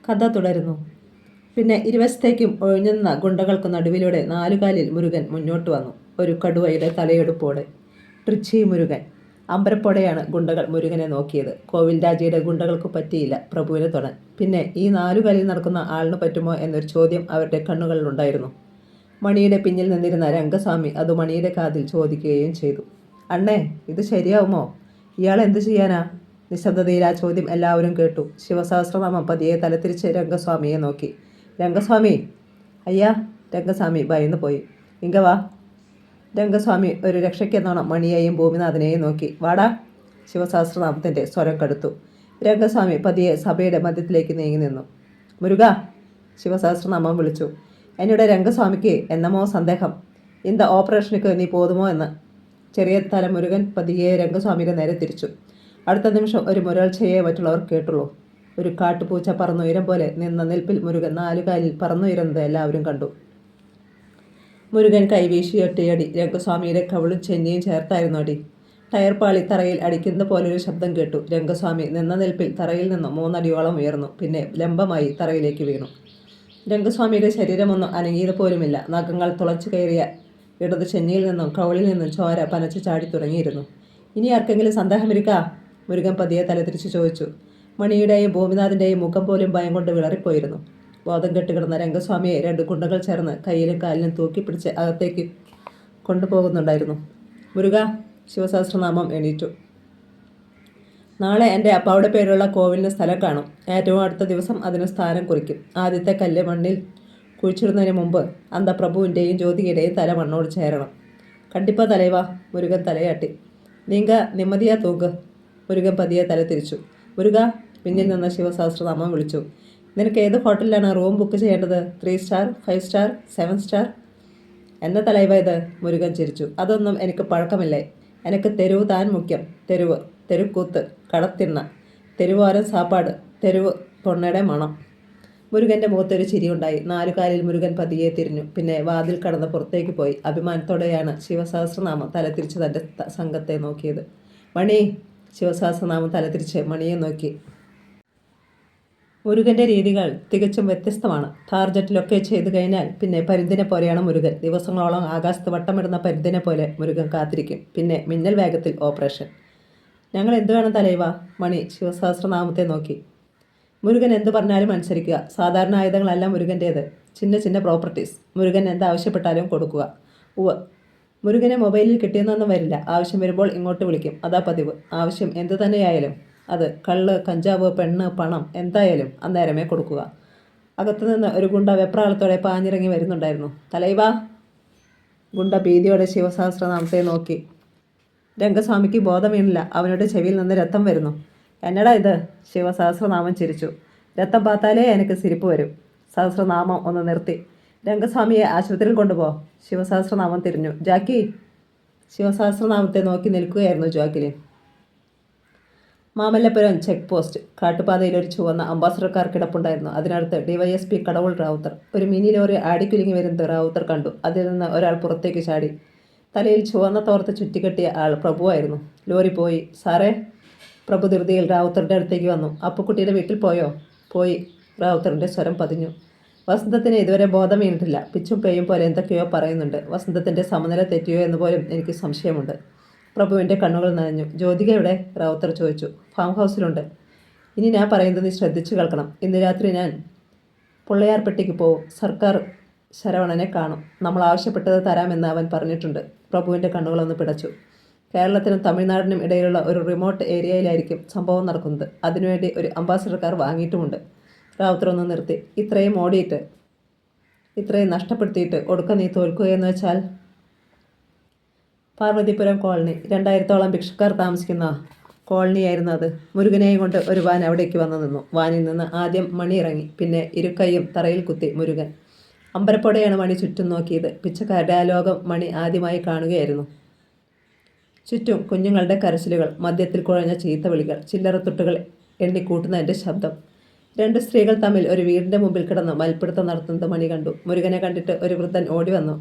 കഥ തുടരുന്നു. പിന്നെ ഇരുവശത്തേക്കും ഒഴിഞ്ഞുനിന്ന ഗുണ്ടകൾക്ക് നടുവിലൂടെ നാലുകാലിൽ മുരുകൻ മുന്നോട്ട് വന്നു, ഒരു കടുവയുടെ തലയെടുപ്പോടെ. ട്രിച്ചി മുരുകൻ. അമ്പരപ്പോടെയാണ് ഗുണ്ടകൾ മുരുകനെ നോക്കിയത്. കോവിൽ രാജയുടെ ഗുണ്ടകൾക്ക് പറ്റിയില്ല പ്രഭുവിനെ തൊടാൻ. പിന്നെ ഈ നാലുകാലിൽ നടക്കുന്ന ആളിന് പറ്റുമോ എന്നൊരു ചോദ്യം അവരുടെ കണ്ണുകളിലുണ്ടായിരുന്നു. മണിയുടെ പിന്നിൽ നിന്നിരുന്ന രംഗസ്വാമി അത് മണിയുടെ കാതിൽ ചോദിക്കുകയും ചെയ്തു. അണ്ണേ, ഇത് ശരിയാവുമോ? ഇയാൾ എന്തു ചെയ്യാനാ? നിശബ്ദതയിൽ ആ ചോദ്യം എല്ലാവരും കേട്ടു. ശിവസഹസ്രനാമം പതിയെ തലത്തിരിച്ച് രംഗസ്വാമിയെ നോക്കി. രംഗസ്വാമി! അയ്യാ! രംഗസ്വാമി ഭയന്നു പോയി. ഇങ്ക വാ. രംഗസ്വാമി ഒരു രക്ഷയ്ക്കെന്നോണം മണിയെയും ഭൂമിനാഥനെയും നോക്കി. വാടാ! ശിവസഹസ്രനാമത്തിൻ്റെ സ്വരം കടുത്തു. രംഗസ്വാമി പതിയെ സഭയുടെ മധ്യത്തിലേക്ക് നീങ്ങി നിന്നു. മുരുക! ശിവസഹസ്രനാമം വിളിച്ചു. എന്നോട് രംഗസ്വാമിക്ക് എന്നമോ സന്ദേഹം. ഇന്ത ഓപ്പറേഷനുക്ക് നീ പോതുമോ എന്ന്. ചെറിയ തല മുരുകൻ പതിയെ രംഗസ്വാമിയുടെ നേരെ തിരിച്ചു. അടുത്ത നിമിഷം ഒരു മുരൾച്ചയെ മറ്റുള്ളവർ കേട്ടുള്ളൂ. ഒരു കാട്ടുപൂച്ച പറന്നുയരം പോലെ നിന്ന നിൽപ്പിൽ മുരുകൻ നാലുകാലിൽ പറന്നുയരുന്നത് എല്ലാവരും കണ്ടു. മുരുകൻ കൈവീശി ഒറ്റയടി. രംഗസ്വാമിയുടെ കവിളും ചെന്നിയും ചേർത്തായിരുന്നു അടി. ടയർ പാളി തറയിൽ അടിക്കുന്നത് പോലൊരു ശബ്ദം കേട്ടു. രംഗസ്വാമി നിന്ന നിൽപ്പിൽ തറയിൽ നിന്നും 3 അടിയോളം ഉയർന്നു. പിന്നെ ലംബമായി തറയിലേക്ക് വീണു. രംഗസ്വാമിയുടെ ശരീരമൊന്നും അനങ്ങിയത് പോലുമില്ല. നഖങ്ങൾ തുളച്ചു കയറിയ ഇടത് ചെന്നിയിൽ നിന്നും കവിളിൽ നിന്നും ചോര പനച്ചു ചാടി തുടങ്ങിയിരുന്നു. ഇനി ആർക്കെങ്കിലും സന്ദേഹമിരിക്കാ? മുരുകൻ പതിയെ തലതിരിച്ച് ചോദിച്ചു. മണിയുടെയും ഭൂമിനാഥിൻ്റെയും മുഖം പോലും ഭയം കൊണ്ട് വിളറിപ്പോയിരുന്നു. ബോധം കെട്ടുകിടന്ന രംഗസ്വാമിയെ 2 ഗുണ്ടകൾ ചേർന്ന് കയ്യിലും കാലിലും തൂക്കിപ്പിടിച്ച് അകത്തേക്ക് കൊണ്ടുപോകുന്നുണ്ടായിരുന്നു. മുരുക! ശിവസഹസ്രനാമം എണീറ്റു. നാളെ എൻ്റെ അപ്പാവിടെ പേരുള്ള കോവിലിന് സ്ഥലം കാണും. ഏറ്റവും അടുത്ത ദിവസം അതിന് സ്ഥാനം കുറിക്കും. ആദ്യത്തെ കല്ല് മണ്ണിൽ കുഴിച്ചിടുന്നതിന് മുമ്പ് അന്തപ്രഭുവിൻ്റെയും ജ്യോതികയുടെയും തല മണ്ണോട് ചേരണം. കണ്ടിപ്പാ തലൈവാ. മുരുകൻ തലയാട്ടി. നീങ്ക നിമ്മതിയാ തൂക്ക്. മുരുകൻ പതിയെ തല തിരിച്ചു. മുരുക! പിന്നിൽ നിന്ന് ശിവസഹസ്രനാമം വിളിച്ചു. നിനക്ക് ഏത് ഹോട്ടലിലാണ് റൂം ബുക്ക് ചെയ്യേണ്ടത്? 3 സ്റ്റാർ, 5 സ്റ്റാർ, 7 സ്റ്റാർ? എന്ന തലൈവ ഇത്? മുരുകൻ ചിരിച്ചു. അതൊന്നും എനിക്ക് പഴക്കമില്ലേ. എനിക്ക് തെരുവ് താൻ മുഖ്യം. തെരുവ്, തെരുക്കൂത്ത്, കടത്തിണ്ണ, തെരുവോരം സാപ്പാട്, തെരുവ് തൊണ്ണയുടെ മണം. മുരുകൻ്റെ മുഖത്തൊരു ചിരിയുണ്ടായി. നാലുകാലിൽ മുരുകൻ പതിയെ തിരിഞ്ഞു. പിന്നെ വാതിൽ കടന്ന് പുറത്തേക്ക് പോയി. അഭിമാനത്തോടെയാണ് ശിവസഹസ്രനാമം തലതിരിച്ച് തൻ്റെ സംഘത്തെ നോക്കിയത്. മണി! ശിവസഹസ്രനാമം തലതിരിച്ച് മണിയെ നോക്കി. മുരുകൻ്റെ രീതികൾ തികച്ചും വ്യത്യസ്തമാണ്. ടാർജറ്റിലൊക്കെ ചെയ്തു കഴിഞ്ഞാൽ പിന്നെ പരുന്തിനെ പോലെയാണ് മുരുകൻ. ദിവസങ്ങളോളം ആകാശത്ത് വട്ടമിടുന്ന പരുന്തിനെ പോലെ മുരുകൻ കാത്തിരിക്കും. പിന്നെ മിന്നൽ വേഗത്തിൽ ഓപ്പറേഷൻ. ഞങ്ങൾ എന്തു വേണം തലൈവ? മണി ശിവസഹസ്രനാമത്തെ നോക്കി. മുരുകൻ എന്തു പറഞ്ഞാലും അനുസരിക്കുക. സാധാരണ ആയുധങ്ങളല്ല മുരുകൻ്റേത്. ചിന്ന ചിന്ന പ്രോപ്പർട്ടീസ്. മുരുകൻ എന്താവശ്യപ്പെട്ടാലും കൊടുക്കുക. ഉവ്വ്. മുരുകനെ മൊബൈലിൽ കിട്ടിയെന്നൊന്നും വരില്ല. ആവശ്യം വരുമ്പോൾ ഇങ്ങോട്ട് വിളിക്കും. അതാ പതിവ്. ആവശ്യം എന്തു തന്നെയായാലും, അത് കള്ള്, കഞ്ചാവ്, പെണ്ണ്, പണം എന്തായാലും അന്നേരമേ കൊടുക്കുക. അകത്തുനിന്ന് ഒരു ഗുണ്ട വെപ്രാളത്തോടെ പാഞ്ഞിറങ്ങി വരുന്നുണ്ടായിരുന്നു. തലൈവാ. ഗുണ്ട ഭീതിയോടെ ശിവസഹസ്രനാമത്തെ നോക്കി. രംഗസ്വാമിക്ക് ബോധം വീണില്ല. അവനുടെ ചെവിയിൽ നിന്ന് രക്തം വരുന്നു. എന്നടാ ഇത്? ശിവസഹസ്രനാമം ചിരിച്ചു. രക്തം പാത്താലേ എനിക്ക് സിരിപ്പ് വരും. സഹസ്രനാമം ഒന്ന് നിർത്തി. രംഗസ്വാമിയെ ആശുപത്രിയിൽ കൊണ്ടുപോ. ശിവസഹസ്രനാമം തിരിഞ്ഞു. ജാക്കി! ശിവസഹസ്രനാമത്തെ നോക്കി നിൽക്കുകയായിരുന്നു ജാക്കിലിൻ. Mamallapuram check post. കാട്ടുപാതയിൽ ഒരു ചുവന്ന അംബാസഡർ കാർ കിടപ്പുണ്ടായിരുന്നു. അതിനടുത്ത് ഡിവൈഎസ്പി കടവുൾ റാവുത്തർ. ഒരു മിനി ലോറി ആടിക്കുലുങ്ങി വരുന്നത് റാവുത്തർ കണ്ടു. അതിൽ നിന്ന് ഒരാൾ പുറത്തേക്ക് ചാടി. തലയിൽ ചുവന്ന തോർത്ത് ചുറ്റിക്കെട്ടിയ ആൾ പ്രഭുവായിരുന്നു. ലോറി പോയി. സാറേ! പ്രഭു ധൃതിയിൽ റാവുത്തറിൻ്റെ അടുത്തേക്ക് വന്നു. അപ്പുക്കുട്ടിയുടെ വീട്ടിൽ പോയോ? പോയി. റാവുത്തറിൻ്റെ സ്വരം പതിഞ്ഞു. വസന്തത്തിന് ഇതുവരെ ബോധം വീണിട്ടില്ല. പിച്ചും പേയും പോലെ എന്തൊക്കെയോ പറയുന്നുണ്ട്. വസന്തത്തിൻ്റെ സമനില തെറ്റിയോ എന്ന് പോലും എനിക്ക് സംശയമുണ്ട്. പ്രഭുവിൻ്റെ കണ്ണുകൾ നനഞ്ഞു. ജ്യോതിക എവിടെ? റാവുത്തർ ചോദിച്ചു. ഫാം ഹൗസിലുണ്ട്. ഇനി ഞാൻ പറയുന്നത് നീ ശ്രദ്ധിച്ചു കേൾക്കണം. ഇന്ന് രാത്രി ഞാൻ പൊള്ളയാർപ്പെട്ടിക്ക് പോവും. സർക്കാർ ശരവണനെ കാണും. നമ്മൾ ആവശ്യപ്പെട്ടത് തരാമെന്ന് അവൻ പറഞ്ഞിട്ടുണ്ട്. പ്രഭുവിൻ്റെ കണ്ണുകളൊന്ന് പിടച്ചു. കേരളത്തിനും തമിഴ്നാടിനും ഇടയിലുള്ള ഒരു റിമോട്ട് ഏരിയയിലായിരിക്കും സംഭവം നടക്കുന്നത്. അതിനുവേണ്ടി ഒരു അംബാസഡർ കാർ വാങ്ങിയിട്ടുമുണ്ട്. റാവുത്തർ ഒന്ന് നിർത്തി. ഇത്രയും ഓടിയിട്ട്, ഇത്രയും നഷ്ടപ്പെടുത്തിയിട്ട് ഒടുക്ക നീ തോൽക്കുകയെന്ന് വെച്ചാൽ? പാർവതിപുരം കോളനി. 2000ഓളം ഭിക്ഷക്കാർ താമസിക്കുന്ന കോളനിയായിരുന്നു അത്. മുരുകനെയും കൊണ്ട് ഒരു വാൻ അവിടേക്ക് വന്നു നിന്നു. വാനിൽ നിന്ന് ആദ്യം മണി ഇറങ്ങി. പിന്നെ ഇരുക്കൈയും തറയിൽ കുത്തി മുരുകൻ. അമ്പരപ്പോടെയാണ് മണി ചുറ്റും നോക്കിയത്. പിച്ചക്കാരുടെ ആ ലോകം മണി ആദ്യമായി കാണുകയായിരുന്നു. ചുറ്റും കുഞ്ഞുങ്ങളുടെ കരച്ചിലുകൾ, മദ്യത്തിൽ കുഴഞ്ഞ ചീത്തവിളികൾ, ചില്ലറത്തുട്ടുകൾ എണ്ണിക്കൂട്ടുന്നതിൻ്റെ ശബ്ദം. 2 സ്ത്രീകൾ തമ്മിൽ ഒരു വീടിൻ്റെ മുമ്പിൽ കിടന്ന് മൽപ്പിടുത്തം നടത്തുന്നത് മണി കണ്ടു. മുരുകനെ കണ്ടിട്ട് ഒരു വൃദ്ധൻ ഓടി വന്നു.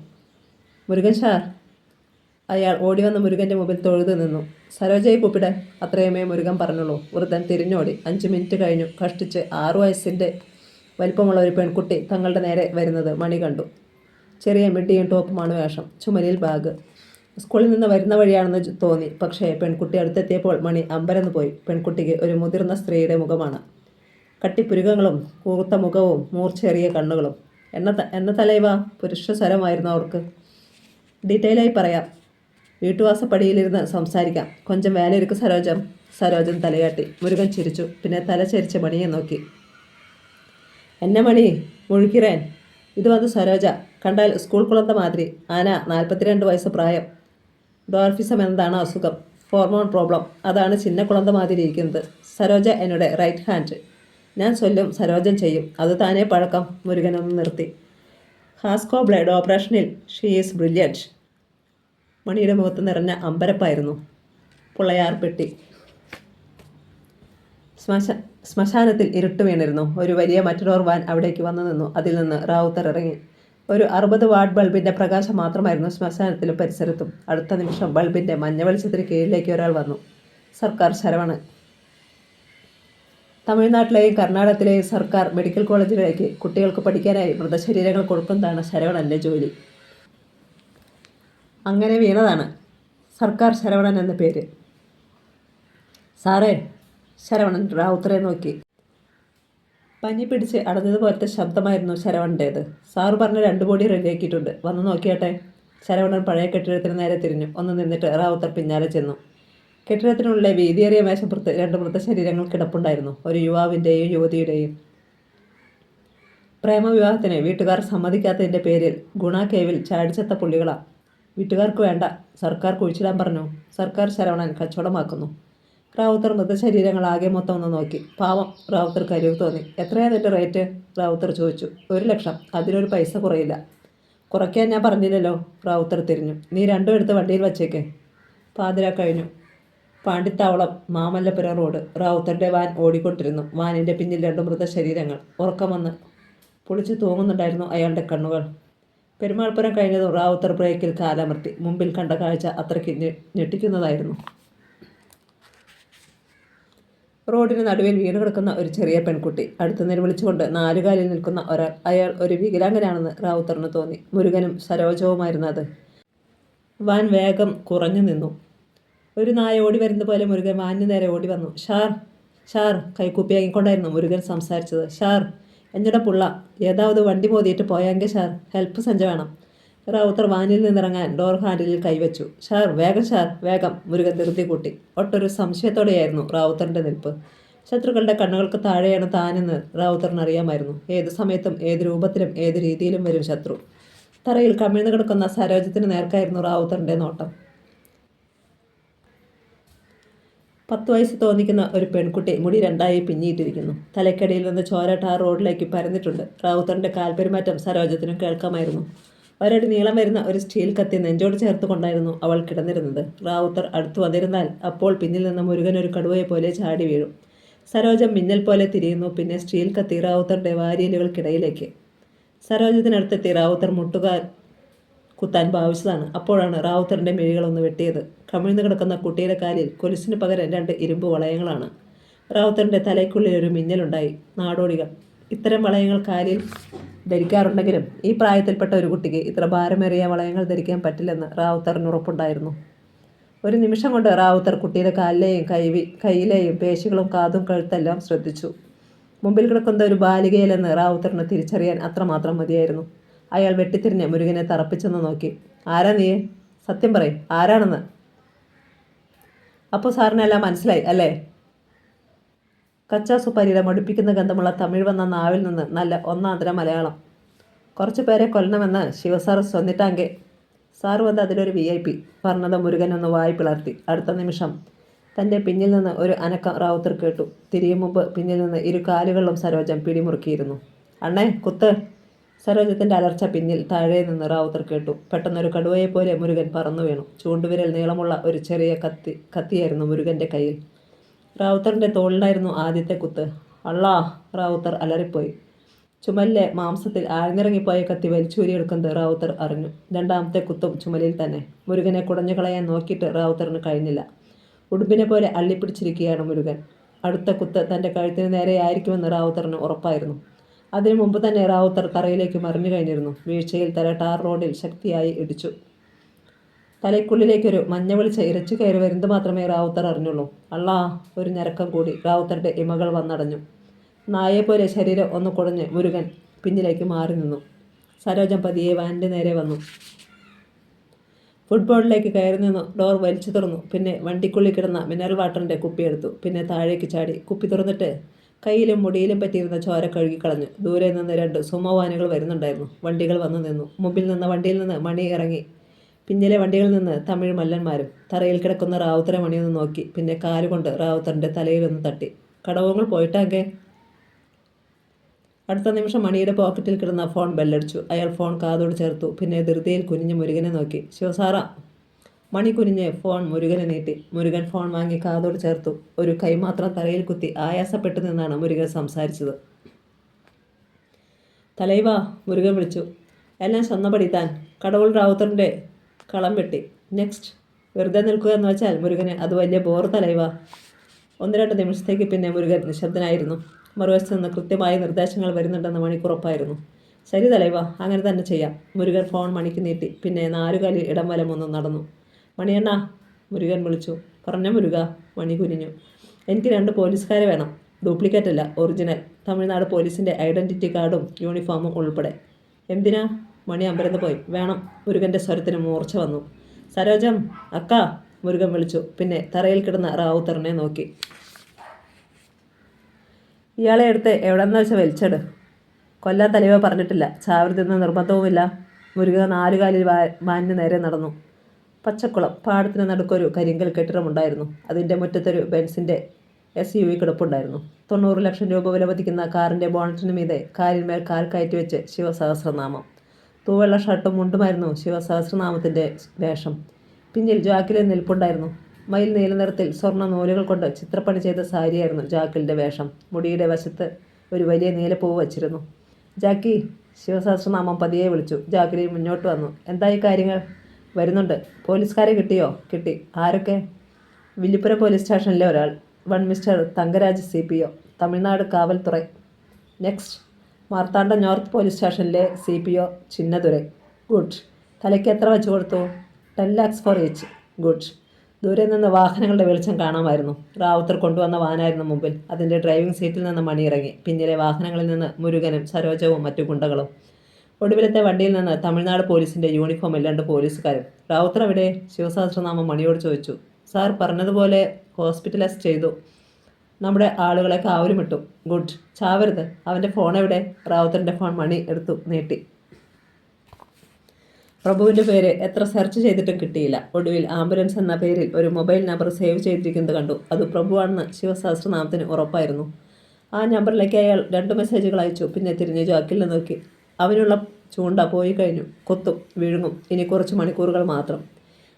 മുരുകൻ സാർ! അയാൾ ഓടിവന്ന് മുരുകൻ്റെ മുമ്പിൽ തൊഴുതു നിന്നു. സരോജയെ കൂപ്പിടാൻ. അത്രയുമേ മുരുകൻ പറഞ്ഞുള്ളൂ. വൃദ്ധൻ തിരിഞ്ഞോടി. 5 മിനിറ്റ് കഴിഞ്ഞു. കഷ്ടിച്ച് 6 വയസ്സിൻ്റെ വലിപ്പമുള്ള ഒരു പെൺകുട്ടി തങ്ങളുടെ നേരെ വരുന്നത് മണി കണ്ടു. ചെറിയ മിഡിയും ടോപ്പുമാണ് വേഷം, ചുമലിൽ ബാഗ്. സ്കൂളിൽ നിന്ന് വരുന്ന വഴിയാണെന്ന് തോന്നി. പക്ഷേ പെൺകുട്ടി അടുത്തെത്തിയപ്പോൾ മണി അമ്പരന്ന് പോയി. പെൺകുട്ടിക്ക് ഒരു മുതിർന്ന സ്ത്രീയുടെ മുഖമാണ്. കട്ടിപ്പുരുകങ്ങളും കൂർത്ത മുഖവും മൂർച്ചേറിയ കണ്ണുകളും. എന്ന തലൈവ പുരുഷ സ്വരമായിരുന്നു അവർക്ക്. ഡീറ്റെയിലായി പറയാം, വീട്ടുവാസപ്പടിയിലിരുന്ന് സംസാരിക്കാം. കൊഞ്ചം വേലയിരിക്കും സരോജം. സരോജൻ തലയാട്ടി. മുരുകൻ ചിരിച്ചു. പിന്നെ തല ചരിച്ച മണിയെ നോക്കി. എന്നെ മണി മുഴുക്കിറേൻ. ഇത് വന്ന് സരോജ. കണ്ടാൽ സ്കൂൾ കുളന്ത മാതിരി. ആന 42 വയസ്സ് പ്രായം. ഡോർഫിസം എന്നതാണ് അസുഖം. Hormone problem. അതാണ് ചിന്ന കുളന്ത മാതിരി ഇരിക്കുന്നത്. സരോജ എന്നോട് റൈറ്റ് ഹാൻഡ്. ഞാൻ ചൊല്ലും, സരോജൻ ചെയ്യും. അത് താനേ പഴക്കം. മുരുകനൊന്ന് നിർത്തി. ഹാസ്കോ ബ്ലേഡ് ഓപ്പറേഷനിൽ ഷീ ഈസ് ബ്രില്യൻറ്റ്. മണിയുടെ മുഖത്ത് നിറഞ്ഞ അമ്പരപ്പായിരുന്നു. പുളയാർ പെട്ടി. ശ്മശാനത്തിൽ ഇരുട്ട് വീണിരുന്നു. ഒരു വലിയ മറ്റൊരു വാൻ അവിടേക്ക് വന്നു നിന്നു. അതിൽ നിന്ന് റാവുത്തർ ഇറങ്ങി. ഒരു 60 വാട്ട് ബൾബിൻ്റെ പ്രകാശം മാത്രമായിരുന്നു ശ്മശാനത്തിലും പരിസരത്തും. അടുത്ത നിമിഷം ബൾബിൻ്റെ മഞ്ഞ വെളിച്ചത്തിന് കീഴിലേക്ക് ഒരാൾ വന്നു. സർക്കാർ ശരവണൻ. തമിഴ്നാട്ടിലെയും കർണാടകത്തിലെയും സർക്കാർ മെഡിക്കൽ കോളേജിലേക്ക് കുട്ടികൾക്ക് പഠിക്കാനായി മൃതശരീരങ്ങൾ കൊടുക്കുന്നതാണ് ശരവണൻ്റെ ജോലി. അങ്ങനെ വീണതാണ് സർക്കാർ ശരവണൻ എന്ന പേര്. സാറേ, ശരവണൻ റാവുത്തറെ നോക്കി. പനി പിടിച്ച് അടഞ്ഞതുപോലത്തെ ശബ്ദമായിരുന്നു ശരവണൻ്റേത്. സാറ് പറഞ്ഞ 2 ബോഡി റെഡിയാക്കിയിട്ടുണ്ട്, വന്ന് നോക്കിയാട്ടെ. ശരവണൻ പഴയ കെട്ടിടത്തിന് നേരെ തിരിഞ്ഞു. ഒന്ന് നിന്നിട്ട് റാവുത്തർ പിന്നാലെ ചെന്നു. കെട്ടിടത്തിനുള്ളിലെ വീതിയേറിയ മേശപ്പുറത്ത് 2 മൃതശരീരങ്ങൾ കിടപ്പുണ്ടായിരുന്നു. ഒരു യുവാവിൻ്റെയും യുവതിയുടെയും. പ്രേമവിവാഹത്തിന് വീട്ടുകാർ സമ്മതിക്കാത്തതിൻ്റെ പേരിൽ ഗുണ കേവിൽ ചാടിച്ചത്ത പുള്ളികളാ. വീട്ടുകാർക്ക് വേണ്ട, സർക്കാർ കുഴിച്ചിടാൻ പറഞ്ഞു. സർക്കാർ ശരവണൻ കച്ചവടമാക്കുന്നു. റാവുത്തർ മൃതശരീരങ്ങൾ ആകെ മൊത്തം ഒന്ന് നോക്കി. പാവം, റാവുത്തർ കരുവ് തോന്നി. എത്രയാ നിൻ്റെ റേറ്റ്? റാവുത്തർ ചോദിച്ചു. 1 ലക്ഷം. അതിനൊരു പൈസ കുറയില്ല. കുറയ്ക്കാൻ ഞാൻ പറഞ്ഞില്ലല്ലോ. റാവുത്തർ തിരിഞ്ഞു. നീ 2 എടുത്ത് വണ്ടിയിൽ വച്ചേക്ക്. പാതിര കഴിഞ്ഞു. പാണ്ടിത്താവളം, മാമല്ലപുരം റോഡ്. റാവുത്തറിൻ്റെ വാൻ ഓടിക്കൊണ്ടിരുന്നു. വാനിൻ്റെ പിന്നിൽ 2 മൃതശരീരങ്ങൾ. ഉറക്കം വന്ന് പൊളിച്ചു തൂങ്ങുന്നുണ്ടായിരുന്നു അയാളുടെ കണ്ണുകൾ. പെരുമാൾപുരം കഴിഞ്ഞതും റാവുത്തർ ബ്രേക്കിൽ കാലമർത്തി. മുമ്പിൽ കണ്ട കാഴ്ച അത്രയ്ക്ക് ഞെട്ടിക്കുന്നതായിരുന്നു. റോഡിന് നടുവിൽ വീണ് കിടക്കുന്ന ഒരു ചെറിയ പെൺകുട്ടി. അടുത്ത് നിലവിളിച്ചുകൊണ്ട് 4 കാലിൽ നിൽക്കുന്ന ഒരാൾ. അയാൾ ഒരു വികലാംഗനാണെന്ന് റാവുത്തറിന് തോന്നി. മുരുകനും സരോജവുമായിരുന്നു അത്. വാൻ വേഗം കുറഞ്ഞു നിന്നു. ഒരു നായ ഓടി വരുന്ന പോലെ മുരുകൻ വാനിന് നേരെ ഓടി വന്നു. ഷാർ, ഷാർ. കൈക്കുപ്പിയാങ്ങിക്കൊണ്ടായിരുന്നു മുരുകൻ സംസാരിച്ചത്. ഷാർ, എഞ്ഞുടെ പുള്ള. ഏതാവത് വണ്ടി മോതിയിട്ട് പോയെങ്കിൽ ഷാർ, ഹെൽപ്പ് സഞ്ച വേണം. റാവുത്തർ വാനിൽ നിന്നിറങ്ങാൻ ഡോർ ഹാൻഡിലിൽ കൈവച്ചു. ഷാർ, വേഗം ഷാർ, വേഗം. മുരുകൻ ധൃതി കൂട്ടി. ഒട്ടൊരു സംശയത്തോടെയായിരുന്നു റാവുത്തറിൻ്റെ നിൽപ്പ്. ശത്രുക്കളുടെ കണ്ണുകൾക്ക് താഴെയാണ് താനെന്ന് റാവുത്തറിന് അറിയാമായിരുന്നു. ഏത് സമയത്തും ഏത് രൂപത്തിലും ഏത് രീതിയിലും വരും ശത്രു. തറയിൽ കമിഴ്ന്നു കിടക്കുന്ന സരോജത്തിന് നേർക്കായിരുന്നു റാവുത്തറിൻ്റെ നോട്ടം. 10 വയസ്സ് തോന്നിക്കുന്ന ഒരു പെൺകുട്ടി മുടി 2ആയി പിന്നിയിട്ടിരിക്കുന്നു. തലക്കടിയിൽ നിന്ന് ചോര ടാർ റോഡിലേക്ക് പരന്നിട്ടുണ്ട്. റാവുത്തറിൻ്റെ കാൽപെരുമാറ്റം സരോജത്തിനും കേൾക്കാമായിരുന്നു. ഒരടി നീളം വരുന്ന ഒരു സ്റ്റീൽ കത്തി നെഞ്ചോട് ചേർത്ത് കൊണ്ടായിരുന്നു അവൾ കിടന്നിരുന്നത്. റാവുത്തർ അടുത്തു വന്നിരുന്നാൽ അപ്പോൾ പിന്നിൽ നിന്ന് മുരുകൻ ഒരു കടുവയെ പോലെ ചാടി വീഴും. സരോജം മിന്നൽ പോലെ തിരിയുന്നു. പിന്നെ സ്റ്റീൽ കത്തി റാവുത്തറിൻ്റെ വാരിയലുകൾക്കിടയിലേക്ക്. സരോജത്തിനടുത്തെത്തി റാവുത്തർ മുട്ടുകാൽ കുത്താൻ ഭാവിച്ചതാണ്. അപ്പോഴാണ് റാവുത്തറിൻ്റെ മിഴികളൊന്ന് വെട്ടിയത്. കമിഴ്ന്നു കിടക്കുന്ന കുട്ടിയുടെ കാലിൽ കൊലുസിന് പകരം 2 ഇരുമ്പ് വളയങ്ങളാണ്. റാവുത്തറിൻ്റെ തലയ്ക്കുള്ളിൽ ഒരു മിന്നലുണ്ടായി. നാടോടികൾ ഇത്തരം വളയങ്ങൾ കാലിൽ ധരിക്കാറുണ്ടെങ്കിലും ഈ പ്രായത്തിൽപ്പെട്ട ഒരു കുട്ടിക്ക് ഇത്ര ഭാരമേറിയ വളയങ്ങൾ ധരിക്കാൻ പറ്റില്ലെന്ന് റാവുത്തറിന് ഉറപ്പുണ്ടായിരുന്നു. ഒരു നിമിഷം കൊണ്ട് റാവുത്തർ കുട്ടിയുടെ കാലിലെയും കൈയിലെയും പേശികളും കാതും കഴുത്തെല്ലാം ശ്രദ്ധിച്ചു. മുമ്പിൽ കിടക്കുന്ന ഒരു ബാലികയിലെന്ന് റാവുത്തറിന് തിരിച്ചറിയാൻ അത്രമാത്രം മതിയായിരുന്നു. അയാൾ വെട്ടിത്തിരിഞ്ഞ് മുരുകനെ തറപ്പിച്ചെന്ന് നോക്കി. ആരാ നീ? സത്യം പറയും, ആരാണെന്ന്. അപ്പോൾ സാറിനെല്ലാം മനസ്സിലായി അല്ലേ? കച്ചാ സുപ്പാരിയുടെ മടുപ്പിക്കുന്ന ഗന്ധമുള്ള തമിഴ് വന്ന നാവിൽ നിന്ന് നല്ല ഒന്നാന്തര മലയാളം. കുറച്ച് പേരെ കൊല്ലണമെന്ന് ശിവസാർ സ്വന്നിട്ടാങ്കെ. സാറ് വന്ന് അതിലൊരു VIP പറഞ്ഞത് മുരുകൻ ഒന്ന് വായി പിളർത്തി. അടുത്ത നിമിഷം തൻ്റെ പിന്നിൽ നിന്ന് ഒരു അനക്കം റാവുത്തർ കേട്ടു. തിരിയും മുമ്പ് പിന്നിൽ നിന്ന് 2 കാലുകളിലും സരോജം പിടിമുറുക്കിയിരുന്നു. അണ്ണേ, കുത്ത്. സരോജത്തിൻ്റെ അലർച്ച പിന്നിൽ താഴെ നിന്ന് റാവുത്തർ കേട്ടു. പെട്ടെന്നൊരു കടുവയെപ്പോലെ മുരുകൻ പറന്നു വീണു. ചൂണ്ടുവിരൽ നീളമുള്ള ഒരു ചെറിയ കത്തിയായിരുന്നു മുരുകൻ്റെ കയ്യിൽ. റാവുത്തറിൻ്റെ തോളിലായിരുന്നു ആദ്യത്തെ കുത്ത്. അള്ളാ! റാവുത്തർ അലറിപ്പോയി. ചുമലിലെ മാംസത്തിൽ ആഴ്ന്നിറങ്ങിപ്പോയ കത്തി വലിച്ചൂരിയെടുക്കുന്നത് റാവുത്തർ അറിഞ്ഞു. 2ാമത്തെ കുത്തും ചുമലിൽ തന്നെ. മുരുകനെ കുടഞ്ഞു കളയാൻ നോക്കിയിട്ട് റാവുത്തറിന് കഴിഞ്ഞില്ല. ഉടുമ്പിനെ പോലെ അള്ളിപ്പിടിച്ചിരിക്കുകയാണ് മുരുകൻ. അടുത്ത കുത്ത് തൻ്റെ കഴുത്തിന് നേരെയായിരിക്കുമെന്ന് റാവുത്തറിന് ഉറപ്പായിരുന്നു. അതിനു മുമ്പ് തന്നെ റാവുത്തർ തറയിലേക്ക് മറിഞ്ഞു കഴിഞ്ഞിരുന്നു. വീഴ്ചയിൽ തല ടാർ റോഡിൽ ശക്തിയായി ഇടിച്ചു. തലയ്ക്കുള്ളിലേക്കൊരു മഞ്ഞ വെളിച്ച ഇരച്ചു കയറി വരുന്നത് മാത്രമേ റാവുത്തർ അറിഞ്ഞുള്ളൂ. അള്ളാ! ഒരു ഞരക്കം കൂടി. റാവുത്തറിൻ്റെ ഇമകൾ വന്നടഞ്ഞു. നായെപ്പോലെ ശരീരം ഒന്ന് കുടഞ്ഞ് മുരുകൻ പിന്നിലേക്ക് മാറി നിന്നു. സരോജം പതിയെ വാനിൻ്റെ നേരെ വന്നു. ഫുട്ബോളിലേക്ക് കയറി നിന്നു. ഡോർ വലിച്ചു തുറന്നു. പിന്നെ വണ്ടിക്കുള്ളിൽ കിടന്ന മിനറൽ വാട്ടറിൻ്റെ കുപ്പിയെടുത്തു. പിന്നെ താഴേക്ക് ചാടി. കുപ്പി തുറന്നിട്ട് കയ്യിലും മുടിയിലും പറ്റിയിരുന്ന ചോര കഴുകിക്കളഞ്ഞു. ദൂരെ നിന്ന് 2 സുമോ വാനുകൾ വരുന്നുണ്ടായിരുന്നു. വണ്ടികൾ വന്നു നിന്നു. മുമ്പിൽ നിന്ന വണ്ടിയിൽ നിന്ന് മണി ഇറങ്ങി. പിന്നിലെ വണ്ടികളിൽ നിന്ന് തമിഴ് മല്ലന്മാരും. തറയിൽ കിടക്കുന്ന റാവുത്തറെ മണിയൊന്ന് നോക്കി. പിന്നെ കാലുകൊണ്ട് റാവുത്തറിൻ്റെ തലയിലൊന്ന് തട്ടി. കടവങ്ങൾ പോയിട്ടാകെ. അടുത്ത നിമിഷം മണിയുടെ പോക്കറ്റിൽ കിടന്ന ഫോൺ ബെല്ലടിച്ചു. അയാൾ ഫോൺ കാതോട് ചേർത്തു. പിന്നെ ധൃതിയിൽ കുനിഞ്ഞ് മുരുകനെ നോക്കി. ശിവസാറ. മണി കുനിഞ്ഞ് ഫോൺ മുരുകനെ നീട്ടി. മുരുകൻ ഫോൺ വാങ്ങി കാതോട് ചേർത്തു. ഒരു കൈ മാത്രം തലയിൽ കുത്തി ആയാസപ്പെട്ടു നിന്നാണ് മുരുകൻ സംസാരിച്ചത്. തലൈവാ, മുരുകൻ വിളിച്ചു. എല്ലാം സ്വന്തപടി താൻ. കടവുൾ റാവുത്തറിൻ്റെ കളം വെട്ടി. നെക്സ്റ്റ്. വെറുതെ നിൽക്കുക എന്ന് വെച്ചാൽ മുരുകന് അത് വലിയ ബോർ തലൈവാ. 1-2 നിമിഷത്തേക്ക് പിന്നെ മുരുകൻ നിശബ്ദനായിരുന്നു. മറുവശത്ത് നിന്ന് കൃത്യമായ നിർദ്ദേശങ്ങൾ വരുന്നുണ്ടെന്ന് മണിക്കുറപ്പായിരുന്നു. ശരി തലൈവ, അങ്ങനെ തന്നെ ചെയ്യാം. മുരുകൻ ഫോൺ മണിക്ക് നീട്ടി. പിന്നെ 4 കാലിൽ ഇടം വലം ഒന്ന് നടന്നു. മണിയണ്ണ, മുരുകൻ വിളിച്ചു. പറഞ്ഞ മുരുക. മണി കുനിഞ്ഞു. എനിക്ക് 2 പോലീസുകാരെ വേണം. ഡ്യൂപ്ലിക്കേറ്റ് അല്ല, ഒറിജിനൽ. തമിഴ്നാട് പോലീസിൻ്റെ ഐഡൻറ്റിറ്റി കാർഡും യൂണിഫോമും ഉൾപ്പെടെ. എന്തിനാ? മണി അമ്പരന്ന് പോയി. വേണം. മുരുകൻ്റെ സ്വരത്തിന് മൂർച്ച വന്നു. സരോജം, അക്ക, മുരുകൻ വിളിച്ചു. പിന്നെ തറയിൽ കിടന്ന റാവുത്തറിനെ നോക്കി. ഇയാളെ എടുത്ത് എവിടെന്ന് വെച്ചാൽ വലിച്ചെട്. കൊല്ലാൻ തലൈവ പറഞ്ഞിട്ടില്ല. ചാവരുതെന്ന് നിർബന്ധവുമില്ല. മുരുകൻ 4 കാലിൽ വാനിന് നേരെ നടന്നു. പച്ചക്കുളം. പാടത്തിന് നടുക്കൊരു കരിങ്കൽ കെട്ടിടമുണ്ടായിരുന്നു. അതിൻ്റെ മുറ്റത്തൊരു ബെൻസിൻ്റെ SUV കിടപ്പുണ്ടായിരുന്നു. 90 ലക്ഷം രൂപ വില മതിക്കുന്ന കാറിൻ്റെ ബോണറ്റിന് മീതെ കാലിന്മേൽ കാൽ കയറ്റി വെച്ച് ശിവസഹസ്രനാമം. തൂവെള്ള ഷർട്ടും മുണ്ടുമായിരുന്നു ശിവസഹസ്രനാമത്തിൻ്റെ വേഷം. പിന്നിൽ ജാക്കിലിൽ നിൽപ്പുണ്ടായിരുന്നു. മയിൽ നീല നിറത്തിൽ സ്വർണ്ണ നൂലുകൾ കൊണ്ട് ചിത്രപ്പണി ചെയ്ത സാരിയായിരുന്നു ജാക്കിലിൻ്റെ വേഷം. മുടിയുടെ വശത്ത് ഒരു വലിയ നീലപ്പൂവ് വച്ചിരുന്നു. ജാക്കി, ശിവസഹസ്രനാമം പതിയെ വിളിച്ചു. ജാക്കിലി മുന്നോട്ട് വന്നു. എന്തായി കാര്യങ്ങൾ? വരുന്നുണ്ട്. പോലീസുകാരെ കിട്ടിയോ? കിട്ടി. ആരൊക്കെ? വില്ലിപ്പുര പോലീസ് സ്റ്റേഷനിലെ ഒരാൾ. 1 മിസ്റ്റർ തങ്കരാജ് CPO, തമിഴ്നാട് കാവൽത്തുറൈ. നെക്സ്റ്റ്. മാർത്താണ്ഡ നോർത്ത് പോലീസ് സ്റ്റേഷനിലെ CPO ചിന്നതുരൈ. ഗുഡ്. തലയ്ക്ക് എത്ര വെച്ച് കൊടുത്തു? 10 lakhs ഫോർ ഈച്ച്. ഗുഡ്. ദൂരെ നിന്ന് വാഹനങ്ങളുടെ വെളിച്ചം കാണാമായിരുന്നു. റാവുത്തർ കൊണ്ടുവന്ന വാനായിരുന്നു മുമ്പിൽ. അതിൻ്റെ ഡ്രൈവിംഗ് സീറ്റിൽ നിന്ന് മണി ഇറങ്ങി. പിന്നിലെ വാഹനങ്ങളിൽ നിന്ന് മുരുകനും സരോജവും മറ്റു ഗുണ്ടകളും. ഒടുവിലത്തെ വണ്ടിയിൽ നിന്ന് തമിഴ്നാട് പോലീസിൻ്റെ യൂണിഫോമിൽ 2 പോലീസുകാരും. റാവുത്തർ എവിടെ? ശിവസഹസ്രനാമം മണിയോട് ചോദിച്ചു. സാർ പറഞ്ഞതുപോലെ ഹോസ്പിറ്റലൈസ് ചെയ്തു. നമ്മുടെ ആളുകളെ കാവലുമിട്ടു. ഗുഡ്. ചാവരുത്. അവൻ്റെ ഫോൺ എവിടെ? റാവുത്തറിൻ്റെ ഫോൺ മണി എടുത്തു നീട്ടി. പ്രഭുവിൻ്റെ പേര് എത്ര സെർച്ച് ചെയ്തിട്ടും കിട്ടിയില്ല. ഒടുവിൽ ആംബുലൻസ് എന്ന പേരിൽ ഒരു മൊബൈൽ നമ്പർ സേവ് ചെയ്തിരിക്കുന്നത് കണ്ടു. അത് പ്രഭുവാണെന്ന് ശിവസഹസ്രനാമത്തിന് ഉറപ്പായിരുന്നു. ആ നമ്പറിലേക്ക് അയാൾ 2 മെസ്സേജുകൾ അയച്ചു. പിന്നെ തിരിഞ്ഞ് ജാക്കിലിനെ നോക്കി. അവനുള്ള ചൂണ്ട പോയി കഴിഞ്ഞു. കൊത്തും, വിഴുങ്ങും. ഇനി കുറച്ച് മണിക്കൂറുകൾ മാത്രം.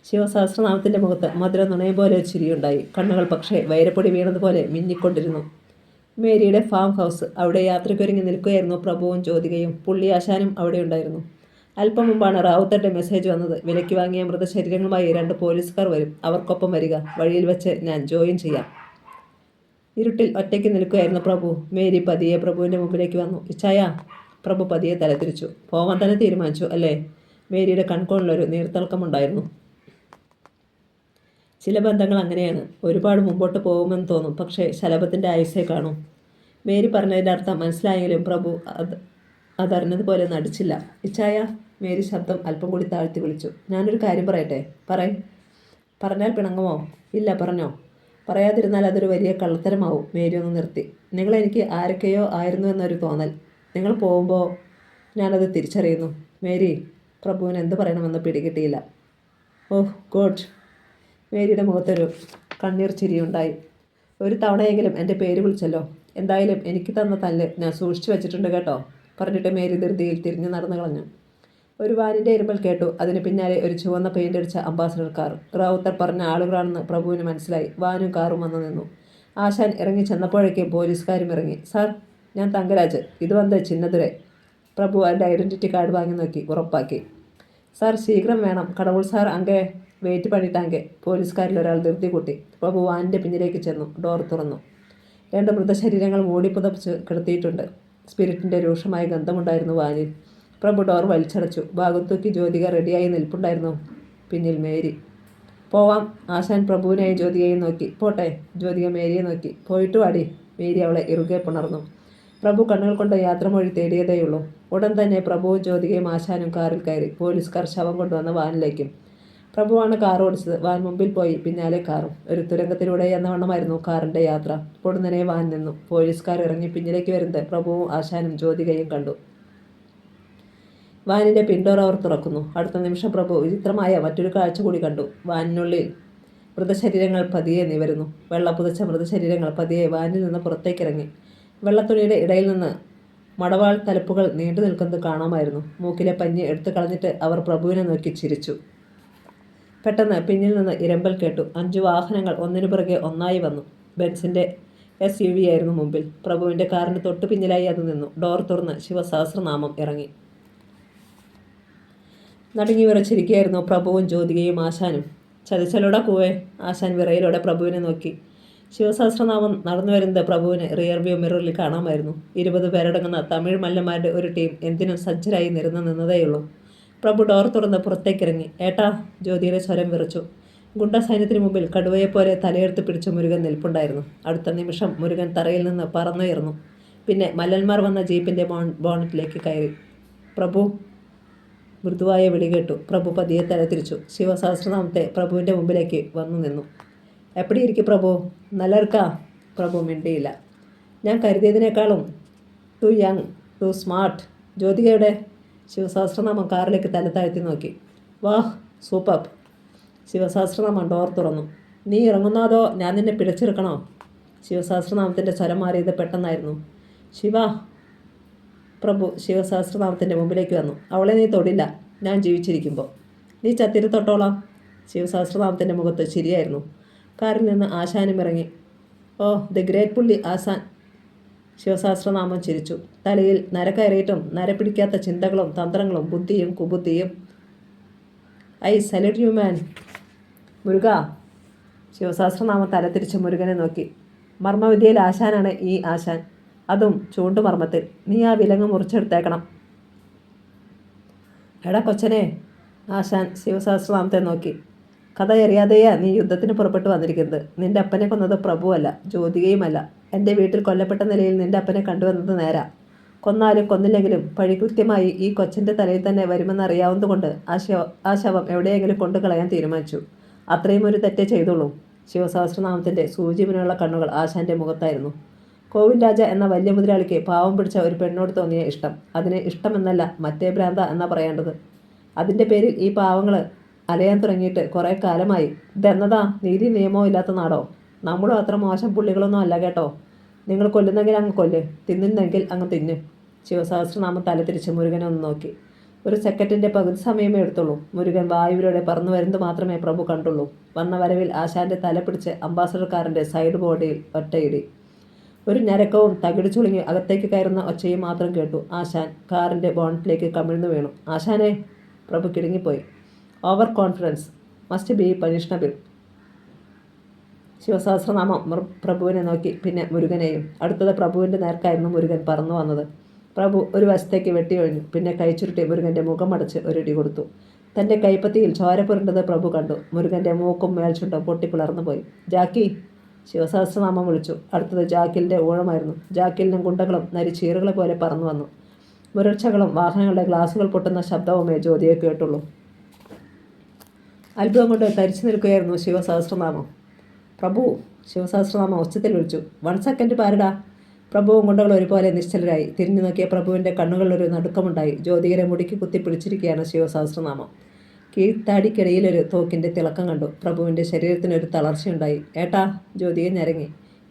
ശിവസഹസ്രനാമത്തിൻ്റെ മുഖത്ത് മധുര നുണയം പോലെ ഒരു ചിരിയുണ്ടായി. കണ്ണുകൾ പക്ഷേ വൈരപ്പൊടി വീണതുപോലെ മിന്നിക്കൊണ്ടിരുന്നു. മേരിയുടെ ഫാം ഹൗസ്. അവിടെ യാത്രയ്ക്കൊരുങ്ങി നിൽക്കുകയായിരുന്നു പ്രഭുവും ജ്യോതികയും. പുള്ളി ആശാനും അവിടെ ഉണ്ടായിരുന്നു. അല്പം മുമ്പാണ് റാവുത്തറിൻ്റെ മെസ്സേജ് വന്നത്. വിലയ്ക്ക് വാങ്ങിയ മൃതശരീരങ്ങളുമായി 2 പോലീസുകാർ വരും. അവർക്കൊപ്പം വരിക. വഴിയിൽ വെച്ച് ഞാൻ ജോയിൻ ചെയ്യാം. ഇരുട്ടിൽ ഒറ്റയ്ക്ക് നിൽക്കുകയായിരുന്നു പ്രഭു. മേരി പതിയെ പ്രഭുവിൻ്റെ മുമ്പിലേക്ക് വന്നു. ഇച്ചായ. പ്രഭു പതിയെ തലതിരിച്ചു. പോവാൻ തന്നെ തീരുമാനിച്ചു അല്ലേ? മേരിയുടെ കൺകോണിലൊരു നീർത്തിളക്കമുണ്ടായിരുന്നു. ചില ബന്ധങ്ങൾ അങ്ങനെയാണ്. ഒരുപാട് മുമ്പോട്ട് പോകുമെന്ന് തോന്നും, പക്ഷേ ശലഭത്തിൻ്റെ ആയുസ്സേ കാണൂ. മേരി പറഞ്ഞതിൻ്റെ അർത്ഥം മനസ്സിലായെങ്കിലും പ്രഭു അതറിഞ്ഞതുപോലെ നടിച്ചില്ല. ഇച്ചായ. മേരി ശബ്ദം അല്പം കൂടി താഴ്ത്തി വിളിച്ചു. ഞാനൊരു കാര്യം പറയട്ടെ? പറഞ്ഞാൽ പിണങ്ങുമോ? ഇല്ല, പറഞ്ഞോ. പറയാതിരുന്നാൽ അതൊരു വലിയ കള്ളത്തരമാവും. മേരി ഒന്ന് നിർത്തി. നിങ്ങളെനിക്ക് ആരൊക്കെയോ ആയിരുന്നു എന്നൊരു തോന്നൽ. നിങ്ങൾ പോകുമ്പോൾ ഞാനത് തിരിച്ചറിയുന്നു. മേരി. പ്രഭുവിന് എന്ത് പറയണമെന്ന് പിടികിട്ടിയില്ല. ഓഹ് ഗോഡ്. മേരിയുടെ മുഖത്തൊരു കണ്ണീർ ചിരിയുണ്ടായി. ഒരു തവണയെങ്കിലും എൻ്റെ പേര് വിളിച്ചല്ലോ. എന്തായാലും എനിക്ക് തന്ന തല്ല് ഞാൻ സൂക്ഷിച്ചു വെച്ചിട്ടുണ്ട് കേട്ടോ. പറഞ്ഞിട്ട് മേരി ധൃതിയിൽ തിരിഞ്ഞു നടന്നു കളഞ്ഞു. ഒരു വാനിൻ്റെ ഇരുമ്പൽ കേട്ടു. അതിന് പിന്നാലെ ഒരു ചുവന്ന പെയിൻ്റ് അടിച്ച അംബാസഡർ കാർ. റാവുത്തർ പറഞ്ഞ ആളുകളാണെന്ന് പ്രഭുവിന് മനസ്സിലായി. വാനും കാറും വന്നു നിന്നു. ആശാൻ ഇറങ്ങി ചെന്നപ്പോഴേക്കും പോലീസുകാരും ഇറങ്ങി. സാർ, ഞാൻ തങ്കരാജ്. ഇത് വന്ന് ചിന്നതുരൈ. പ്രഭു അവൻ്റെ ഐഡൻറ്റിറ്റി കാർഡ് വാങ്ങി നോക്കി ഉറപ്പാക്കി. സാർ, ശീഘ്രം വേണം. കടവുൾ സാർ അങ്ങേ വെയിറ്റ് പണിട്ടാങ്കെ. പോലീസുകാരിൽ ഒരാൾ ധൃതി കൂട്ടി. പ്രഭു വാനിൻ്റെ പിന്നിലേക്ക് ചെന്നു. ഡോർ തുറന്നു. 2 മൃതശരീരങ്ങൾ മൂടി പുതപ്പിച്ച് കിടത്തിയിട്ടുണ്ട്. സ്പിരിറ്റിൻ്റെ രൂക്ഷമായ ഗന്ധമുണ്ടായിരുന്നു വാനിൽ. പ്രഭു ഡോർ വലിച്ചടച്ചു. ഭാഗം തൂക്കി ജ്യോതിക റെഡിയായി നിൽപ്പുണ്ടായിരുന്നു. പിന്നിൽ മേരി. പോവാം. ആശാൻ പ്രഭുവിനെയും ജ്യോതികയും നോക്കി. പോട്ടെ. ജ്യോതിക മേരിയെ നോക്കി. പോയിട്ട് വാടി. മേരി അവളെ ഇറുകെ പുണർന്നു. പ്രഭു കണ്ണുകൾ കൊണ്ട് യാത്രമൊഴി തേടിയതേയുള്ളൂ. ഉടൻ തന്നെ പ്രഭുവും ജ്യോതികയും ആശാനും കാറിൽ കയറി. പോലീസുകാർ ശവം കൊണ്ടുവന്ന വാനിലേക്കും. പ്രഭുവാണ് കാർ ഓടിച്ചത്. വാൻ മുമ്പിൽ പോയി, പിന്നാലെ കാറും. ഒരു തുരങ്കത്തിലൂടെ എന്ന വണ്ണമായിരുന്നു കാറിൻ്റെ യാത്ര. പൊടുന്നനെ വാൻ നിന്നു. പോലീസുകാർ ഇറങ്ങി പിന്നിലേക്ക് വരുന്നത് പ്രഭുവും ആശാനും ജ്യോതികയും കണ്ടു. വാനിൻ്റെ പിൻഡോർ അവർ തുറക്കുന്നു. അടുത്ത നിമിഷം പ്രഭു വിചിത്രമായ മറ്റൊരു കാഴ്ച കൂടി കണ്ടു. വാനിനുള്ളിൽ മൃതശരീരങ്ങൾ പതിയെ നിവരുന്നു. വെള്ള പുതച്ച മൃതശരീരങ്ങൾ പതിയെ വാനിൽ നിന്ന് പുറത്തേക്കിറങ്ങി. വെള്ളത്തുണിയുടെ ഇടയിൽ നിന്ന് മടവാൾ തലപ്പുകൾ നീണ്ടു നിൽക്കുന്നത് കാണാമായിരുന്നു. മൂക്കിലെ പഞ്ഞി എടുത്തു കളഞ്ഞിട്ട് അവർ പ്രഭുവിനെ നോക്കി ചിരിച്ചു. പെട്ടെന്ന് പിന്നിൽ നിന്ന് ഇരമ്പൽ കേട്ടു. 5 വാഹനങ്ങൾ ഒന്നിനു പിറകെ ഒന്നായി വന്നു. ബെൻസിൻ്റെ SUV ആയിരുന്നു മുമ്പിൽ. പ്രഭുവിൻ്റെ കാറിന് തൊട്ടു പിന്നിലായി അത് നിന്നു. ഡോർ തുറന്ന് ശിവസഹസ്രനാമം ഇറങ്ങി. നടുങ്ങി വിറച്ചിരിക്കുകയായിരുന്നു പ്രഭുവും ജ്യോതികയും ആശാനും. ചതിച്ചലോടെ കൂവേ. ആശാൻ വിറയിലൂടെ പ്രഭുവിനെ നോക്കി. ശിവസഹസ്രനാമം നടന്നു വരുന്നത് പ്രഭുവിന് റിയർവ്യൂ മിററിൽ കാണാമായിരുന്നു. 20 പേരടങ്ങുന്ന തമിഴ് മല്ലന്മാരുടെ ഒരു ടീം എന്തിനും സജ്ജരായി നിരന്ന് നിന്നതേയുള്ളൂ. പ്രഭു ഡോർ തുറന്ന് പുറത്തേക്കിറങ്ങി. ഏട്ടാ. ജ്യോതിയുടെ സ്വരം വിറച്ചു. ഗുണ്ട സൈന്യത്തിന് മുമ്പിൽ കടുവയെപ്പോലെ തലയെടുത്ത് പിടിച്ച് മുരുകൻ നിൽപ്പുണ്ടായിരുന്നു. അടുത്ത നിമിഷം മുരുകൻ തറയിൽ നിന്ന് പറന്നുയർന്നു. പിന്നെ മല്ലന്മാർ വന്ന ജീപ്പിൻ്റെ ബോണറ്റിലേക്ക് കയറി. പ്രഭു. മൃദുവായ വിളി കേട്ടു. പ്രഭു പതിയെ തല തിരിച്ചു. ശിവസഹസ്രനാമത്തെ പ്രഭുവിൻ്റെ മുമ്പിലേക്ക് വന്നു നിന്നു. എപ്പടി ഇരിക്കും പ്രഭു? നല്ലർക്കാ. പ്രഭു മിണ്ടിയില്ല. ഞാൻ കരുതിയതിനേക്കാളും ടു യങ്, ടു സ്മാർട്ട്. ജ്യോതികയുടെ? ശിവസഹസ്രനാമം കാറിലേക്ക് തല താഴ്ത്തി നോക്കി. വാഹ്, സൂപ്പർ. ശിവസഹസ്രനാമം ഡോർ തുറന്നു. നീ ഇറങ്ങുന്നതോ ഞാൻ നിന്നെ പിടിച്ചെടുക്കണോ? ശിവസഹസ്രനാമത്തിൻ്റെ സ്വരം മാറിയത് പെട്ടെന്നായിരുന്നു. ശിവ. പ്രഭു ശിവസഹസ്രനാമത്തിൻ്റെ മുമ്പിലേക്ക് വന്നു. അവളെ നീ തൊടില്ല, ഞാൻ ജീവിച്ചിരിക്കുമ്പോൾ. നീ ചത്തിരി തൊട്ടോളാം. ശിവസഹസ്രനാമത്തിൻ്റെ മുഖത്ത് ചിരിയായിരുന്നു. കാറിൽ നിന്ന് ആശാനും ഇറങ്ങി. ഓ, ദി ഗ്രേറ്റ് പുള്ളി ആശാൻ. ശിവസഹസ്രനാമം ചിരിച്ചു. തലയിൽ നര കയറിയിട്ടും നര പിടിക്കാത്ത ചിന്തകളും തന്ത്രങ്ങളും ബുദ്ധിയും കുബുദ്ധിയും. I salute you man. Muruga. Shivasahasranamam തലതിരിച്ച് മുരുകനെ നോക്കി. മർമ്മവിദ്യയിൽ ആശാനാണ് ഈ ആശാൻ, അതും ചൂണ്ടുമർമ്മത്തിൽ. നീ ആ വിലങ്ങ് മുറിച്ചെടുത്തേക്കണം. എടാ കൊച്ചനെ. ആശാൻ ശിവസഹസ്രനാമത്തെ നോക്കി. കഥ അറിയാതെയാ നീ യുദ്ധത്തിന് പുറപ്പെട്ടു വന്നിരിക്കുന്നത്. നിന്റെ അപ്പനെ കൊന്നത് പ്രഭുവല്ല, ജ്യോതികയുമല്ല. എൻ്റെ വീട്ടിൽ കൊല്ലപ്പെട്ട നിലയിൽ നിന്റെ അപ്പനെ കണ്ടുവന്നത് നേരാ. കൊന്നാലും കൊന്നില്ലെങ്കിലും പഴികൃത്യമായി ഈ കൊച്ചൻ്റെ തലയിൽ തന്നെ വരുമെന്നറിയാവുന്നതുകൊണ്ട് ആ ശവം എവിടെയെങ്കിലും കൊണ്ടു കളയാൻ തീരുമാനിച്ചു. അത്രയും ഒരു തെറ്റേ ചെയ്തുള്ളൂ. ശിവസഹസ്രനാമത്തിൻ്റെ സൂചിമുനുള്ള കണ്ണുകൾ ആശാൻ്റെ മുഖത്തായിരുന്നു. കോവിൽ രാജ എന്ന വലിയ മുതലാളിക്ക് പാവം പിടിച്ച ഒരു പെണ്ണോട് തോന്നിയ ഇഷ്ടം. അതിന് ഇഷ്ടമെന്നല്ല, മറ്റേ ഭ്രാന്ത എന്നാ പറയേണ്ടത്. അതിൻ്റെ പേരിൽ ഈ പാവങ്ങൾ അലയാൻ തുടങ്ങിയിട്ട് കുറേ കാലമായി. ഇതെന്നതാ നീതി നിയമവും ഇല്ലാത്ത നാടോ? നമ്മളും അത്ര മോശം പുള്ളികളൊന്നും അല്ല കേട്ടോ. നിങ്ങൾ കൊല്ലുന്നെങ്കിൽ അങ്ങ് കൊല്ല്, തിന്നുന്നെങ്കിൽ അങ്ങ് തിന്ന്. ശിവസഹസ്രനാമം തലതിരിച്ച് മുരുകനെ ഒന്ന് നോക്കി. ഒരു സെക്കൻഡിൻ്റെ പകുതി സമയമേ എടുത്തുള്ളൂ. മുരുകൻ വായുവിലൂടെ പറന്നു വരുന്നത് മാത്രമേ പ്രഭു കണ്ടുള്ളൂ. വന്ന വരവിൽ ആശാൻ്റെ തല പിടിച്ച് അംബാസഡർ കാറിൻ്റെ സൈഡ് ബോർഡിൽ ഒറ്റയിടി. ഒരു ഞരക്കവും തകിട് ചുളുങ്ങി അകത്തേക്ക് കയറുന്ന ഒച്ചയും മാത്രം കേട്ടു. ആശാൻ കാറിൻ്റെ ബോണറ്റിലേക്ക് കമിഴ്ന്നു വീണു. ആശാനെ. പ്രഭു കിടുങ്ങിപ്പോയി. Over confidence must be punishable. Shivasahasranamam പ്രഭുവിനെ നോക്കി, പിന്നെ മുരുകനെയും. അടുത്തത് പ്രഭുവിൻ്റെ നേർക്കായിരുന്നു മുരുകൻ പറന്നു വന്നത്. പ്രഭു ഒരു വശത്തേക്ക് വെട്ടിയൊഴിഞ്ഞു. പിന്നെ കൈച്ചുരുട്ടി മുരുകൻ്റെ മുഖം അടച്ച് ഒരിടി കൊടുത്തു. തൻ്റെ കൈപ്പത്തിയിൽ ചോര പുരണ്ടത് പ്രഭു കണ്ടു. മുരുകൻ്റെ മൂക്കും മേൽചുണ്ടും പൊട്ടിപ്പിളർന്നു പോയി. ജാക്കി. ശിവസഹസ്രനാമം വിളിച്ചു. അടുത്തത് ജാക്കിലിൻ്റെ ഊഴമായിരുന്നു. ജാക്കിലിനും ഗുണ്ടകളും നരിച്ചീറുകളെ പോലെ പറന്നു വന്നു. മുരൾച്ചകളും വാഹനങ്ങളുടെ ഗ്ലാസുകൾ പൊട്ടുന്ന ശബ്ദവുമേ ജ്യോതിയെ കേട്ടുള്ളൂ. അത്ഭുതം കൊണ്ട് തരിച്ചു നിൽക്കുകയായിരുന്നു ശിവസഹസ്രനാമം. പ്രഭു. ശിവസഹസ്രനാമം ഉച്ചത്തിൽ വിളിച്ചു. 1 സെക്കൻഡ് പാരടാ. പ്രഭുവും ഗുണ്ടകളും ഒരുപോലെ നിശ്ചലരായി. തിരിഞ്ഞു നോക്കിയ പ്രഭുവിൻ്റെ കണ്ണുകളിലൊരു നടുക്കമുണ്ടായി. ജ്യോതികരെ മുടിക്ക് കുത്തി പിടിച്ചിരിക്കുകയാണ് ശിവസഹസ്രനാമം. കീഴ്ത്താടിക്കിടയിലൊരു തോക്കിൻ്റെ തിളക്കം കണ്ടു. പ്രഭുവിൻ്റെ ശരീരത്തിനൊരു തളർച്ചയുണ്ടായി. ഏട്ടാ. ജ്യോതിക ഞരങ്ങി.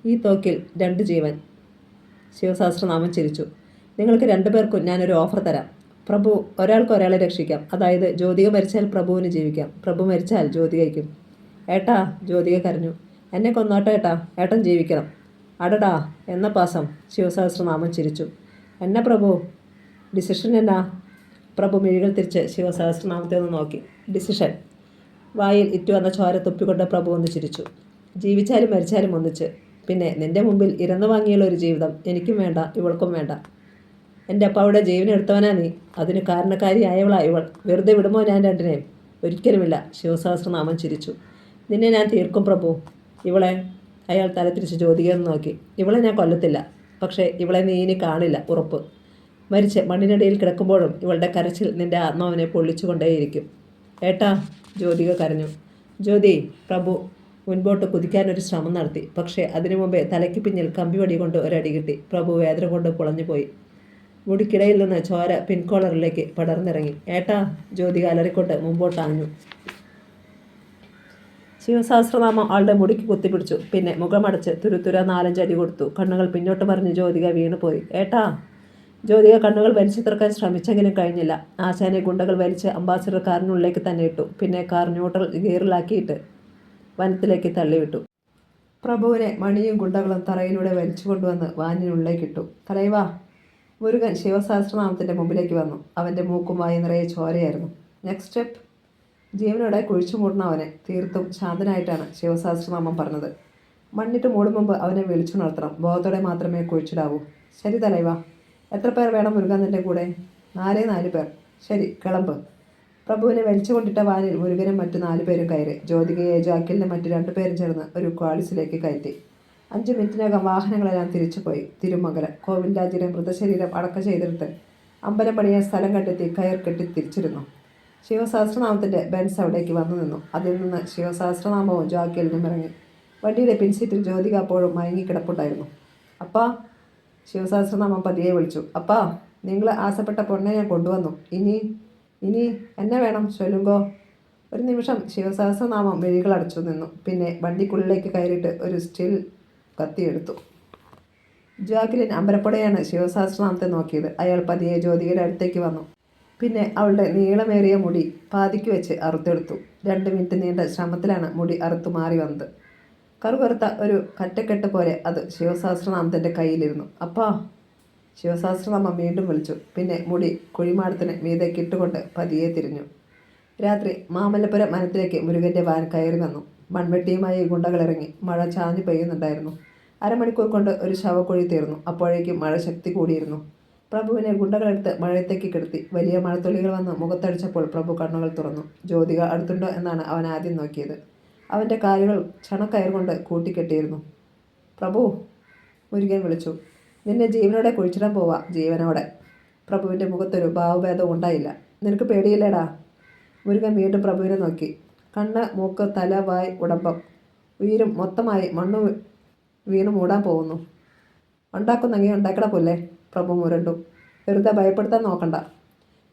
ഈ തോക്കിൽ 2 ജീവൻ. ശിവസഹസ്രനാമം ചിരിച്ചു. നിങ്ങൾക്ക് 2 പേർക്കും ഞാനൊരു ഓഫർ തരാം. പ്രഭു. ഒരാൾക്ക് ഒരാളെ രക്ഷിക്കാം. അതായത് ജ്യോതിക മരിച്ചാൽ പ്രഭുവിന് ജീവിക്കാം, പ്രഭു മരിച്ചാൽ ജ്യോതികയ്ക്കും. ഏട്ടാ. ജ്യോതിക കരഞ്ഞു. എന്നെ കൊന്നോട്ടെ ഏട്ടാ, ഏട്ടൻ ജീവിക്കണം. അടടാ എന്ന പാസം. ശിവസഹസ്രനാമം ചിരിച്ചു. എന്നെ പ്രഭു. ഡിസിഷൻ എന്നാ? പ്രഭു മിഴികൾ തിരിച്ച് ശിവസഹസ്രനാമത്തെ ഒന്ന് നോക്കി. ഡിസിഷൻ. വായിൽ ഇറ്റുവന്ന ചോര തുപ്പിക്കൊണ്ട് പ്രഭു ഒന്ന് ചിരിച്ചു. ജീവിച്ചാലും മരിച്ചാലും ഒന്നിച്ച്. പിന്നെ നിന്റെ മുമ്പിൽ ഇരന്നു വാങ്ങിയുള്ള ഒരു ജീവിതം എനിക്കും വേണ്ട, ഇവൾക്കും വേണ്ട. എൻ്റെ അപ്പാവിടെ ജീവനെടുത്തവനാ നീ. അതിന് കാരണക്കാരിയായവളാ ഇവൾ. വെറുതെ വിടുമോ ഞാൻ രണ്ടിനെയും? ഒരിക്കലുമില്ല. ശിവസഹസ്രനാമം ചിരിച്ചു. നിന്നെ ഞാൻ തീർക്കും പ്രഭു. ഇവളെ അയാൾ തല തിരിച്ച് ജ്യോതികയെന്ന് നോക്കി. ഇവളെ ഞാൻ കൊല്ലത്തില്ല. പക്ഷേ ഇവളെ നീ ഇനി കാണില്ല, ഉറപ്പ്. മരിച്ച് മണ്ണിനടിയിൽ കിടക്കുമ്പോഴും ഇവളുടെ കരച്ചിൽ നിന്റെ ആത്മാവിനെ പൊള്ളിച്ചുകൊണ്ടേയിരിക്കും. ഏട്ടാ, ജ്യോതിക കരഞ്ഞു. ജ്യോതി, പ്രഭു മുൻപോട്ട് കുതിക്കാനൊരു ശ്രമം നടത്തി. പക്ഷേ അതിനു മുമ്പേ തലയ്ക്ക് പിന്നിൽ കമ്പിവടി കൊണ്ട് ഒരടി കിട്ടി. പ്രഭു വേദന കൊണ്ട് പുളഞ്ഞുപോയി. മുടിക്കിടയിൽ നിന്ന് ചോര പിൻകോളറിലേക്ക് പടർന്നിറങ്ങി. ഏട്ടാ, ജ്യോതിക അലറിക്കൊണ്ട് മുമ്പോട്ടാഞ്ഞു. ശിവസഹസ്രനാമം ആളുടെ മുടിക്ക് കുത്തിപ്പിടിച്ചു. പിന്നെ മുഖമടച്ച് തുരുതുര 4-5 അടി കൊടുത്തു. കണ്ണുകൾ പിന്നോട്ട് മറിഞ്ഞ് ജ്യോതിക വീണുപോയി. ഏട്ടാ! ജ്യോതിക കണ്ണുകൾ വലിച്ചു തുറക്കാൻ ശ്രമിച്ചെങ്കിലും കഴിഞ്ഞില്ല. ആശാനെ ഗുണ്ടകൾ വലിച്ച് അംബാസിഡർ കാറിനുള്ളിലേക്ക് തന്നെ ഇട്ടു. പിന്നെ കാർ ന്യൂട്രൽ ഗിയറിലാക്കിയിട്ട് വനത്തിലേക്ക് തള്ളിവിട്ടു. പ്രഭുവിനെ മണിയും ഗുണ്ടകളും തറയിലൂടെ വലിച്ചു കൊണ്ടുവന്ന് വാനിനുള്ളിലേക്കിട്ടു. തലൈവാ! മുരുകൻ ശിവസഹസ്രനാമത്തിൻ്റെ മുമ്പിലേക്ക് വന്നു. അവൻ്റെ മൂക്കും വായി നിറയെ ചോരയായിരുന്നു. Next step. ജീവനോടെ കുഴിച്ചു മൂടണം അവനെ. തീർത്തും ശാന്തനായിട്ടാണ് ശിവസഹസ്രനാമം പറഞ്ഞത്. മണ്ണിട്ട് മൂടും മുമ്പ് അവനെ വിളിച്ചുണർത്തണം. ബോധത്തോടെ മാത്രമേ കുഴിച്ചിടാവൂ. ശരി തലൈവ. എത്ര പേർ വേണം മുരുകൻ നിൻ്റെ കൂടെ? 4 പേർ. ശരി, കിളമ്പ്. പ്രഭുവിനെ വലിച്ചുകൊണ്ടിട്ട വാനിൽ മുരുകനും മറ്റു 4 പേരും കയറി. ജ്യോതികയെ ജാക്കിലിൻ്റെ മറ്റു 2 പേരും ചേർന്ന് ഒരു ക്വാളിസിലേക്ക് കയറ്റി. 5 മിനിറ്റിനകം വാഹനങ്ങളെല്ലാം തിരിച്ചുപോയി. തിരുമംഗലം കോവിൽ രാജിയുടെ മൃതശരീരം അടക്കം ചെയ്തെടുത്ത് അമ്പലം പണിയാൻ സ്ഥലം കണ്ടെത്തി കയർ കെട്ടി തിരിച്ചിരുന്നു. ശിവസഹസ്രനാമത്തിൻ്റെ ബെൻസ് അവിടേക്ക് വന്നു നിന്നു. അതിൽ നിന്ന് ശിവസഹസ്രനാമവും ജാക്കിലിനും ഇറങ്ങി. വണ്ടിയുടെ പിൻസീറ്റിൽ ജ്യോതിക അപ്പോഴും മയങ്ങിക്കിടപ്പുണ്ടായിരുന്നു. അപ്പാ! ശിവസഹസ്രനാമം പതിയെ വിളിച്ചു. അപ്പാ, നിങ്ങൾ ആശപ്പെട്ട പൊണ്ണെ ഞാൻ കൊണ്ടുവന്നു. ഇനി ഇനി എന്നെ വേണം ചൊല്ലുങ്കോ. ഒരു നിമിഷം ശിവസഹസ്രനാമം മിഴികളടച്ചു നിന്നു. പിന്നെ വണ്ടിക്കുള്ളിലേക്ക് കയറിയിട്ട് ഒരു സ്റ്റിൽ കത്തിയെടുത്തു. ജാക്കിലിൻ അമ്പലപ്പുഴയാണ് ശിവസഹസ്രനാമത്തെ നോക്കിയത്. അയാൾ പതിയെ ജ്യോതികയുടെ അടുത്തേക്ക് വന്നു. പിന്നെ അവളുടെ നീളമേറിയ മുടി പാതിക്ക് വെച്ച് അറുത്തെടുത്തു. 2 മിനിറ്റ് നീണ്ട ശ്രമത്തിലാണ് മുടി അറുത്തു മാറി വന്നത്. കറുകറുത്ത ഒരു കറ്റക്കെട്ട് പോലെ അത് ശിവസഹസ്രനാമത്തിൻ്റെ കയ്യിലിരുന്നു. അപ്പാ! ശിവസഹസ്രനാമം വീണ്ടും വിളിച്ചു. പിന്നെ മുടി കുഴിമാടത്തിന് മീതേക്ക് ഇട്ടുകൊണ്ട് പതിയെ തിരിഞ്ഞു. രാത്രി മാമല്ലപുരം വനത്തിലേക്ക് മുരുകൻ്റെ വാൻ കയറി വന്നു. മൺവെട്ടിയുമായി ഗുണ്ടകളിറങ്ങി. മഴ ചാഞ്ഞു പെയ്യുന്നുണ്ടായിരുന്നു. അരമണിക്കൂർ കൊണ്ട് ഒരു ശവക്കുഴി തീർന്നു. അപ്പോഴേക്കും മഴ ശക്തി കൂടിയിരുന്നു. പ്രഭുവിനെ ഗുണ്ടകളെടുത്ത് മഴയത്തേക്ക് കിടത്തി. വലിയ മഴത്തുള്ളികൾ വന്ന് മുഖത്തടിച്ചപ്പോൾ പ്രഭു കണ്ണുകൾ തുറന്നു. ജ്യോതിക അടുത്തുണ്ടോ എന്നാണ് അവൻ ആദ്യം നോക്കിയത്. അവൻ്റെ കാലുകൾ ചണക്കയർ കൊണ്ട് കൂട്ടിക്കെട്ടിയിരുന്നു. പ്രഭു! മുരുകൻ വിളിച്ചു. നിന്നെ ജീവനോടെ കുഴിച്ചിടാൻ പോവാ. ജീവനോടെ. പ്രഭുവിൻ്റെ മുഖത്തൊരു ഭാവഭേദവും ഉണ്ടായില്ല. നിനക്ക് പേടിയില്ലേടാ? മുരുകൻ വീണ്ടും പ്രഭുവിനെ നോക്കി. കണ്ണ്, മൂക്ക്, തല, വായ്, ഉടമ്പം ഉയരും മൊത്തമായി മണ്ണു വീണു മൂടാൻ പോകുന്നു. ഉണ്ടാക്കുന്നെങ്കിൽ ഉണ്ടാക്കട പുല്ലേ. പ്രഭു മുരണ്ടു. വെറുതെ ഭയപ്പെടുത്താൻ നോക്കണ്ട.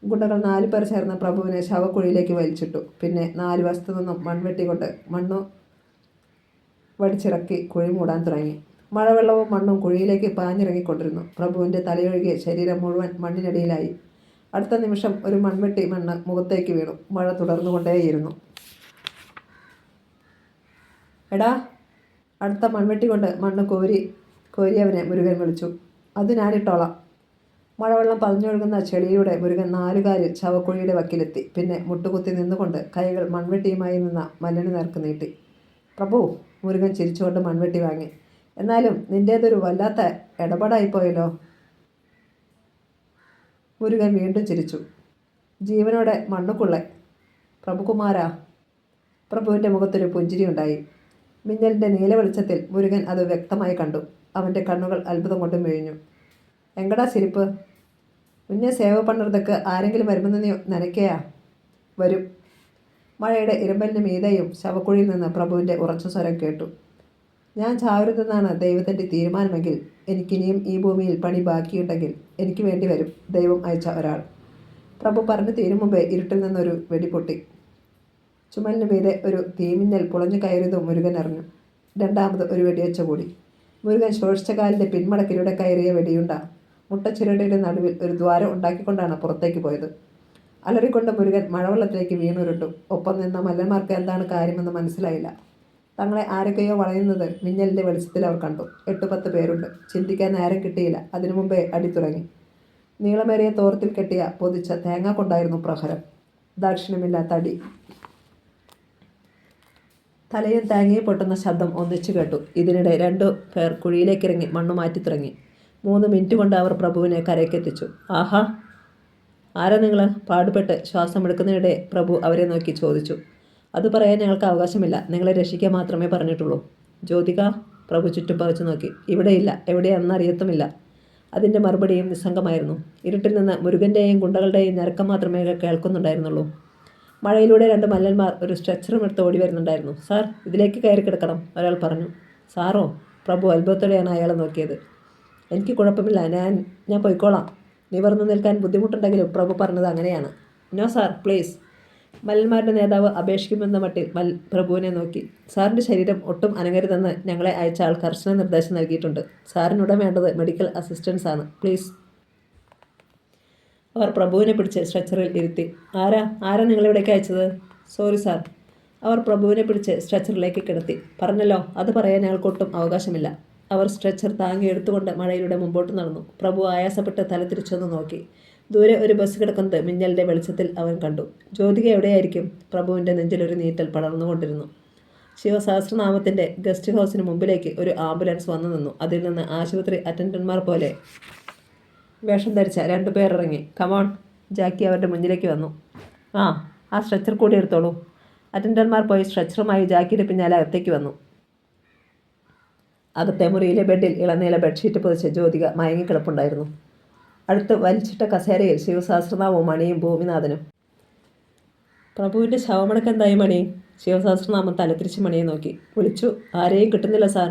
ഗുണ്ടകൾ 4 പേർ ചേർന്ന് പ്രഭുവിനെ ശവക്കുഴിയിലേക്ക് വലിച്ചിട്ടു. പിന്നെ 4 വശത്തു നിന്നും മൺവെട്ടി കൊണ്ട് മണ്ണു വടിച്ചിറക്കി കുഴി മൂടാൻ തുടങ്ങി. മഴവെള്ളവും മണ്ണും കുഴിയിലേക്ക് പാഞ്ഞിറങ്ങിക്കൊണ്ടിരുന്നു. പ്രഭുവിൻ്റെ തലയൊഴികെ ശരീരം മുഴുവൻ മണ്ണിനടിയിലായി. അടുത്ത നിമിഷം ഒരു മൺവെട്ടി മണ്ണ് മുഖത്തേക്ക് വീണു. മഴ തുടർന്നുകൊണ്ടേയിരുന്നു. എടാ! അടുത്ത മൺവെട്ടി കൊണ്ട് മണ്ണ് കോരിയവനെ മുരുകൻ വിളിച്ചു. അത് ഞാനിട്ടോളാം. മഴവെള്ളം പതിഞ്ഞൊഴുകുന്ന ചെളിയിലൂടെ മുരുകൻ 4 കാലിൽ ശവക്കുഴിയുടെ വക്കിലെത്തി. പിന്നെ മുട്ടുകുത്തി നിന്നുകൊണ്ട് കൈകൾ മൺവെട്ടിയുമായി നിന്ന മല്ലിന് നേർക്ക് നീട്ടി. പ്രഭു! മുരുകൻ ചിരിച്ചുകൊണ്ട് മൺവെട്ടി വാങ്ങി. എന്നാലും നിൻ്റേതൊരു വല്ലാത്ത ഇടപാടായിപ്പോയല്ലോ. മുരുകൻ വീണ്ടും ചിരിച്ചു. ജീവനോടെ മണ്ണുക്കുള്ളേ. പ്രഭുകുമാരാ. പ്രഭുവിൻ്റെ മുഖത്തൊരു പുഞ്ചിരിയുണ്ടായി. മിന്നലിൻ്റെ നീല വെളിച്ചത്തിൽ മുരുകൻ അത് വ്യക്തമായി കണ്ടു. അവൻ്റെ കണ്ണുകൾ അത്ഭുതം കൊണ്ട് മിഴിഞ്ഞു. എങ്കടാ സിരിപ്പ്? മുന്നേ സേവ പണിടത്തേക്ക് ആരെങ്കിലും വരുമെന്ന് നീ നനയ്ക്കയാ? വരും. മഴയുടെ ഇരമ്പലിന് മീതെയും ശവക്കുഴിയിൽ നിന്ന് പ്രഭുവിൻ്റെ ഉറച്ച സ്വരം കേട്ടു. ഞാൻ ചാവരുതെന്നാണ് ദൈവത്തിൻ്റെ തീരുമാനമെങ്കിൽ എനിക്കിനിയും ഈ ഭൂമിയിൽ പണി ബാക്കിയുണ്ടെങ്കിൽ എനിക്ക് വേണ്ടി വരും ദൈവം അയച്ച ഒരാൾ. പ്രഭു പറഞ്ഞു തീരും മുമ്പേ ഇരുട്ടിൽ നിന്നൊരു വെടി പൊട്ടി. ചുമലിന് മീതെ ഒരു തീമിന്നൽ പുളഞ്ഞു കയറിയതും മുരുകൻ അറിഞ്ഞു. രണ്ടാമത് ഒരു വെടിവെച്ച കൂടി. മുരുകൻ ശോഷിച്ച കാലിൻ്റെ പിന്മടക്കിലൂടെ കയറിയ വെടിയുണ്ട മുട്ടച്ചിരടയുടെ നടുവിൽ ഒരു ദ്വാരം ഉണ്ടാക്കിക്കൊണ്ടാണ് പുറത്തേക്ക് പോയത്. അലറിക്കൊണ്ട് മുരുകൻ മഴവെള്ളത്തിലേക്ക് വീണുരുണ്ടു. ഒപ്പം നിന്ന മല്ലന്മാർക്ക് എന്താണ് കാര്യമെന്ന് മനസ്സിലായില്ല. തങ്ങളെ ആരൊക്കെയോ വളയുന്നത് മിന്നലിൻ്റെ വെളിച്ചത്തിൽ അവർ കണ്ടു. 8-10 പേരുണ്ട്. ചിന്തിക്കാൻ നേരം കിട്ടിയില്ല. അതിനു മുമ്പേ അടി തുടങ്ങി. നീളമേറിയ തോർത്തിൽ കെട്ടിയ പൊതിച്ച തേങ്ങ കൊണ്ടായിരുന്നു പ്രഹരം. ദാക്ഷിണ്യമില്ലാത്ത അടി. തലയും തേങ്ങയും പൊട്ടുന്ന ശബ്ദം ഒന്നിച്ചു കേട്ടു. ഇതിനിടെ 2 പേർ കുഴിയിലേക്കിറങ്ങി മണ്ണ് മാറ്റി തുടങ്ങി. 3 മിനിറ്റ് കൊണ്ട് അവർ പ്രഭുവിനെ കരയ്ക്കെത്തിച്ചു. ആഹാ, ആരാ നിങ്ങൾ? പാടുപെട്ട് ശ്വാസമെടുക്കുന്നതിനിടെ പ്രഭു അവരെ നോക്കി ചോദിച്ചു. അത് പറയാൻ ഞങ്ങൾക്ക് അവകാശമില്ല. നിങ്ങളെ രക്ഷിക്കാൻ മാത്രമേ പറഞ്ഞിട്ടുള്ളൂ. ജ്യോതിക? പ്രഭു ചുറ്റും പകച്ചു നോക്കി. ഇവിടെയില്ല. എവിടെയാണെന്ന് അറിയത്തുമില്ല. അതിൻ്റെ മറുപടിയും നിസ്സംഗമായിരുന്നു. ഇരുട്ടിൽ നിന്ന് മുരുകൻ്റെയും ഗുണ്ടകളുടെയും ഞരക്കം മാത്രമേ കേൾക്കുന്നുണ്ടായിരുന്നുള്ളൂ. മഴയിലൂടെ 2 മല്ലന്മാർ ഒരു സ്ട്രെച്ചറും എടുത്ത് ഓടി വരുന്നുണ്ടായിരുന്നു. സാർ, ഇതിലേക്ക് കയറി കിടക്കണം, ഒരാൾ പറഞ്ഞു. സാറോ? പ്രഭു അത്ഭുതത്തോടെയാണ് അയാളെ നോക്കിയത്. എനിക്ക് കുഴപ്പമില്ല, ഞാൻ പോയിക്കോളാം. നിവർന്നു നിൽക്കാൻ ബുദ്ധിമുട്ടുണ്ടെങ്കിലും പ്രഭു പറഞ്ഞത് അങ്ങനെയാണ്. No sir, please. മല്ലന്മാരുടെ നേതാവ് അപേക്ഷിക്കുമെന്ന മട്ടിൽ പ്രഭുവിനെ നോക്കി. സാറിൻ്റെ ശരീരം ഒട്ടും അനങ്ങരുതെന്ന് ഞങ്ങളെ അയച്ച ആൾ കർശന നിർദ്ദേശം നൽകിയിട്ടുണ്ട്. സാറിനുടൻ വേണ്ടത് മെഡിക്കൽ അസിസ്റ്റൻസ് ആണ്. പ്ലീസ്. അവർ പ്രഭുവിനെ പിടിച്ച് സ്ട്രെച്ചറിൽ ഇരുത്തി. ആരാ നിങ്ങളിവിടേക്ക് അയച്ചത്? Sorry sir. അവർ പ്രഭുവിനെ പിടിച്ച് സ്ട്രെച്ചറിലേക്ക് കിടത്തി. പറഞ്ഞല്ലോ, അത് പറയാൻ ഞങ്ങൾക്കൊട്ടും അവകാശമില്ല. അവർ സ്ട്രെച്ചർ താങ്ങി എടുത്തുകൊണ്ട് മഴയിലൂടെ മുമ്പോട്ട് നടന്നു. പ്രഭു ആയാസപ്പെട്ട് തല തിരിച്ചൊന്ന് നോക്കി. ദൂരെ ഒരു ബസ് കിടക്കുന്നത് മിന്നലിൻ്റെ വെളിച്ചത്തിൽ അവൻ കണ്ടു. ജ്യോതിക എവിടെയായിരിക്കും? പ്രഭുവിൻ്റെ നെഞ്ചിലൊരു നീറ്റൽ പടർന്നുകൊണ്ടിരുന്നു. ശിവസഹസ്രനാമത്തിൻ്റെ ഗസ്റ്റ് ഹൗസിന് മുമ്പിലേക്ക് ഒരു ആംബുലൻസ് വന്നു നിന്നു. അതിൽ നിന്ന് ആശുപത്രി അറ്റൻഡന്റ്മാർ പോലെ വേഷം ധരിച്ച 2 പേർ ഇറങ്ങി. കമോൺ. ജാക്കി അവരുടെ മുന്നിലേക്ക് വന്നു. ആ സ്ട്രെച്ചർ കൂടി എടുത്തോളൂ. അറ്റൻഡന്റ്മാർ പോയി സ്ട്രെച്ചറുമായി ജാക്കിയുടെ പിന്നാലെ അകത്തേക്ക് വന്നു. അകത്തെ മുറിയിലെ ബെഡിൽ ഇളനീല ബെഡ്ഷീറ്റ് പൊതിച്ച് ജ്യോതിക മയങ്ങിക്കിടപ്പുണ്ടായിരുന്നു. അടുത്ത് വലിച്ചിട്ട കസേരയിൽ ശിവസഹസ്രനാമവും മണിയും ഭൂമിനാഥനും. പ്രഭുവിൻ്റെ ശവമടക്കെന്തായി മണി? ശിവസഹസ്രനാമം തലത്തിരിച്ച് മണിയെ നോക്കി. വിളിച്ചു. ആരെയും കിട്ടുന്നില്ല സാർ.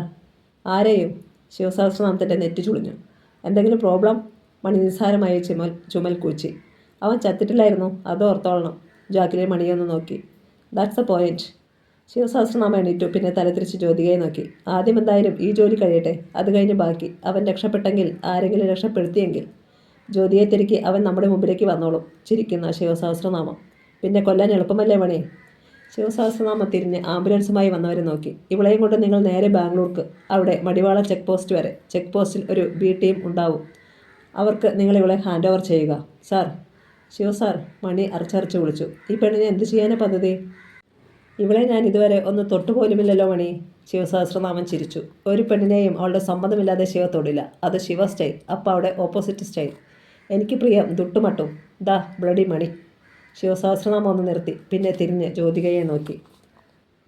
ആരെയും? ശിവസഹസ്രനാമത്തിൻ്റെ നെറ്റി ചുളിഞ്ഞു. എന്തെങ്കിലും പ്രോബ്ലം? മണി നിസ്സാരമായി ചുമൽ കൂച്ചി. അവൻ ചത്തിട്ടില്ലായിരുന്നു, അത് ഓർത്തോളണം. ജാക്കിലെ മണിയൊന്ന് നോക്കി. That's A point. ശിവസഹസ്രനാമം എണീറ്റു. പിന്നെ തലത്തിരിച്ച് ജ്യോതികയെ നോക്കി. ആദ്യം എന്തായാലും ഈ ജോലി കഴിയട്ടെ, അത് കഴിഞ്ഞ് ബാക്കി. അവൻ രക്ഷപ്പെട്ടെങ്കിൽ, ആരെങ്കിലും രക്ഷപ്പെടുത്തിയെങ്കിൽ, ജ്യോതിയെ തിരക്കി അവൻ നമ്മുടെ മുമ്പിലേക്ക് വന്നോളും. ചിരിക്കുന്ന ശിവസഹസ്രനാമം. പിന്നെ കൊല്ലാൻ എളുപ്പമല്ലേ മണി? ശിവസഹസ്രനാമം തിരിഞ്ഞ് ആംബുലൻസുമായി വന്നവരെ നോക്കി. ഇവളെയും കൊണ്ട് നിങ്ങൾ നേരെ ബാംഗ്ലൂർക്ക്, അവിടെ മടിവാള ചെക്ക് പോസ്റ്റ് വരെ. ചെക്ക് പോസ്റ്റിൽ ഒരു ബി ടീം ഉണ്ടാവും. അവർക്ക് നിങ്ങൾ ഇവളെ ഹാൻഡ് ഓവർ ചെയ്യുക. സാർ. ശിവസാർ. മണി അരച്ചരച്ച് വിളിച്ചു. ഈ പെണ്ണിനെ എന്ത് ചെയ്യാനാ പദ്ധതി? ഇവളെ ഞാൻ ഇതുവരെ ഒന്ന് തൊട്ടുപോലുമില്ലല്ലോ മണി. ശിവസഹസ്രനാമം ചിരിച്ചു. ഒരു പെണ്ണിനെയും അവളുടെ സമ്മതമില്ലാതെ ശിവ തൊടില്ല. അത് ശിവ സ്റ്റൈൽ. അപ്പം അവിടെ ഓപ്പോസിറ്റ് സ്റ്റൈൽ. എനിക്ക് പ്രിയം ദുട്ടുമട്ടും. ദാ ബ്ലഡി മണി. ശിവസഹസ്രനാമം ഒന്ന് നിർത്തി. പിന്നെ തിരിഞ്ഞ് ജ്യോതികയെ നോക്കി.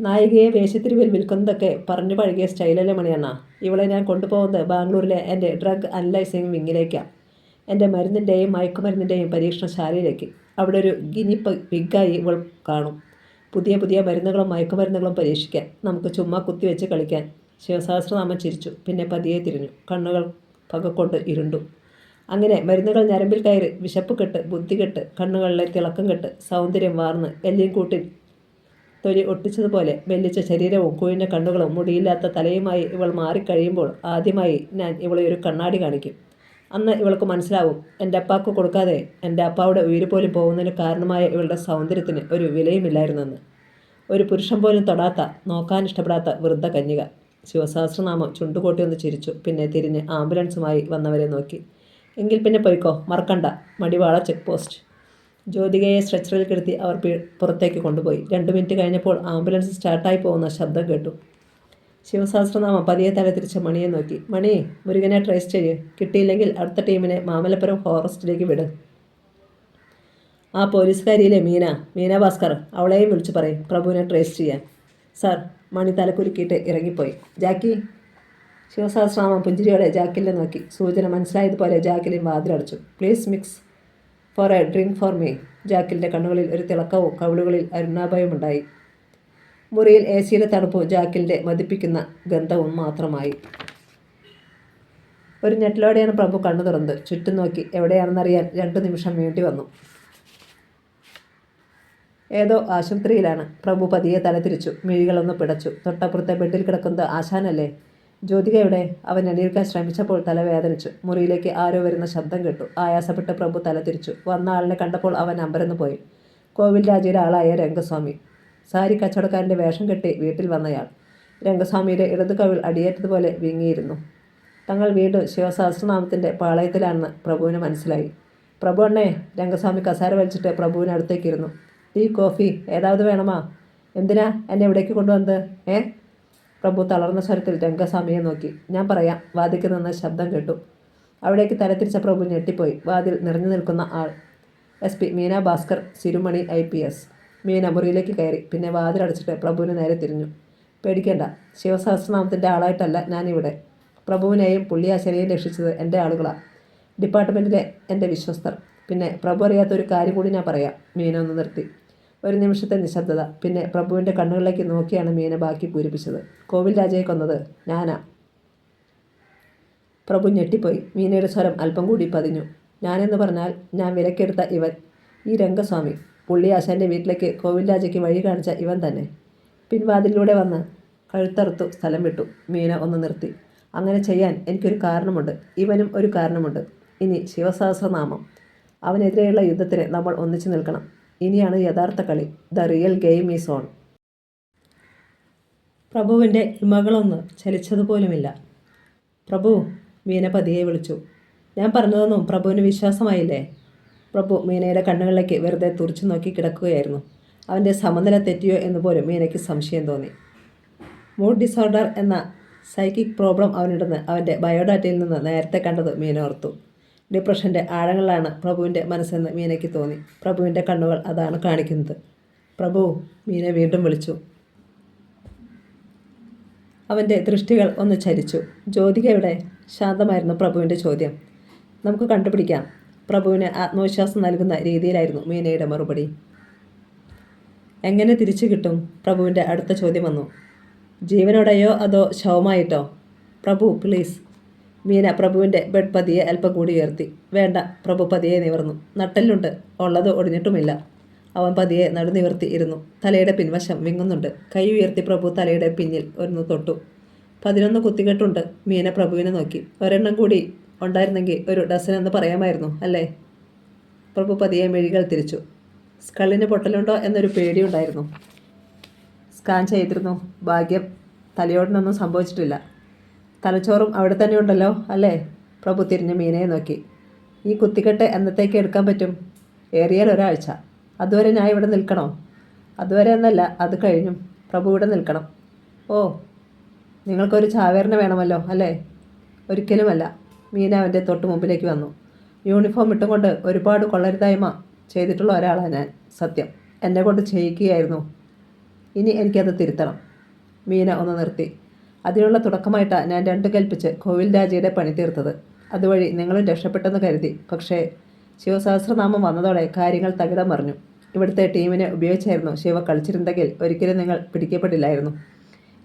നായികയെ വേശ്യത്തിരിവിൽ വിൽക്കുന്നതൊക്കെ പറഞ്ഞു പഴകിയ സ്റ്റൈലല്ലേ മണിയണ്ണ? ഇവളെ ഞാൻ കൊണ്ടുപോകുന്നത് ബാംഗ്ലൂരിലെ എൻ്റെ ഡ്രഗ് അനലൈസിങ് വിങ്ങിലേക്കാണ്. എൻ്റെ മരുന്നിൻ്റെയും മയക്കുമരുന്നിൻ്റെയും പരീക്ഷണശാലയിലേക്ക്. അവിടെ ഒരു ഗിനി പിഗായി ഇവൾ കാണും. പുതിയ പുതിയ മരുന്നുകളും മയക്കുമരുന്നുകളും പരീക്ഷിക്കാൻ. നമുക്ക് ചുമ്മാ കുത്തിവെച്ച് കളിക്കാൻ. ശിവസഹസ്രനാമം ചിരിച്ചു. പിന്നെ പതിയെ തിരിഞ്ഞു. കണ്ണുകൾ പകക്കൊണ്ട് ഇരുണ്ടു. അങ്ങനെ മരുന്നുകൾ ഞരമ്പിൽ കയറി വിശപ്പ് കെട്ട്, ബുദ്ധി കെട്ട്, കണ്ണുകളിലെ തിളക്കം കെട്ട്, സൗന്ദര്യം വാർന്ന്, എല്ലിൻ കൂട്ടിൽ തൊലി ഒട്ടിച്ചതുപോലെ വെല്ലിച്ച ശരീരവും കുഴിഞ്ഞ കണ്ണുകളും മുടിയില്ലാത്ത തലയുമായി ഇവൾ മാറിക്കഴിയുമ്പോൾ ആദ്യമായി ഞാൻ ഇവളെ ഒരു കണ്ണാടി കാണിക്കും. അന്ന് ഇവൾക്ക് മനസ്സിലാവും, എൻ്റെ അപ്പാക്ക് കൊടുക്കാതെ എൻ്റെ അപ്പാവിടെ ഉയിര് പോലും പോകുന്നതിന് കാരണമായ ഇവളുടെ സൗന്ദര്യത്തിന് ഒരു വിലയുമില്ലായിരുന്നെന്ന്. ഒരു പുരുഷൻ പോലും തൊടാത്ത, നോക്കാൻ ഇഷ്ടപ്പെടാത്ത വൃദ്ധ കന്യക. ശിവസഹസ്രനാമം ചുണ്ടുകൂട്ടി ഒന്ന് ചിരിച്ചു. പിന്നെ തിരിഞ്ഞ് ആംബുലൻസുമായി വന്നവരെ നോക്കി. എങ്കിൽ പിന്നെ പോയിക്കോ, മറക്കണ്ട. Madiwala check post. ജ്യോതികയെ സ്ട്രെച്ചറിൽ കിടത്തി അവർ പുറത്തേക്ക് കൊണ്ടുപോയി. 2 മിനിറ്റ് കഴിഞ്ഞപ്പോൾ ആംബുലൻസ് സ്റ്റാർട്ടായി പോകുന്ന ശബ്ദം കേട്ടു. ശിവസഹസ്രനാമം പതിയെ തലതിരിച്ച് മണിയെ നോക്കി. മണി, മുരുകനെ ട്രേസ് ചെയ്യ്. കിട്ടിയില്ലെങ്കിൽ അടുത്ത ടീമിനെ മാമല്ലപുരം ഫോറസ്റ്റിലേക്ക് വിട്. ആ പോലീസുകാരിയിലെ മീന ഭാസ്കർ, അവളെയും വിളിച്ചു പറയും പ്രഭുവിനെ ട്രേസ് ചെയ്യാൻ. സാർ. മണി തലക്കുലുക്കിയിട്ട് ഇറങ്ങിപ്പോയി. ജാക്കി. ശിവസഹസ്രനാമം പുഞ്ചിരിയോടെ ജാക്കിലിനെ നോക്കി. സൂചന മനസ്സിലായതുപോലെ ജാക്കിലിൻ വാതിലടച്ചു. Please mix for a drink for me. ജാക്കിലിൻ്റെ കണ്ണുകളിൽ ഒരു തിളക്കവും കവിളുകളിൽ അരുണാഭയമുണ്ടായി. മുറിയിൽ എ സിയിലെ തണുപ്പും ജാക്കിലിൻ്റെ മതിപ്പിക്കുന്ന ഗന്ധവും മാത്രമായി. ഒരു ഞെട്ടലോടെയാണ് പ്രഭു കണ്ണു തുറന്നത്. ചുറ്റും നോക്കി. എവിടെയാണെന്നറിയാൻ 2 നിമിഷം വേണ്ടി വന്നു. ഏതോ ആശുപത്രിയിലാണ്. പ്രഭു പതിയെ തലതിരിച്ചു. മിഴികളൊന്ന് പിടച്ചു. തൊട്ടപ്പുറത്തെ ബെഡിൽ കിടക്കുന്നത് ആശാനല്ലേ? ജ്യോതിക എവിടെ? അവൻ എണീക്കാൻ ശ്രമിച്ചപ്പോൾ തലവേദനിച്ചു. മുറിയിലേക്ക് ആരോ വരുന്ന ശബ്ദം കേട്ടു. ആയാസപ്പെട്ട് പ്രഭു തലതിരിച്ചു. വന്ന ആളിനെ കണ്ടപ്പോൾ അവൻ അമ്പരന്ന് പോയി. കോവിൽ രാജയുടെ ആളായ രംഗസ്വാമി. സാരി കച്ചവടക്കാരൻ്റെ വേഷം കെട്ടി വീട്ടിൽ വന്നയാൾ. രംഗസ്വാമിയുടെ ഇടതു കവിൾ അടിയേറ്റതുപോലെ വീങ്ങിയിരുന്നു. തങ്ങൾ വീണ്ടും ശിവസഹസ്രനാമത്തിൻ്റെ പാളയത്തിലാണെന്ന് പ്രഭുവിന് മനസ്സിലായി. പ്രഭു അണ്ണേ. രംഗസ്വാമി കസാര വലിച്ചിട്ട് പ്രഭുവിന് അടുത്തേക്കിരുന്നു. Tea, coffee ഏതാവത് വേണമാ? എന്തിനാ എന്നെ ഇവിടേക്ക് കൊണ്ടുവന്നത്? പ്രഭു തളർന്ന സ്വരത്തിൽ രംഗസ്വാമിയെ നോക്കി. ഞാൻ പറയാം. വാദിക്ക് നിന്ന് ശബ്ദം കേട്ടു. അവിടേക്ക് തലത്തിരിച്ച പ്രഭു ഞെട്ടിപ്പോയി. വാതിൽ നിറഞ്ഞു നിൽക്കുന്ന ആൾ SP മീന ഭാസ്കർ ശിരുമണി IPS. മീന മുറിയിലേക്ക് കയറി. പിന്നെ വാതിലടച്ചിട്ട് പ്രഭുവിന് നേരെ തിരിഞ്ഞു. പേടിക്കേണ്ട, ശിവസഹസ്രനാമത്തിൻ്റെ ആളായിട്ടല്ല ഞാനിവിടെ. പ്രഭുവിനെയും പുള്ളിയാശനെയും രക്ഷിച്ചത് എൻ്റെ ആളുകളാണ്, ഡിപ്പാർട്ട്മെൻറ്റിലെ എൻ്റെ വിശ്വസ്തർ. പിന്നെ പ്രഭു അറിയാത്ത ഒരു കാര്യം കൂടി ഞാൻ പറയാം. മീന ഒന്ന് നിർത്തി. ഒരു നിമിഷത്തെ നിശബ്ദത. പിന്നെ പ്രഭുവിൻ്റെ കണ്ണുകളിലേക്ക് നോക്കിയാണ് മീന ബാക്കി പൂരിപ്പിച്ചത്. കോവിൽ രാജയെ കൊന്നത് ഞാനാ. പ്രഭു ഞെട്ടിപ്പോയി. മീനയുടെ സ്വരം അല്പം കൂടി പതിഞ്ഞു. ഞാനെന്ന് പറഞ്ഞാൽ ഞാൻ വിലക്കെടുത്ത ഇവൻ, ഈ രംഗസ്വാമി. പുള്ളിയാശാൻ്റെ വീട്ടിലേക്ക് കോവിൽ രാജയ്ക്ക് വഴി കാണിച്ച ഇവൻ തന്നെ. പിൻവാതിലൂടെ വന്ന് കഴുത്തറുത്തു സ്ഥലം വിട്ടു. മീന ഒന്ന് നിർത്തി. അങ്ങനെ ചെയ്യാൻ എനിക്കൊരു കാരണമുണ്ട്. ഇവനും ഒരു കാരണമുണ്ട്. ഇനി ശിവസഹസ്രനാമം. അവനെതിരെയുള്ള യുദ്ധത്തിന് നമ്മൾ ഒന്നിച്ചു നിൽക്കണം. ഇനിയാണ് യഥാർത്ഥ കളി. The real game is on. പ്രഭുവിൻ്റെ ഇമകളൊന്ന് ചലിച്ചതുപോലുമില്ല. പ്രഭു, മീന പതിയെ വിളിച്ചു. ഞാൻ പറഞ്ഞതൊന്നും പ്രഭുവിന് വിശ്വാസമായില്ലേ? പ്രഭു മീനയുടെ കണ്ണുകളിലേക്ക് വെറുതെ തുറച്ചു നോക്കി കിടക്കുകയായിരുന്നു. അവൻ്റെ സമനില തെറ്റിയോ എന്ന് പോലും മീനയ്ക്ക് സംശയം തോന്നി. മൂഡ് ഡിസോർഡർ എന്ന സൈക്കിക് പ്രോബ്ലം അവനുണ്ടെന്ന് അവൻ്റെ ബയോഡാറ്റയിൽ നിന്ന് നേരത്തെ കണ്ടത് മീന ഓർത്തു. ഡിപ്രഷൻ്റെ ആഴങ്ങളിലാണ് പ്രഭുവിൻ്റെ മനസ്സെന്ന് മീനയ്ക്ക് തോന്നി. പ്രഭുവിൻ്റെ കണ്ണുകൾ അതാണ് കാണിക്കുന്നത്. പ്രഭു, മീന വീണ്ടും വിളിച്ചു. അവൻ്റെ ദൃഷ്ടികൾ ഒന്ന് ചരിച്ചു. ജ്യോതിക എവിടെ? ശാന്തമായിരുന്നു പ്രഭുവിൻ്റെ ചോദ്യം. നമുക്ക് കണ്ടുപിടിക്കാം. പ്രഭുവിന് ആത്മവിശ്വാസം നൽകുന്ന രീതിയിലായിരുന്നു മീനയുടെ മറുപടി. എങ്ങനെ തിരിച്ചു കിട്ടും? പ്രഭുവിൻ്റെ അടുത്ത ചോദ്യം വന്നു. ജീവനോടെയോ അതോ ശവമായിട്ടോ? പ്രഭു പ്ലീസ്. മീന പ്രഭുവിൻ്റെ ബെഡ് പതിയെ അല്പം കൂടി ഉയർത്തി. വേണ്ട. പ്രഭു പതിയെ നിവർന്നു. നട്ടെല്ലുണ്ട്, ഉള്ളത് ഒടിഞ്ഞിട്ടുമില്ല. അവൻ പതിയെ നടുനിവർത്തി ഇരുന്നു. തലയുടെ പിൻവശം വിങ്ങുന്നുണ്ട്. കൈ ഉയർത്തി പ്രഭു തലയുടെ പിന്നിൽ ഒന്ന് തൊട്ടു. 11 കുത്തിക്കെട്ടുണ്ട്. മീന പ്രഭുവിനെ നോക്കി. ഒരെണ്ണം കൂടി ഉണ്ടായിരുന്നെങ്കിൽ ഒരു ഡസനെന്ന് പറയാമായിരുന്നു അല്ലേ? പ്രഭു പതിയെ മിഴികൾ തിരിച്ചു. സ്കള്ളിന് പൊട്ടലുണ്ടോ എന്നൊരു പേടിയുണ്ടായിരുന്നു. സ്കാൻ ചെയ്തിരുന്നു. ഭാഗ്യം, തലയോടിനൊന്നും സംഭവിച്ചിട്ടില്ല. തലച്ചോറും അവിടെ തന്നെ ഉണ്ടല്ലോ അല്ലേ? പ്രഭു തിരിഞ്ഞ് മീനയെ നോക്കി. ഈ കുത്തിക്കെട്ട് എന്നത്തേക്ക് എടുക്കാൻ പറ്റും? ഏറിയാൽ ഒരാഴ്ച. അതുവരെ ഞാൻ ഇവിടെ നിൽക്കണോ? അതുവരെ എന്നല്ല, അത് കഴിഞ്ഞും പ്രഭു ഇവിടെ നിൽക്കണം. ഓ, നിങ്ങൾക്കൊരു ചാവേറിനെ വേണമല്ലോ അല്ലേ? ഒരിക്കലുമല്ല. മീന അവൻ്റെ തൊട്ട് മുമ്പിലേക്ക് വന്നു. യൂണിഫോം ഇട്ടുകൊണ്ട് ഒരുപാട് കൊള്ളരുതായ്മ ചെയ്തിട്ടുള്ള ഒരാളാണ് ഞാൻ. സത്യം, എന്നെ കൊണ്ട് ചെയ്യിക്കുകയായിരുന്നു. ഇനി എനിക്കത് തിരുത്തണം. മീന ഒന്ന് നിർത്തി. അതിനുള്ള തുടക്കമായിട്ടാണ് ഞാൻ 2 കൽപ്പിച്ച് കോവിൽ രാജയുടെ പണി തീർത്തത്. അതുവഴി നിങ്ങളും രക്ഷപ്പെട്ടെന്ന് കരുതി. പക്ഷേ ശിവസഹസ്രനാമം വന്നതോടെ കാര്യങ്ങൾ തകിടം മറിഞ്ഞു. ഇവിടുത്തെ ടീമിനെ ഉപയോഗിച്ചായിരുന്നു ശിവ കളിച്ചിരുന്നെങ്കിൽ ഒരിക്കലും നിങ്ങൾ പിടിക്കപ്പെടില്ലായിരുന്നു.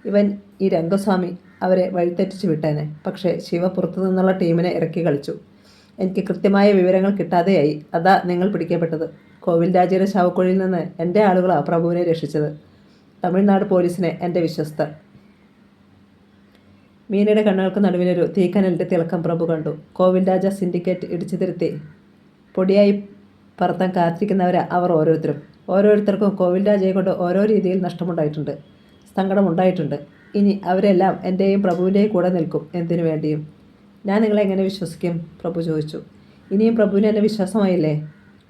ഇവൻ ഈ രംഗസ്വാമി അവരെ വഴിതെറ്റിച്ചു വിട്ടേനെ. പക്ഷേ ശിവ പുറത്തു നിന്നുള്ള ടീമിനെ ഇറക്കി കളിച്ചു. എനിക്ക് കൃത്യമായ വിവരങ്ങൾ കിട്ടാതെയായി. അതാ നിങ്ങൾ പിടിക്കപ്പെട്ടത്. കോവിൽ രാജയുടെ ശവക്കുഴിയിൽ നിന്ന് എൻ്റെ ആളുകളാണ് പ്രഭുവിനെ രക്ഷിച്ചത്. തമിഴ്നാട് പോലീസിനെ എൻ്റെ വിശ്വസ്തർ. മീനയുടെ കണ്ണുകൾക്ക് നടുവിലൊരു തീക്കനലിൻ്റെ തിളക്കം പ്രഭു കണ്ടു. കോവിൽ രാജ സിൻഡിക്കേറ്റ് ഇടിച്ചു തിരുത്തി പൊടിയായി പറത്താൻ കാത്തിരിക്കുന്നവരാ അവർ ഓരോരുത്തരും. ഓരോരുത്തർക്കും കോവിൽ രാജയെ കൊണ്ട് ഓരോ രീതിയിൽ നഷ്ടമുണ്ടായിട്ടുണ്ട്, സങ്കടമുണ്ടായിട്ടുണ്ട്. ഇനി അവരെല്ലാം എൻ്റെയും പ്രഭുവിൻ്റെയും കൂടെ നിൽക്കും, എന്തിനു വേണ്ടിയും. ഞാൻ നിങ്ങളെ എങ്ങനെ വിശ്വസിക്കും? പ്രഭു ചോദിച്ചു. ഇനിയും പ്രഭുവിന് എന്നെ വിശ്വാസമായില്ലേ?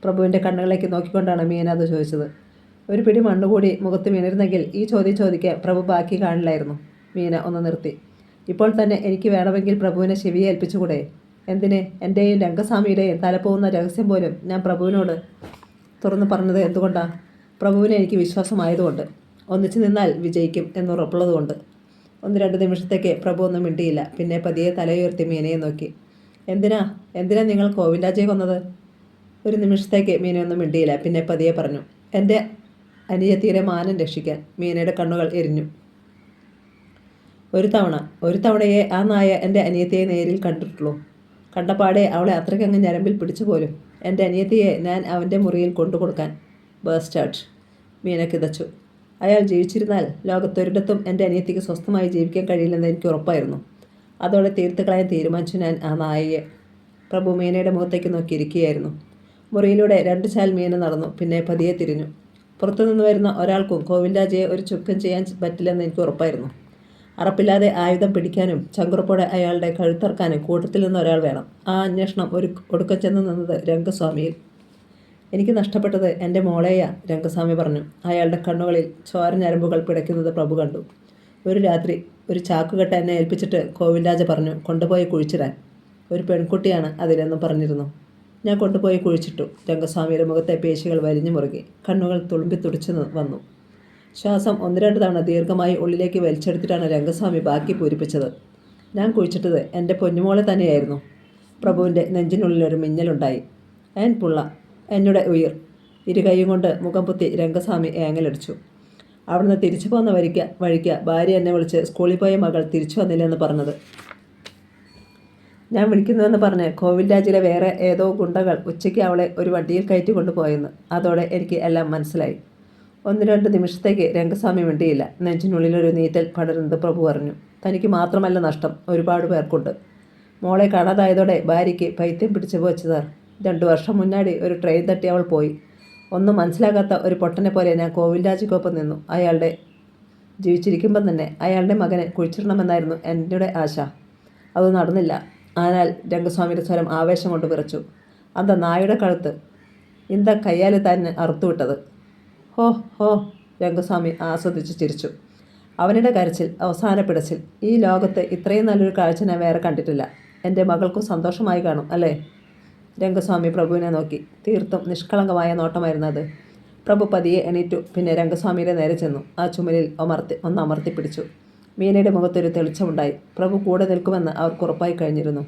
പ്രഭുവിൻ്റെ കണ്ണുകളിലേക്ക് നോക്കിക്കൊണ്ടാണ് മീന അത് ചോദിച്ചത്. ഒരു പിടി മണ്ണുകൂടി മുഖത്ത് വീണിരുന്നെങ്കിൽ ഈ ചോദ്യം ചോദിക്കാൻ പ്രഭു ബാക്കി കാണില്ലായിരുന്നു. മീന ഒന്ന് നിർത്തി. ഇപ്പോൾ തന്നെ എനിക്ക് വേണമെങ്കിൽ പ്രഭുവിനെ ശിവയെ ഏൽപ്പിച്ചുകൂടെ? എന്തിന്? എൻ്റെയും രംഗസ്വാമിയുടെയും തലപോകുന്ന രഹസ്യം പോലും ഞാൻ പ്രഭുവിനോട് തുറന്നു പറഞ്ഞത് എന്തുകൊണ്ടാണ്? പ്രഭുവിനെ എനിക്ക് വിശ്വാസമായതുകൊണ്ട്. ഒന്നിച്ചു നിന്നാൽ വിജയിക്കും എന്നുറപ്പുള്ളതുകൊണ്ട്. 1-2 നിമിഷത്തേക്ക് പ്രഭു ഒന്നും മിണ്ടിയില്ല. പിന്നെ പതിയെ തലയുയർത്തി മീനയെ നോക്കി. എന്തിനാ നിങ്ങൾ കോവിൽ രാജയെ കൊന്നത്? ഒരു നിമിഷത്തേക്ക് മീനയൊന്നും മിണ്ടിയില്ല. പിന്നെ പതിയെ പറഞ്ഞു. എൻ്റെ അനിയത്തിയുടെ മാനം രക്ഷിക്കാൻ. മീനയുടെ കണ്ണുകൾ എരിഞ്ഞു. ഒരു തവണയെ ആ നായ എൻ്റെ അനിയത്തിയെ നേരിൽ കണ്ടിട്ടുള്ളൂ. കണ്ടപാടെ അവളെ അത്രയ്ക്കങ്ങ് ഞരമ്പിൽ പിടിച്ചു പോലും. എൻ്റെ അനിയത്തിയെ ഞാൻ അവൻ്റെ മുറിയിൽ കൊണ്ടുകൊടുക്കാൻ. ബേസ്റ്റാർട്ട്. മീന കിതച്ചു. അയാൾ ജീവിച്ചിരുന്നാൽ ലോകത്തൊരിടത്തും എൻ്റെ അനിയത്തിക്ക് സ്വസ്ഥമായി ജീവിക്കാൻ കഴിയില്ലെന്ന് എനിക്ക് ഉറപ്പായിരുന്നു. അതോടെ തീർത്ത് കളയാൻ തീരുമാനിച്ചു ഞാൻ ആ നായയെ. പ്രഭു മീനയുടെ മുഖത്തേക്ക് നോക്കിയിരിക്കുകയായിരുന്നു. മുറിയിലൂടെ 2 ചാൽ മീന നടന്നു. പിന്നെ പതിയെ തിരിഞ്ഞു. പുറത്തുനിന്ന് വരുന്ന ഒരാൾക്കും കോവിൽ രാജയെ ഒരു ചുക്കം ചെയ്യാൻ പറ്റില്ലെന്ന് എനിക്ക് ഉറപ്പായിരുന്നു. അറപ്പില്ലാതെ ആയുധം പിടിക്കാനും ചങ്കുറപ്പോടെ അയാളുടെ കഴുത്തറക്കാനും കൂട്ടത്തിൽ നിന്ന് ഒരാൾ വേണം. ആ അന്വേഷണം ഒടുക്കം ചെന്ന് നിന്നത് രംഗസ്വാമിയിൽ. എനിക്ക് നഷ്ടപ്പെട്ടത് എൻ്റെ മോളെയാ, രംഗസ്വാമി പറഞ്ഞു. അയാളുടെ കണ്ണുകളിൽ ചോരഞ്ഞരമ്പുകൾ പിടയ്ക്കുന്നത് പ്രഭു കണ്ടു. ഒരു രാത്രി ഒരു ചാക്കുകെട്ട് എന്നെ ഏൽപ്പിച്ചിട്ട് കോവിൽ രാജ പറഞ്ഞു കൊണ്ടുപോയി കുഴിച്ചിടാൻ. ഒരു പെൺകുട്ടിയാണ് അതിലെന്നും പറഞ്ഞിരുന്നു. ഞാൻ കൊണ്ടുപോയി കുഴിച്ചിട്ടു. രംഗസ്വാമിയുടെ മുഖത്തെ പേശികൾ വലിഞ്ഞു മുറുകി. കണ്ണുകൾ തുളുമ്പി തുടിച്ചു വന്നു. ശ്വാസം 1-2 തവണ ദീർഘമായി ഉള്ളിലേക്ക് വലിച്ചെടുത്തിട്ടാണ് രംഗസ്വാമി ബാക്കി പൂരിപ്പിച്ചത്. ഞാൻ കുഴിച്ചിട്ടത് എൻ്റെ പൊന്നുമോളെ തന്നെയായിരുന്നു. പ്രഭുവിൻ്റെ നെഞ്ചിനുള്ളിലൊരു മിന്നലുണ്ടായി. ഏൻ പുള്ള, എന്നുടെ ഉയിർ. ഇരുകൈയും കൊണ്ട് മുഖം പൊത്തി രംഗസ്വാമി ഏങ്ങലടിച്ചു. അവിടുന്ന് തിരിച്ചു പോന്ന വഴിക്ക് ഭാര്യ എന്നെ വിളിച്ച് സ്കൂളിൽ പോയ മകൾ തിരിച്ചു വന്നില്ലെന്ന് പറഞ്ഞത്. ഞാൻ വിളിക്കുന്നുവെന്ന് പറഞ്ഞ് കോവിൽരാജിലെ വേറെ ഏതോ ഗുണ്ടകൾ ഉച്ചയ്ക്ക് അവളെ ഒരു വണ്ടിയിൽ കയറ്റി കൊണ്ടുപോയെന്ന്. അതോടെ എനിക്ക് എല്ലാം മനസ്സിലായി. 1-2 നിമിഷത്തേക്ക് രംഗസ്വാമി മിണ്ടിയില്ല. നെഞ്ചിനുള്ളിലൊരു നീറ്റൽ പടരുന്നത് പ്രഭു പറഞ്ഞു. തനിക്ക് മാത്രമല്ല നഷ്ടം, ഒരുപാട് പേർക്കുണ്ട്. മോളെ കാണാതായതോടെ ഭാര്യയ്ക്ക് പൈത്യം പിടിച്ചു പോച്ചു സാർ. 2 വർഷം മുന്നാടി ഒരു ട്രെയിൻ തട്ടി അവൾ പോയി. ഒന്നും മനസ്സിലാകാത്ത ഒരു പൊട്ടനെ പോലെ ഞാൻ കോവിൽരാജിക്കൊപ്പം നിന്നു. അയാളുടെ ജീവിച്ചിരിക്കുമ്പം തന്നെ അയാളുടെ മകനെ കുഴിച്ചിടണമെന്നായിരുന്നു എൻ്റെ ആശ. അത് നടന്നില്ല. ஆனால் രംഗസ്വാമിയുടെ സ്വരം ആവേശം കൊണ്ട് വിറച്ചു. അന്ത നായുടെ കഴുത്ത് ഇന്ത കയ്യാലെ തന്നെ അറുത്തുവിട്ടത്. ഹോ ഹോ, രംഗസ്വാമി ആസ്വദിച്ച് ചിരിച്ചു. അവനുടെ കരച്ചിൽ, അവസാന പിടച്ചിൽ. ഈ ലോകത്ത് ഇത്രയും നല്ലൊരു കാഴ്ച ഞാൻ വേറെ കണ്ടിട്ടില്ല. എൻ്റെ മകൾക്കും സന്തോഷമായി കാണും അല്ലേ? രംഗസ്വാമി പ്രഭുവിനെ നോക്കി. തീർത്തും നിഷ്കളങ്കമായ നോട്ടമായിരുന്നു അത്. പ്രഭു പതിയെ എണീറ്റു. പിന്നെ രംഗസ്വാമിയുടെ നേരെ ചെന്നു. ആ ചുമലിൽ ഒന്ന് അമർത്തിപ്പിടിച്ചു. മീനയുടെ മുഖത്തൊരു തെളിച്ചമുണ്ടായി. പ്രഭു കൂടെ നിൽക്കുമെന്ന് അവർക്ക് ഉറപ്പായി കഴിഞ്ഞിരുന്നു.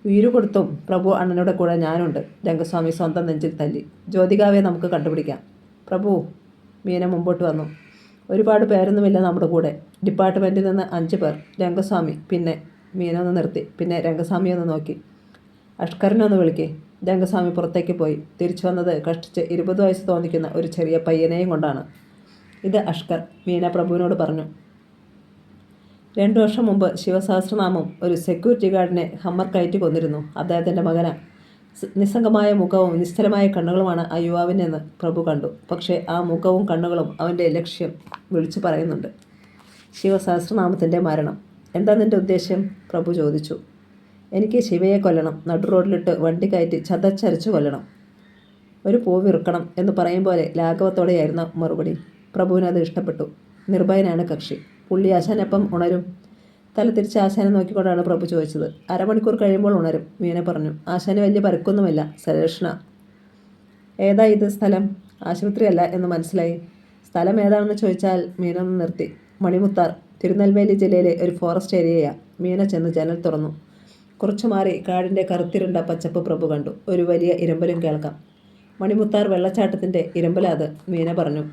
ഉയിരു കൊടുത്തും പ്രഭു അണ്ണനുടെ കൂടെ ഞാനുണ്ട്. രംഗസ്വാമി സ്വന്തം നെഞ്ചിൽ തല്ലി. ജ്യോതികാവെ നമുക്ക് കണ്ടുപിടിക്കാം. പ്രഭു, മീന മുമ്പോട്ട് വന്നു. ഒരുപാട് പേരൊന്നുമില്ല നമ്മുടെ കൂടെ. ഡിപ്പാർട്ട്മെൻറ്റിൽ നിന്ന് 5 പേർ. രംഗസ്വാമി. പിന്നെ മീന ഒന്ന് നിർത്തി. പിന്നെ രംഗസ്വാമി ഒന്ന് നോക്കി. അഷ്കറിനൊന്ന് വിളിക്കേ. രംഗസ്വാമി പുറത്തേക്ക് പോയി. തിരിച്ചു വന്നത് കഷ്ടിച്ച് 20 വയസ്സ് തോന്നിക്കുന്ന ഒരു ചെറിയ പയ്യനെയും കൊണ്ടാണ്. ഇത് അഷ്കർ, മീന പ്രഭുവിനോട് പറഞ്ഞു. 2 വർഷം മുമ്പ് ശിവസഹസ്രനാമം ഒരു സെക്യൂരിറ്റി ഗാർഡിനെ ഹമ്മർ കയറ്റി കൊന്നിരുന്നു. അദ്ദേഹത്തിൻ്റെ മകന. നിസ്സംഗമായ മുഖവും നിശ്ചലമായ കണ്ണുകളുമാണ് ആ യുവാവിനെന്ന് പ്രഭു കണ്ടു. പക്ഷേ ആ മുഖവും കണ്ണുകളും അവൻ്റെ ലക്ഷ്യം വിളിച്ചു പറയുന്നുണ്ട്. ശിവസഹസ്രനാമത്തിൻ്റെ മരണം. എന്താ നിൻ്റെ ഉദ്ദേശ്യം? പ്രഭു ചോദിച്ചു. എനിക്ക് ശിവയെ കൊല്ലണം. നടു റോഡിലിട്ട് വണ്ടി കയറ്റി ചതച്ചരച്ചു കൊല്ലണം. ഒരു പൂവിറുക്കണം എന്ന് പറയും പോലെ ലാഘവത്തോടെയായിരുന്ന മറുപടി. പ്രഭുവിനത് ഇഷ്ടപ്പെട്ടു. നിർഭയനാണ് കക്ഷി. പുള്ളി ആശാനപ്പം ഉണരും. തല തിരിച്ച് ആശാനെ നോക്കിക്കൊണ്ടാണ് പ്രഭു ചോദിച്ചത്. 1/2 മണിക്കൂർ കഴിയുമ്പോൾ ഉണരും, മീന പറഞ്ഞു. ആശാന് വലിയ പരുക്കൊന്നുമില്ല. സരേഷ്ണ. ഏതാ ഇത് സ്ഥലം? ആശുപത്രിയല്ല എന്ന് മനസ്സിലായി. സ്ഥലം ഏതാണെന്ന് ചോദിച്ചാൽ മീന ഒന്ന് നിർത്തി. മണിമുത്താർ, തിരുനെൽവേലി ജില്ലയിലെ ഒരു ഫോറസ്റ്റ് ഏരിയയാണ്. മീന ചെന്ന് ജനൽ തുറന്നു. കുറച്ചു മാറി കാടിൻ്റെ കറുത്തിരുണ്ട പച്ചപ്പ് പ്രഭു കണ്ടു. ഒരു വലിയ ഇരമ്പലും കേൾക്കാം. മണിമുത്താർ വെള്ളച്ചാട്ടത്തിൻ്റെ ഇരമ്പല അത്, മീന പറഞ്ഞു.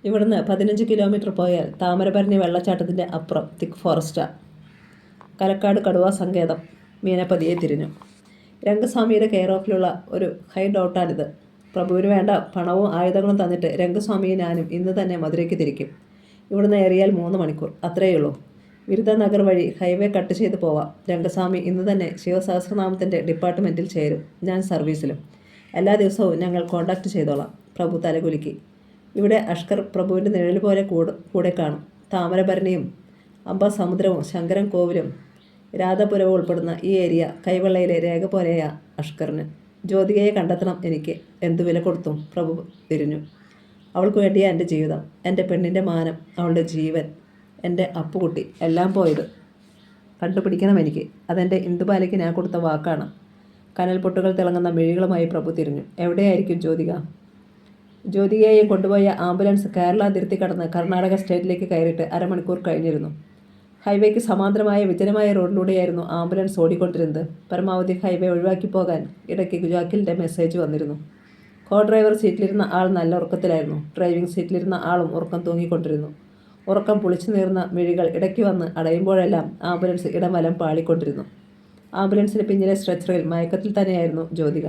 ഇവിടുന്ന് 15 കിലോമീറ്റർ പോയാൽ താമരഭരണി വെള്ളച്ചാട്ടത്തിൻ്റെ അപ്പുറം തിക്ക് ഫോറസ്റ്റാണ്. കലക്കാട് കടുവാ സങ്കേതം. മീന പതിയെ തിരിഞ്ഞു. രംഗസ്വാമിയുടെ കെയർ ഓഫിലുള്ള ഒരു ഹൈഡ് ഔട്ടാണിത്. പ്രഭുവിന് വേണ്ട പണവും ആയുധങ്ങളും തന്നിട്ട് രംഗസ്വാമിയും ഞാനും ഇന്ന് തന്നെ മധുരയ്ക്ക് തിരിക്കും. ഇവിടുന്ന് ഏറിയാൽ 3 മണിക്കൂർ, അത്രയുള്ളൂ. വിരുദ്ധനഗർ വഴി ഹൈവേ കട്ട് ചെയ്ത് പോവാം. രംഗസ്വാമി ഇന്ന് തന്നെ ശിവസഹസ്രനാമത്തിൻ്റെ ഡിപ്പാർട്ട്മെൻറ്റിൽ ചേരും. ഞാൻ സർവീസിലും. എല്ലാ ദിവസവും ഞങ്ങൾ കോൺടാക്റ്റ് ചെയ്തോളാം. പ്രഭു തലകുലുക്കി. ഇവിടെ അഷ്കർ പ്രഭുവിൻ്റെ നിഴൽ പോലെ കൂടെ കാണും. താമരഭരണിയും അംബസമുദ്രവും ശങ്കരൻ കോവിലും രാധപുരവും ഉൾപ്പെടുന്ന ഈ ഏരിയ കൈവെള്ളയിലെ രേഖ പോലെയാ അഷ്കറിന്. ജ്യോതികയെ കണ്ടെത്തണം എനിക്ക്. എന്തു വില കൊടുത്തും. പ്രഭു തിരിഞ്ഞു. അവൾക്ക് വേണ്ടിയാ എൻ്റെ ജീവിതം, എൻ്റെ പെണ്ണിൻ്റെ മാനം, അവളുടെ ജീവൻ, എൻ്റെ അപ്പുകുട്ടി, എല്ലാം പോയത്. കണ്ടുപിടിക്കണം എനിക്ക്. അതെൻ്റെ ഇന്ദുബാലയ്ക്ക് ഞാൻ കൊടുത്ത വാക്കാണ്. കനൽപ്പൊട്ടുകൾ തിളങ്ങുന്ന മിഴികളുമായി പ്രഭു തിരിഞ്ഞു. എവിടെയായിരിക്കും ജ്യോതിക? ജ്യോതികയെയും കൊണ്ടുപോയ ആംബുലൻസ് കേരള അതിർത്തി കടന്ന് കർണാടക സ്റ്റേറ്റിലേക്ക് കയറിയിട്ട് 1/2 മണിക്കൂർ കഴിഞ്ഞിരുന്നു. ഹൈവേക്ക് സമാന്തരമായ വിജനമായ റോഡിലൂടെയായിരുന്നു ആംബുലൻസ് ഓടിക്കൊണ്ടിരുന്നത്. പരമാവധി ഹൈവേ ഒഴിവാക്കി പോകാൻ ഇടയ്ക്ക് ഗുജാക്കിലിൻ്റെ മെസ്സേജ് വന്നിരുന്നു. കോ ഡ്രൈവർ സീറ്റിലിരുന്ന ആൾ നല്ല ഉറക്കത്തിലായിരുന്നു. ഡ്രൈവിംഗ് സീറ്റിലിരുന്ന ആളും ഉറക്കം തൂങ്ങിക്കൊണ്ടിരുന്നു. ഉറക്കം പുളിച്ചു നീർന്ന മിഴികൾ ഇടയ്ക്ക് വന്ന് അടയുമ്പോഴെല്ലാം ആംബുലൻസ് ഇടമലം പാളിക്കൊണ്ടിരുന്നു. ആംബുലൻസിന് പിന്നിലെ സ്ട്രെച്ചറിൽ മയക്കത്തിൽ തന്നെയായിരുന്നു ജ്യോതിക.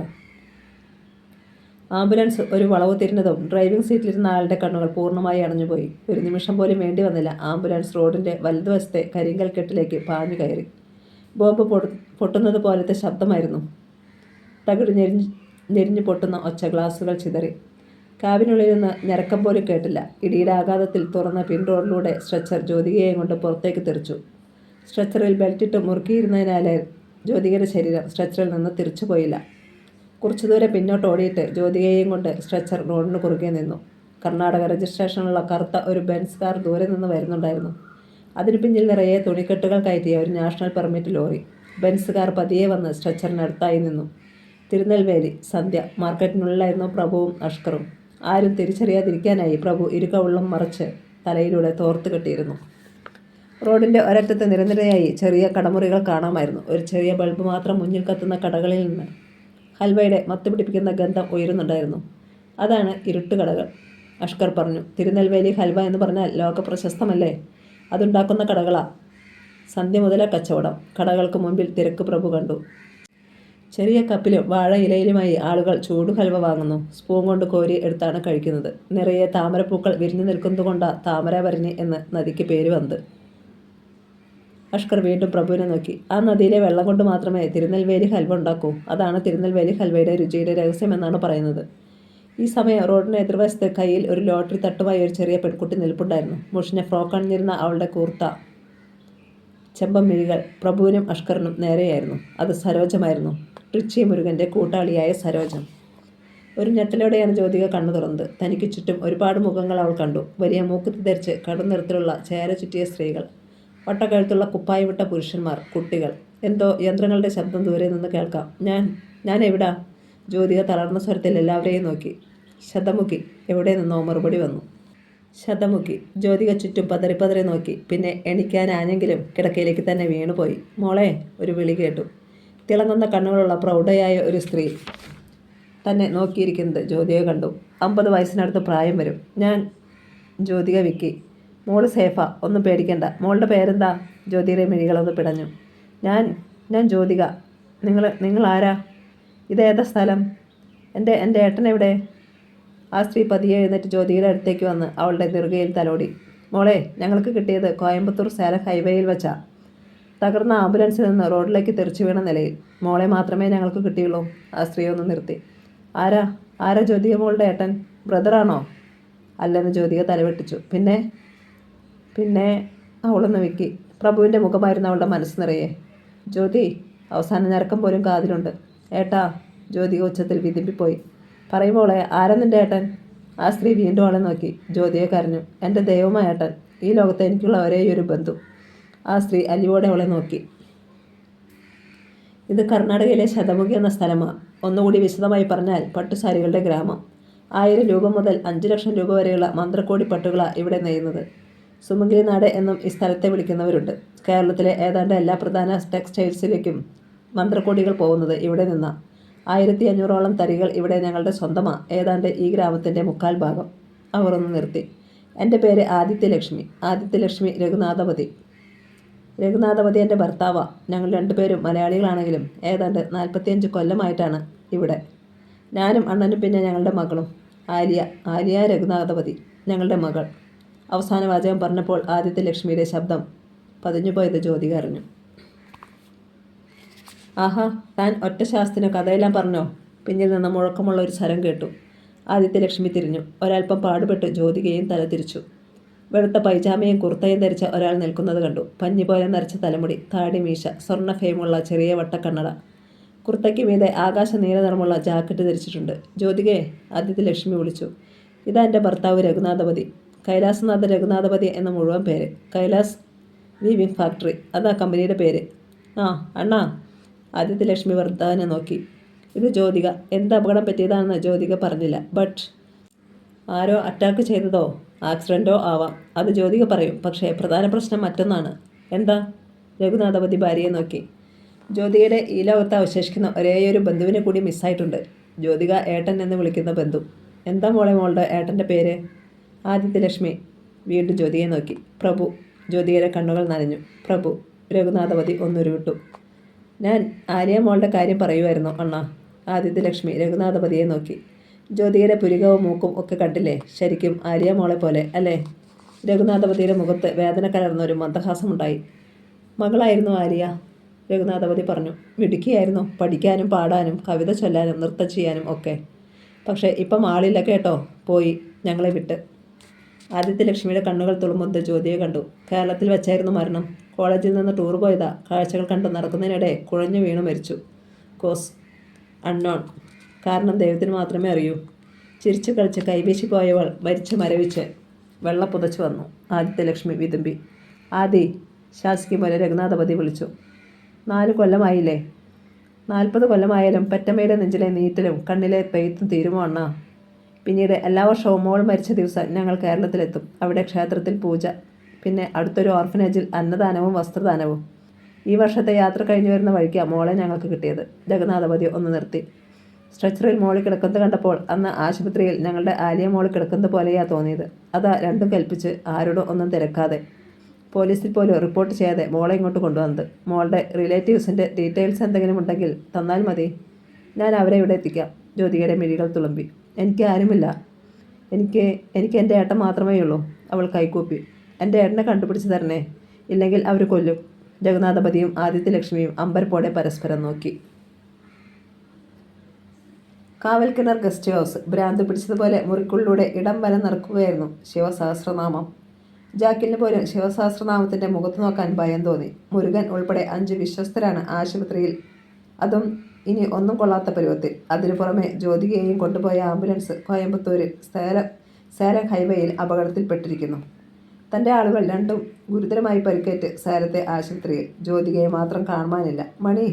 ആംബുലൻസ് ഒരു വളവ് തിരിഞ്ഞതും ഡ്രൈവിംഗ് സീറ്റിലിരുന്ന ആളുടെ കണ്ണുകൾ പൂർണ്ണമായി അടഞ്ഞുപോയി. ഒരു നിമിഷം പോലും വേണ്ടി വന്നില്ല. ആംബുലൻസ് റോഡിൻ്റെ വലതുവശത്തെ കരിങ്കൽ കെട്ടിലേക്ക് പാഞ്ഞു കയറി. ബോംബ് പൊട്ടുന്നത് പോലത്തെ ശബ്ദമായിരുന്നു. തകിട് ഞെരിഞ്ഞു പൊട്ടുന്ന ഒച്ച. ഗ്ലാസുകൾ ചിതറി. കാബിനുള്ളിൽ നിന്ന് ഞരക്കം പോലും കേട്ടില്ല. ഇടിയുടെ ആഘാതത്തിൽ തുറന്ന പിൻ റോഡിലൂടെ സ്ട്രെച്ചർ ജ്യോതികയെയും കൊണ്ട് പുറത്തേക്ക് തെറിച്ചു. സ്ട്രെച്ചറിൽ ബെൽറ്റിട്ട് മുറുക്കിയിരുന്നതിനാലേ ജ്യോതികയുടെ ശരീരം സ്ട്രെച്ചറിൽ നിന്ന് തിരിച്ചു പോയില്ല. കുറച്ചു ദൂരം പിന്നോട്ട് ഓടിയിട്ട് ജ്യോതികയെയും കൊണ്ട് സ്ട്രെച്ചർ റോഡിന് കുറുകെ നിന്നു. കർണാടക രജിസ്ട്രേഷനുള്ള കറുത്ത ഒരു ബെൻസ് കാർ ദൂരെ നിന്ന് വരുന്നുണ്ടായിരുന്നു. അതിന് പിന്നിൽ നിറയെ തുണിക്കെട്ടുകൾ കയറ്റിയ ഒരു national permit lorry. Benz car പതിയെ വന്ന് സ്ട്രെച്ചറിനടുത്തായി നിന്നു. തിരുനെൽവേലി സന്ധ്യ. മാർക്കറ്റിനുള്ളിലായിരുന്നു പ്രഭുവും അഷ്കറും. ആരും തിരിച്ചറിയാതിരിക്കാനായി പ്രഭു ഇരുകവളിലും മറച്ച് തലയിലൂടെ തോർത്ത് കെട്ടിയിരുന്നു. റോഡിൻ്റെ ഒരറ്റത്ത് നിരനിരയായി ചെറിയ കടമുറികൾ കാണാമായിരുന്നു. ഒരു ചെറിയ ബൾബ് മാത്രം മുന്നിൽ കത്തുന്ന കടകളിൽ നിന്ന് ഹൽവയുടെ മത്തുപിടിപ്പിക്കുന്ന ഗന്ധം ഉയരുന്നുണ്ടായിരുന്നു. അതാണ് ഇരുട്ടുകടകൾ, അഷ്കർ പറഞ്ഞു. തിരുനെൽവേലി ഹൽവ എന്ന് പറഞ്ഞാൽ ലോക പ്രശസ്തമല്ലേ? അതുണ്ടാക്കുന്ന കടകളാ. സന്ധ്യ മുതലേ കച്ചവടം. കടകൾക്ക് മുൻപിൽ തിരക്ക് പ്രഭു കണ്ടു. ചെറിയ കപ്പിലും വാഴ ഇലയിലുമായി ആളുകൾ ചൂട് ഹൽവ വാങ്ങുന്നു. സ്പൂൺ കൊണ്ട് കോരി എടുത്താണ് കഴിക്കുന്നത്. നിറയെ താമരപ്പൂക്കൾ വിരിഞ്ഞു നിൽക്കുന്നതുകൊണ്ടാ താമരാഭരണി എന്ന് നദിക്ക് പേര് വന്നത്. അഷ്കർ വീണ്ടും പ്രഭുവിനെ നോക്കി. ആ നദിയിലെ വെള്ളം കൊണ്ട് മാത്രമേ തിരുനെൽവേലി ഹൽവ ഉണ്ടാക്കൂ. അതാണ് തിരുനെൽവേലി ഹൽവയുടെ രുചിയുടെ രഹസ്യമെന്നാണ് പറയുന്നത്. ഈ സമയം റോഡിന് എതിർവശത്ത് കയ്യിൽ ഒരു ലോട്ടറി തട്ടുമായി ഒരു ചെറിയ പെൺകുട്ടി നിൽപ്പുണ്ടായിരുന്നു. മുഷിഞ്ഞ ഫ്രോക്ക് അണിഞ്ഞിരുന്ന അവളുടെ കൂർത്ത ചെമ്പം മിഴികൾ പ്രഭുവിനും അഷ്കറിനും നേരെയായിരുന്നു. അത് സരോജമായിരുന്നു. ട്രിച്ചി മുരുകൻ്റെ കൂട്ടാളിയായ സരോജം. ഒരു ഞെട്ടലോടെയാണ് ജ്യോതിക കണ്ണു തുറന്നത്. തനിക്ക് ചുറ്റും ഒരുപാട് മുഖങ്ങൾ അവൾ കണ്ടു. വലിയ മൂക്കുത്തി ധരിച്ച് കടുനിറത്തിലുള്ള ചേര ചുറ്റിയ സ്ത്രീകൾ, വട്ടക്കഴുത്തുള്ള കുപ്പായി വിട്ട പുരുഷന്മാർ, കുട്ടികൾ. എന്തോ യന്ത്രങ്ങളുടെ ശബ്ദം ദൂരെ നിന്ന് കേൾക്കാം. ഞാൻ എവിടാ? ജ്യോതിക തളർന്ന സ്വരത്തിൽ എല്ലാവരെയും നോക്കി. ശതമുഖി. എവിടെ നിന്നോ മറുപടി വന്നു. ശതമുഖി. ജ്യോതിക ചുറ്റും പതറി നോക്കി. പിന്നെ എണിക്കാനാണെങ്കിലും കിടക്കയിലേക്ക് തന്നെ വീണുപോയി. മോളെ, ഒരു വിളി കേട്ടു. തിളങ്ങുന്ന കണ്ണുകളുള്ള പ്രൗഢയായ ഒരു സ്ത്രീ തന്നെ നോക്കിയിരിക്കുന്നത് ജ്യോതിക കണ്ടു. 50 വയസ്സിനടുത്ത് പ്രായം വരും. ഞാൻ ജ്യോതിക വിക്കി. മോള് സേഫാ, ഒന്നും പേടിക്കണ്ട. മോളുടെ പേരെന്താ? ജ്യോതിയുടെ മിഴികളൊന്ന് പിടഞ്ഞു. ഞാൻ ജ്യോതിക. നിങ്ങൾ ആരാ? ഇതേതാ സ്ഥലം? എൻ്റെ ഏട്ടൻ എവിടെ? ആ സ്ത്രീ പതിയെ എഴുന്നേറ്റ് ജ്യോതിയുടെ അടുത്തേക്ക് വന്ന് അവളുടെ നെറുകയിൽ തലോടി. മോളെ, ഞങ്ങൾക്ക് കിട്ടിയത് കോയമ്പത്തൂർ സേലം ഹൈവേയിൽ വെച്ചാ. തകർന്ന ആംബുലൻസിൽ നിന്ന് റോഡിലേക്ക് തെറിച്ചു വീണ നിലയിൽ. മോളെ മാത്രമേ ഞങ്ങൾക്ക് കിട്ടിയുള്ളൂ. ആ സ്ത്രീ ഒന്ന് നിർത്തി. ആരാ ജ്യോതിക മോളുടെ ഏട്ടൻ? ബ്രദറാണോ? അല്ലെന്ന് ജ്യോതിക തലവെട്ടിച്ചു. പിന്നെ അവളൊന്ന് വിക്കി. പ്രഭുവിൻ്റെ മുഖമായിരുന്നു അവളുടെ മനസ്സ് നിറയെ. ജ്യോതി, അവസാന ഞരക്കം പോലും കാതിലുണ്ട്. ഏട്ടാ, ജ്യോതിക ഉച്ചത്തിൽ വിതുമ്പിപ്പോയി. പറയുമ്പോളെ, ആരാ നിൻ്റെ ഏട്ടൻ? ആ സ്ത്രീ വീണ്ടും അവളെ നോക്കി. ജ്യോതിയെ കരഞ്ഞു. എൻ്റെ ദൈവമായ ഏട്ടൻ, ഈ ലോകത്ത് എനിക്കുള്ള ഒരേയൊരു ബന്ധു. ആ സ്ത്രീ അലിവോടെ അവളെ നോക്കി. ഇത് കർണാടകയിലെ ശതമുഖി എന്ന സ്ഥലമാണ്. ഒന്നുകൂടി വിശദമായി പറഞ്ഞാൽ പട്ടുസാരികളുടെ ഗ്രാമം. 1000 രൂപ മുതൽ 5 ലക്ഷം രൂപ വരെയുള്ള മന്ത്രക്കോടി പട്ടുകളാണ് ഇവിടെ നെയ്യുന്നത്. സുമംഗലി നാട് എന്നും ഈ സ്ഥലത്തെ വിളിക്കുന്നവരുണ്ട്. കേരളത്തിലെ ഏതാണ്ട് എല്ലാ പ്രധാന ടെക്സ്റ്റൈൽസിലേക്കും മന്ത്രക്കോടികൾ പോകുന്നത് ഇവിടെ നിന്നാണ്. 1500ഓളം തരികൾ ഇവിടെ ഞങ്ങളുടെ സ്വന്തമാണ്. ഏതാണ്ട് ഈ ഗ്രാമത്തിൻ്റെ 3/4 ഭാഗം. അവർ ഒന്ന് നിർത്തി. എൻ്റെ പേര് ആദിത്യലക്ഷ്മി രഘുനാഥപതി. രഘുനാഥപതി എൻ്റെ ഭർത്താവാണ്. ഞങ്ങൾ രണ്ടുപേരും മലയാളികളാണെങ്കിലും ഏതാണ്ട് 45 കൊല്ലമായിട്ടാണ് ഇവിടെ. ഞാനും അണ്ണനും പിന്നെ ഞങ്ങളുടെ മകളും ആലിയ രഘുനാഥപതി, ഞങ്ങളുടെ മകൾ. അവസാന വാചകം പറഞ്ഞപ്പോൾ ആദിത്യലക്ഷ്മിയുടെ ശബ്ദം പതിഞ്ഞുപോയത് ജ്യോതിക അറിഞ്ഞു. ആഹാ, താൻ ഒറ്റ ശാസ്ത്രത്തിന് കഥയെല്ലാം പറഞ്ഞോ? പിന്നിൽ നിന്ന് മുഴക്കമുള്ള ഒരു സ്വരം കേട്ടു. ആദിത്യലക്ഷ്മി തിരിഞ്ഞു. ഒരൽപ്പം പാടുപെട്ട് ജ്യോതികയും തല തിരിച്ചു. വെളുത്ത പൈജാമയും കുർത്തയും ധരിച്ച ഒരാൾ നിൽക്കുന്നത് കണ്ടു. പഞ്ഞി പോലെ നരച്ച തലമുടി, താടി മീശ, സ്വർണ്ണ ഫെയിമുള്ള ചെറിയ വട്ടക്കണ്ണട. കുർത്തയ്ക്ക് മീതെ ആകാശ നീല നിറമുള്ള ജാക്കറ്റ് ധരിച്ചിട്ടുണ്ട്. ജ്യോതികയെ, ആദിത്യലക്ഷ്മി വിളിച്ചു. ഇതാ എൻ്റെ ഭർത്താവ് രഘുനാഥപതി. കൈലാസനാഥ രഘുനാഥപതി എന്ന മുഴുവൻ പേര്. കൈലാസ് വീവിംഗ് ഫാക്ടറി, അതാ കമ്പനിയുടെ പേര്. ആ അണ്ണാ. ആദിത്യലക്ഷ്മി ഭർത്താവിനെ നോക്കി. ഇത് ജ്യോതിക. എന്ത് അപകടം പറ്റിയതാണെന്ന് ജ്യോതിക പറഞ്ഞില്ല. ബട്ട് ആരോ അറ്റാക്ക് ചെയ്തതോ ആക്സിഡൻറ്റോ ആവാം. അത് ജ്യോതിക പറയും. പക്ഷേ പ്രധാന പ്രശ്നം മറ്റൊന്നാണ്. എന്താ? രഘുനാഥപതി ഭാര്യയെ നോക്കി. ജ്യോതികയുടെ ഈ ലോകത്ത് അവശേഷിക്കുന്ന ഒരേയൊരു ബന്ധുവിനെ കൂടി മിസ്സായിട്ടുണ്ട്. ജ്യോതിക ഏട്ടൻ എന്ന് വിളിക്കുന്ന ബന്ധു. എന്താ മോളുടെ ഏട്ടൻ്റെ പേര്? ആദിത്യലക്ഷ്മി വീണ്ടും ജ്യോതികയെ നോക്കി. പ്രഭു. ജ്യോതികയുടെ കണ്ണുകൾ നനഞ്ഞു. പ്രഭു. രഘുനാഥപതി ഒന്നുരുവിട്ടു. ഞാൻ ആര്യ മോളുടെ കാര്യം പറയുമായിരുന്നു അണ്ണാ. ആദിത്യലക്ഷ്മി രഘുനാഥപതിയെ നോക്കി. ജ്യോതികയുടെ പുരികവും മൂക്കും ഒക്കെ കണ്ടില്ലേ? ശരിക്കും ആര്യ മോളെ പോലെ അല്ലേ? രഘുനാഥപതിയുടെ മുഖത്ത് വേദന കലർന്നൊരു മന്ദഹാസമുണ്ടായി. മകളായിരുന്നു ആര്യ, രഘുനാഥപതി പറഞ്ഞു. മിടുക്കിയായിരുന്നു. പഠിക്കാനും പാടാനും കവിത ചൊല്ലാനും നൃത്തം ചെയ്യാനും ഒക്കെ. പക്ഷേ ഇപ്പം ആളില്ല കേട്ടോ. പോയി, ഞങ്ങളെ വിട്ട്. ആദിത്യലക്ഷ്മിയുടെ കണ്ണുകൾ തുളുമ്പുന്നത് ജ്യോതിയെ കണ്ടു. കേരളത്തിൽ വെച്ചായിരുന്നു മരണം. കോളേജിൽ നിന്ന് ടൂർ പോയതാ. കാഴ്ചകൾ കണ്ട് നടക്കുന്നതിനിടെ കുഴഞ്ഞു വീണു മരിച്ചു. Cause unknown. കാരണം ദൈവത്തിന് മാത്രമേ അറിയൂ. ചിരിച്ചു കളിച്ച് കൈവീശി പോയവൾ മരിച്ച് മരവിച്ച് വെള്ളം പുതച്ചു വന്നു. ആദിത്യലക്ഷ്മി വിതുമ്പി. ആദി, ശാസിക്കും പോലെ രഘുനാഥപതി വിളിച്ചു. 4 കൊല്ലമായില്ലേ? 40 കൊല്ലമായാലും പെറ്റമ്മയുടെ നെഞ്ചിലെ നീറ്റലും കണ്ണിലെ പെയ്ത്തും തീരുമോ അണ്ണാ? പിന്നീട് എല്ലാ വർഷവും മോൾ മരിച്ച ദിവസം ഞങ്ങൾ കേരളത്തിലെത്തും. അവിടെ ക്ഷേത്രത്തിൽ പൂജ, പിന്നെ അടുത്തൊരു ഓർഫനേജിൽ അന്നദാനവും വസ്ത്രദാനവും. ഈ വർഷത്തെ യാത്ര കഴിഞ്ഞു വരുന്ന വഴിക്കാണ് മോളെ ഞങ്ങൾക്ക് കിട്ടിയത്. ജഗന്നാഥപതി ഒന്ന് നിർത്തി. സ്ട്രെച്ചറിൽ മോളി കിടക്കുന്നത് കണ്ടപ്പോൾ അന്ന് ആശുപത്രിയിൽ ഞങ്ങളുടെ ആലിയ മോളി കിടക്കുന്നത് പോലെയാണ് തോന്നിയത്. അതാ രണ്ടും കൽപ്പിച്ച് ആരോടും ഒന്നും തിരക്കാതെ, പോലീസിൽ പോലും റിപ്പോർട്ട് ചെയ്യാതെ മോളെ ഇങ്ങോട്ട് കൊണ്ടുവന്നത്. മോളുടെ റിലേറ്റീവ്സിൻ്റെ ഡീറ്റെയിൽസ് എന്തെങ്കിലും ഉണ്ടെങ്കിൽ തന്നാൽ മതി, ഞാൻ അവരെ ഇവിടെ എത്തിക്കാം. ജ്യോതികയുടെ മിഴികൾ തുളുമ്പി. എനിക്ക് ആരുമില്ല, എനിക്ക് എൻ്റെ ഏട്ടൻ മാത്രമേ ഉള്ളൂ. അവൾ കൈകൂപ്പി. എൻ്റെ ഏട്ടനെ കണ്ടുപിടിച്ച് തരണേ, ഇല്ലെങ്കിൽ അവർ കൊല്ലും. ജഗന്നാഥപതിയും ആദിത്യലക്ഷ്മിയും അമ്പരപ്പോടെ പരസ്പരം നോക്കി. കാവൽക്കിണർ ഗസ്റ്റ് ഹൗസ്. ഭ്രാന്ത് പിടിച്ചതുപോലെ മുറിക്കുള്ളിലൂടെ ഇടം വലം നടക്കുകയായിരുന്നു ശിവസഹസ്രനാമം. ജാക്കിലിന് പോലും ശിവസഹസ്രനാമത്തിൻ്റെ മുഖത്ത് നോക്കാൻ ഭയം തോന്നി. മുരുകൻ ഉൾപ്പെടെ 5 വിശ്വസ്തരാണ് ആശുപത്രിയിൽ, അതും ഇനി ഒന്നും കൊള്ളാത്ത പരുവത്തിൽ. അതിനു പുറമെ ജ്യോതികയെയും കൊണ്ടുപോയ ആംബുലൻസ് കോയമ്പത്തൂരിൽ സേലം ഹൈവേയിൽ അപകടത്തിൽപ്പെട്ടിരിക്കുന്നു. തൻ്റെ ആളുകൾ രണ്ടും ഗുരുതരമായി പരിക്കേറ്റ് സേലത്തെ ആശുപത്രിയിൽ. ജ്യോതികയെ മാത്രം കാണാനില്ല. മണി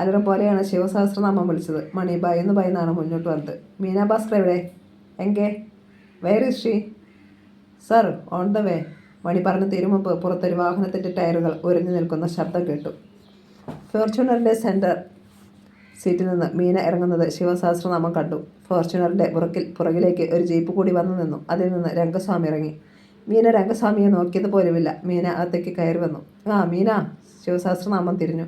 അലറും പോലെയാണ് ശിവസഹസ്രനാമം വിളിച്ചത്. മണി ഭയന്നാണ് മുന്നോട്ട് വന്നത്. മീന ഭാസ്കർ എവിടെ? എങ്കെ where is she? Sir, on the way. Mani പറഞ്ഞു തീരും മുമ്പ് പുറത്തൊരു വാഹനത്തിൻ്റെ ടയറുകൾ ഉരഞ്ഞു നിൽക്കുന്ന ശബ്ദം കേട്ടു. ഫോർച്യൂണറിൻ്റെ സെൻറ്റർ സീറ്റിൽ നിന്ന് മീന ഇറങ്ങുന്നത് ശിവസഹസ്രനാമം കണ്ടു. ഫോർച്യൂണറിൻ്റെ പുറകിലേക്ക് ഒരു ജീപ്പ് കൂടി വന്നു നിന്നു. അതിൽ നിന്ന് രംഗസ്വാമി ഇറങ്ങി. മീന രംഗസ്വാമിയെ നോക്കിയത് പോലുമില്ല. മീന അകത്തേക്ക് കയറി വന്നു. ആ മീന. ശിവസഹസ്രനാമം തിരിഞ്ഞു.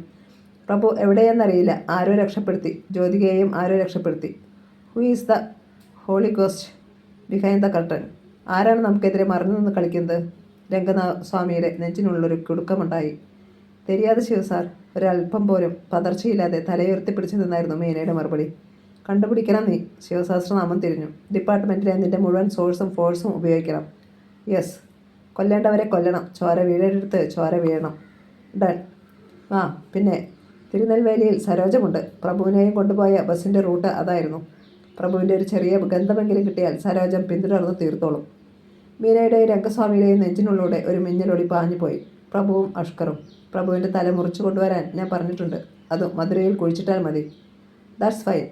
പ്രഭു എവിടെയെന്നറിയില്ല, ആരോ രക്ഷപ്പെടുത്തി. ജ്യോതികയെയും ആരോ രക്ഷപ്പെടുത്തി. Who is the holy ghost behind the curtain? ആരാണ് നമുക്കെതിരെ മറന്നു നിന്ന് കളിക്കുന്നത്? രംഗസ്വാമിയുടെ നെഞ്ചിനുള്ളൊരു കുടുക്കമുണ്ടായി. തെരിയാതെ ശിവ സാർ. ഒരല്പം പോലും പതർച്ചയില്ലാതെ തലയുയർത്തി പിടിച്ചു നിന്നായിരുന്നു മീനയുടെ മറുപടി. കണ്ടുപിടിക്കണം നീ. ശിവസഹസ്രനാമം തിരിഞ്ഞു. ഡിപ്പാർട്ട്മെൻറ്റിലെ നിൻ്റെ മുഴുവൻ സോഴ്സും ഫോഴ്സും ഉപയോഗിക്കണം. യെസ്. കൊല്ലേണ്ടവരെ കൊല്ലണം. ചോര വീഴെടുത്ത് ചോര വീഴണം. ഡൺ. ആ പിന്നെ തിരുനെൽവേലിയിൽ സരോജമുണ്ട്. പ്രഭുവിനെയും കൊണ്ടുപോയ ബസ്സിൻ്റെ റൂട്ട് അതായിരുന്നു. പ്രഭുവിൻ്റെ ഒരു ചെറിയ ഗന്ധമെങ്കിലും കിട്ടിയാൽ സരോജം പിന്തുടർന്ന് തീർത്തോളും. മീനയുടെയും രംഗസ്വാമിയുടെയും നെഞ്ചിനുള്ളിലൂടെ ഒരു മിന്നലൊടി പാഞ്ഞുപോയി. പ്രഭുവും അഷ്കറും. പ്രഭുവിൻ്റെ തല മുറിച്ചു കൊണ്ടുവരാൻ ഞാൻ പറഞ്ഞിട്ടുണ്ട്. അത് മധുരയിൽ കുഴിച്ചിട്ടാൽ മതി. That's fine.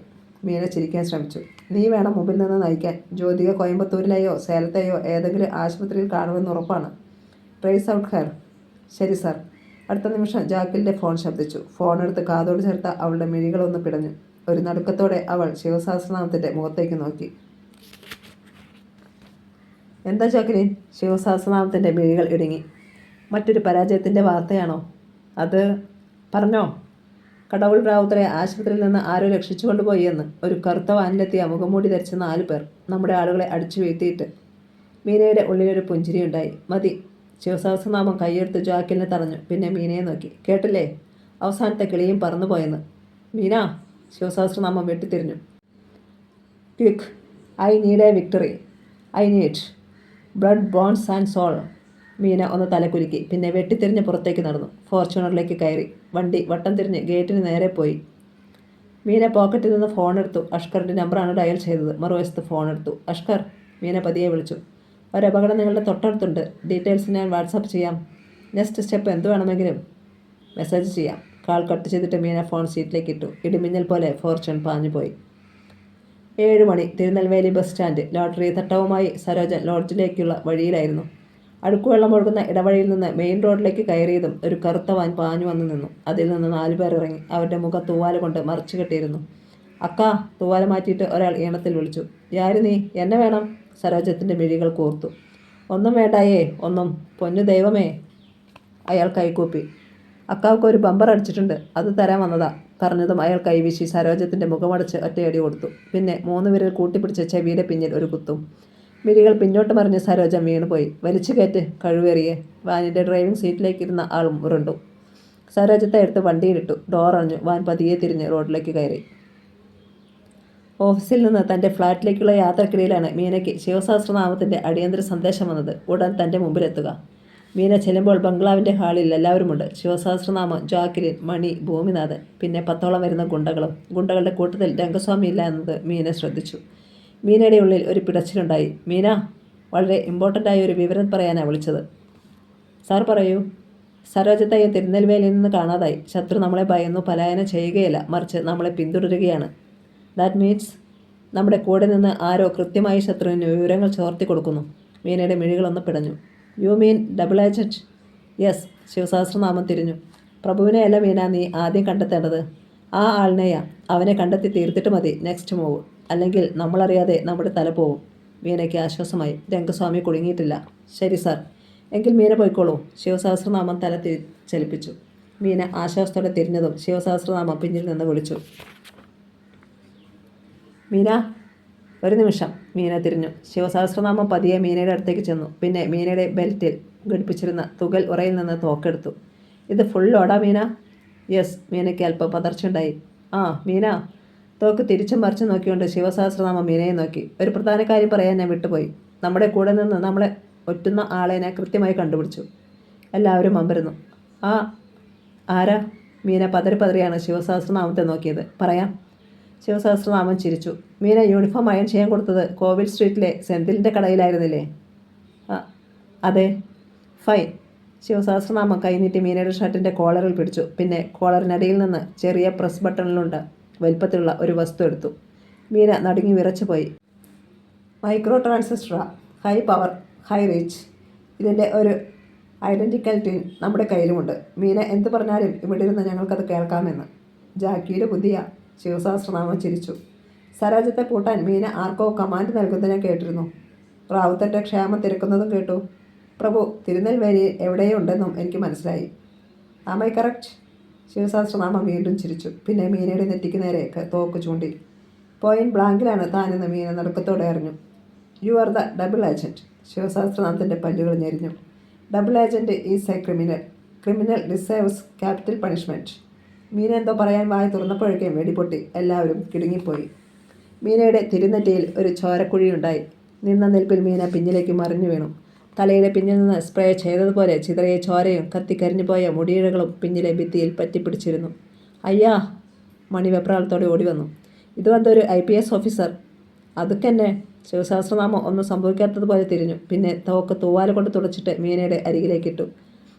മീന ചിരിക്കാൻ ശ്രമിച്ചു. നീ വേണം മുമ്പിൽ നിന്ന് നയിക്കാൻ. ജ്യോതിക കോയമ്പത്തൂരിലെയോ സേലത്തെയോ ഏതെങ്കിലും ആശുപത്രിയിൽ കാണുമെന്ന് ഉറപ്പാണ്. Trace out hair. ശരി സാർ. അടുത്ത നിമിഷം ജാക്കിലിൻ്റെ ഫോൺ ശബ്ദിച്ചു. ഫോണെടുത്ത് കാതോട് ചേർത്ത അവളുടെ മിഴികളൊന്ന് പിടഞ്ഞു. ഒരു നടുക്കത്തോടെ അവൾ ശിവസഹസ്രനാമത്തിൻ്റെ മുഖത്തേക്ക് നോക്കി. എന്താ ജാക്കിലിൻ? ശിവസഹസ്രനാമത്തിൻ്റെ മിഴികൾ ഇടുങ്ങി. മറ്റൊരു പരാജയത്തിൻ്റെ വാർത്തയാണോ അത്? പറഞ്ഞോ. കടവുൾ റാവുത്തറെ ആശുപത്രിയിൽ നിന്ന് ആരോ രക്ഷിച്ചു കൊണ്ടുപോയി എന്ന്. ഒരു കറുത്ത വാനിലെത്തിയ മുഖംമൂടി ധരിച്ച 4 പേർ നമ്മുടെ ആളുകളെ അടിച്ചു വീഴ്ത്തിയിട്ട്. മീനയുടെ ഉള്ളിലൊരു പുഞ്ചിരിയുണ്ടായി. മതി. ശിവസഹസ്രനാമം കൈയെടുത്ത് ജാക്കിലിനെ തറഞ്ഞു. പിന്നെ മീനയെ നോക്കി. കേട്ടില്ലേ, അവസാനത്തെ കിളിയും പറന്നുപോയെന്ന്. മീന. ശിവസഹസ്രനാമം വെട്ടിത്തിരിഞ്ഞു. Quick. I need a victory. I need blood, bones and soul. Meena ഒന്ന് തലകുലുക്കി. പിന്നെ വെട്ടിത്തിരിഞ്ഞ് പുറത്തേക്ക് നടന്നു. ഫോർച്യൂണറിലേക്ക് കയറി. വണ്ടി വട്ടം തിരിഞ്ഞ് ഗേറ്റിന് നേരെ പോയി. മീന പോക്കറ്റിൽ നിന്ന് ഫോണെടുത്തു. അഷ്കറിൻ്റെ നമ്പറാണ് ഡയൽ ചെയ്തത്. മറുവശത്ത് ഫോണെടുത്തു. അഷ്കർ. മീന പതിയെ വിളിച്ചു. ഒരപകടം നിങ്ങളുടെ തൊട്ടടുത്തുണ്ട്. ഡീറ്റെയിൽസ് ഞാൻ വാട്സാപ്പ് ചെയ്യാം. നെക്സ്റ്റ് സ്റ്റെപ്പ് എന്ത് വേണമെങ്കിലും മെസ്സേജ് ചെയ്യാം. കാൾ കട്ട് ചെയ്തിട്ട് മീന ഫോൺ സീറ്റിലേക്ക് ഇട്ടു. ഇടിമിന്നൽ പോലെ ഫോർച്യൂൺ പാഞ്ഞുപോയി. 7 മണി. Tirunelveli bus stand. ലോട്ടറി തട്ടവുമായി സരോജൻ ലോഡ്ജിലേക്കുള്ള വഴിയിലായിരുന്നു. അഴുക്കുവെള്ളം ഒഴുകുന്ന ഇടവഴിയിൽ നിന്ന് മെയിൻ റോഡിലേക്ക് കയറിയതും ഒരു കറുത്ത വാൻ പാഞ്ഞു വന്നു നിന്നു. അതിൽ നിന്ന് 4 പേർ ഇറങ്ങി. അവരുടെ മുഖം തൂവാല കൊണ്ട് മറച്ചു കെട്ടിയിരുന്നു. അക്കാ. തൂവാല മാറ്റിയിട്ട് ഒരാൾ ഈണത്തിൽ വിളിച്ചു. യാര് നീ? എന്നെ വേണം. സരോജത്തിൻ്റെ മിഴികൾ കൂർത്തു. ഒന്നും വേണ്ടായേ, ഒന്നും. പൊന്നു ദൈവമേ. അയാൾ കൈകൂപ്പി. അക്കാവുക്ക് ഒരു ബമ്പർ അടിച്ചിട്ടുണ്ട്, അത് തരാൻ വന്നതാ. പറഞ്ഞതും അയാൾ കൈവീശി സരോജത്തിൻ്റെ മുഖമടച്ച് ഒറ്റയടി കൊടുത്തു. പിന്നെ 3 വിരൽ കൂട്ടിപ്പിടിച്ച് ചെവിയുടെ പിന്നിൽ ഒരു കുത്തും. മിഴികൾ പിന്നോട്ട് മറിഞ്ഞ് സരോജം വീണുപോയി. വലിച്ചു കയറ്റ് കഴിവേറിയെ. വാനിൻ്റെ ഡ്രൈവിംഗ് സീറ്റിലേക്ക് ഇരുന്ന ആളും ഉരുണ്ടു. സരോജത്തെ എടുത്ത് വണ്ടിയിലിട്ടു. ഡോർ അടഞ്ഞു. വാൻ പതിയെ തിരിഞ്ഞ് റോഡിലേക്ക് കയറി. ഓഫീസിൽ നിന്ന് തൻ്റെ ഫ്ലാറ്റിലേക്കുള്ള യാത്രക്കിടയിലാണ് മീനയ്ക്ക് ശിവസഹസ്രനാമത്തിൻ്റെ അടിയന്തര സന്ദേശം വന്നത്. ഉടൻ തൻ്റെ മുമ്പിലെത്തുക. മീന ചെല്ലുമ്പോൾ ബംഗ്ലാവിൻ്റെ ഹാളിൽ എല്ലാവരുമുണ്ട്. ശിവസഹസ്രനാമം, ജാക്കിലിൻ, മണി, ഭൂമിനാഥൻ, പിന്നെ 10ഓളം വരുന്ന ഗുണ്ടകളും. ഗുണ്ടകളുടെ കൂട്ടത്തിൽ രംഗസ്വാമി ഇല്ല എന്നത് മീന ശ്രദ്ധിച്ചു. മീനയുടെ ഉള്ളിൽ ഒരു പിടച്ചിലുണ്ടായി. മീന, വളരെ ഇമ്പോർട്ടൻ്റായ ഒരു വിവരം പറയാനാണ് വിളിച്ചത്. സാർ പറയൂ. സരോജത്തയ്യ തിരുനെൽവേലിയിൽ നിന്ന് കാണാതായി. ശത്രു നമ്മളെ ഭയന്നു പലായനം ചെയ്യുകയല്ല, മറിച്ച് നമ്മളെ പിന്തുടരുകയാണ്. ദാറ്റ് മീൻസ് നമ്മുടെ കൂടെ നിന്ന് ആരോ കൃത്യമായി ശത്രുവിന് വിവരങ്ങൾ ചോർത്തി കൊടുക്കുന്നു. മീനയുടെ മിഴികളൊന്ന് പിടഞ്ഞു. You mean double agent? Yes. Shivasahasranamam തിരിഞ്ഞു. പ്രഭുവിനെയല്ല മീന നീ ആദ്യം കണ്ടെത്തേണ്ടത്, ആ ആളിനെയാ. അവനെ കണ്ടെത്തി തീർത്തിട്ട് മതി നെക്സ്റ്റ് മൂവ്. അല്ലെങ്കിൽ നമ്മളറിയാതെ നമ്മുടെ തല പോവും. മീനയ്ക്ക് ആശ്വാസമായി. രംഗസ്വാമി കുടുങ്ങിയിട്ടില്ല. ശരി സാർ, എങ്കിൽ മീന പോയിക്കോളൂ. ശിവസഹസ്രനാമം തല ചലിപ്പിച്ചു. മീന ആശ്വാസത്തോടെ തിരിഞ്ഞതും ശിവസഹസ്രനാമം പിന്നിൽ നിന്ന് വിളിച്ചു. മീന, ഒരു നിമിഷം. മീന തിരിഞ്ഞു. ശിവസഹസ്രനാമം പതിയെ മീനയുടെ അടുത്തേക്ക് ചെന്നു. പിന്നെ മീനയുടെ ബെൽറ്റിൽ ഘടിപ്പിച്ചിരുന്ന തുകൽ ഉറയിൽ നിന്ന് തോക്കെടുത്തു. ഇത് ഫുൾ ലോഡാ മീന? യെസ്. മീനയ്ക്ക് അല്പം പതർച്ചയുണ്ടായി. ആ മീന. തോക്ക് തിരിച്ചും മറിച്ചു നോക്കിക്കൊണ്ട് ശിവസഹസ്രനാമം മീനയെ നോക്കി. ഒരു പ്രധാന കാര്യം പറയാൻ ഞാൻ വിട്ടുപോയി. നമ്മുടെ കൂടെ നിന്ന് നമ്മളെ ഒറ്റുന്ന ആളെ ഞാൻ കൃത്യമായി കണ്ടുപിടിച്ചു. എല്ലാവരും അമ്പരുന്നു. ആ ആരാ? മീന പതറിയാണ് ശിവസഹസ്രനാമത്തെ നോക്കിയത്. പറയാം. ശിവസഹസ്രനാമം ചിരിച്ചു. മീന യൂണിഫോം അയൺ ചെയ്യാൻ കൊടുത്തത് കോവിൽ സ്ട്രീറ്റിലെ സെന്തിലിൻ്റെ കടയിലായിരുന്നില്ലേ? അതെ. ഫൈൻ. ശിവസഹസ്രനാമം കൈനീട്ടി മീനയുടെ ഷർട്ടിൻ്റെ കോളറിൽ പിടിച്ചു. പിന്നെ കോളറിനടിയിൽ നിന്ന് ചെറിയ പ്രസ് ബട്ടണിലുണ്ട് വലിപ്പത്തിലുള്ള ഒരു വസ്തു എടുത്തു. മീന നടുങ്ങി വിറച്ചു പോയി. മൈക്രോ ട്രാൻസിസ്റ്ററാ. High power, high reach. ഇതിൻ്റെ ഒരു ഐഡൻറ്റിക്കൽ ടിൻ നമ്മുടെ കയ്യിലുമുണ്ട്. മീന എന്ത് പറഞ്ഞാലും ഇവിടെ ഇരുന്ന് ഞങ്ങൾക്കത് കേൾക്കാമെന്ന്. ജാക്കിയുടെ ബുദ്ധിയാ. ശിവസഹസ്രനാമം ചിരിച്ചു. സരോജത്തെ പൂട്ടാൻ മീന ആർക്കോ കമാൻഡ് നൽകുന്നത് ഞാൻ കേട്ടിരുന്നു. റാവുത്തൻ്റെ ക്ഷേമം തിരക്കുന്നതും കേട്ടു. പ്രഭു തിരുനെൽവേലിയിൽ എവിടെയോ ഉണ്ടെന്നും എനിക്ക് മനസ്സിലായി. Am I correct? ശിവസഹസ്രനാമം വീണ്ടും ചിരിച്ചു. പിന്നെ മീനയുടെ നെറ്റിക്ക് നേരെ തോക്ക് ചൂണ്ടി. പോയിന്റ് ബ്ലാങ്കിലാണ് താനെന്ന് മീന നടുക്കത്തോടെ അറിഞ്ഞു. You are the double agent. ശിവസഹസ്രനാമത്തിൻ്റെ പല്ലുകൾ ഞെരിഞ്ഞു. Double agent is a criminal. Criminal deserves capital punishment. Meena എന്തോ പറയാൻ വായി തുറന്നപ്പോഴേക്കും വെടിപൊട്ടി. എല്ലാവരും കിടുങ്ങിപ്പോയി. മീനയുടെ തിരുനെറ്റിയിൽ ഒരു ചോരക്കുഴിയുണ്ടായി. നിന്ന നിൽപ്പിൽ മീന പിന്നിലേക്ക് മറിഞ്ഞു വീണു. തലയുടെ പിന്നിൽ നിന്ന് സ്പ്രേ ചെയ്തതുപോലെ ചിതറിയ ചോരയും കത്തിക്കരിഞ്ഞു പോയ മുടിയിഴകളും പിന്നിലെ ഭിത്തിയിൽ പറ്റിപ്പിടിച്ചിരുന്നു. അയ്യാ! മണി വെപ്രാളത്തോടെ ഓടി വന്നു. ഇത് വന്നൊരു IPS ഓഫീസർ. അതുക്കെന്നെ. ശിവസഹസ്രനാമം ഒന്നും സംഭവിക്കാത്തതുപോലെ തിരിഞ്ഞു. പിന്നെ തോക്ക് തൂവാല കൊണ്ട് തുടച്ചിട്ട് മീനയുടെ അരികിലേക്കിട്ടു.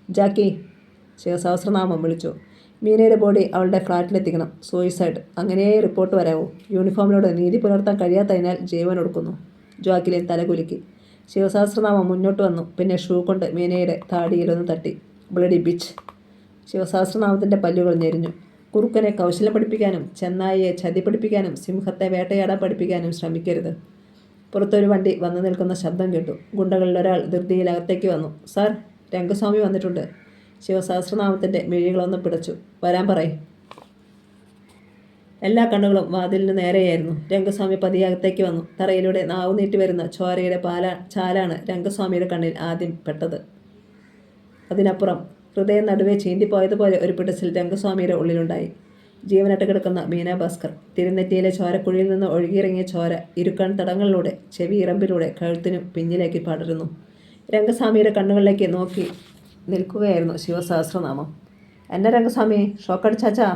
ജാക്കി! ശിവസഹസ്രനാമം വിളിച്ചു. മീനയുടെ ബോഡി അവളുടെ ഫ്ലാറ്റിലെത്തിക്കണം. സൂയിസൈഡ്. അങ്ങനെയേ റിപ്പോർട്ട് വരാവൂ. യൂണിഫോമിനോട് നീതി പുലർത്താൻ കഴിയാത്തതിനാൽ ജീവൻ ഒടുക്കുന്നു. ജോക്കിലിൻ തലകുലുക്കി. ശിവസഹസ്രനാമം മുന്നോട്ട് വന്നു. പിന്നെ ഷൂ കൊണ്ട് മീനയുടെ താടിയിലൊന്ന് തട്ടി. Bloody bitch. ശിവസഹസ്രനാമത്തിൻ്റെ പല്ലുകൾ ഞെരിഞ്ഞു. കുറുക്കനെ കൗശലം പഠിപ്പിക്കാനും ചെന്നായിയെ ചതി പഠിപ്പിക്കാനും സിംഹത്തെ വേട്ടയാടാൻ പഠിപ്പിക്കാനും ശ്രമിക്കരുത്. പുറത്തൊരു വണ്ടി വന്നു നിൽക്കുന്ന ശബ്ദം കേട്ടു. ഗുണ്ടകളിൽ ഒരാൾ ധൃതിയിൽ അകത്തേക്ക് വന്നു. സാർ, രംഗസ്വാമി വന്നിട്ടുണ്ട്. ശിവസഹസ്രനാമത്തിൻ്റെ മിഴികളൊന്ന് പിടച്ചു. വരാൻ പറയും. എല്ലാ കണ്ണുകളും വാതിലിന് നേരെയായിരുന്നു. രംഗസ്വാമി പതിയെ അകത്തേക്ക് വന്നു. തറയിലൂടെ നാവ് നീട്ടി വരുന്ന ചോരയുടെ ചാലാണ് രംഗസ്വാമിയുടെ കണ്ണിൽ ആദ്യം പെട്ടത്. അതിനപ്പുറം ഹൃദയം നടുവേ ചീന്തിപ്പോയതുപോലെ ഒരു പിടച്ചിൽ രംഗസ്വാമിയുടെ ഉള്ളിലുണ്ടായി. ജീവനട്ട് കിടക്കുന്ന മീന ഭാസ്കർ. തിരുനെറ്റിയിലെ ചോരക്കുഴിയിൽ നിന്ന് ഒഴുകിയിറങ്ങിയ ചോര ഇരുക്കൺ തടങ്ങളിലൂടെ ചെവി ഇറമ്പിലൂടെ കഴുത്തിനു പിന്നിലേക്ക് പടരുന്നു. രംഗസ്വാമിയുടെ കണ്ണുകളിലേക്ക് നോക്കി നിൽക്കുകയായിരുന്നു ശിവസഹസ്രനാമം. എന്നെ രംഗസ്വാമി, ഷോക്കടിച്ചാച്ചാ?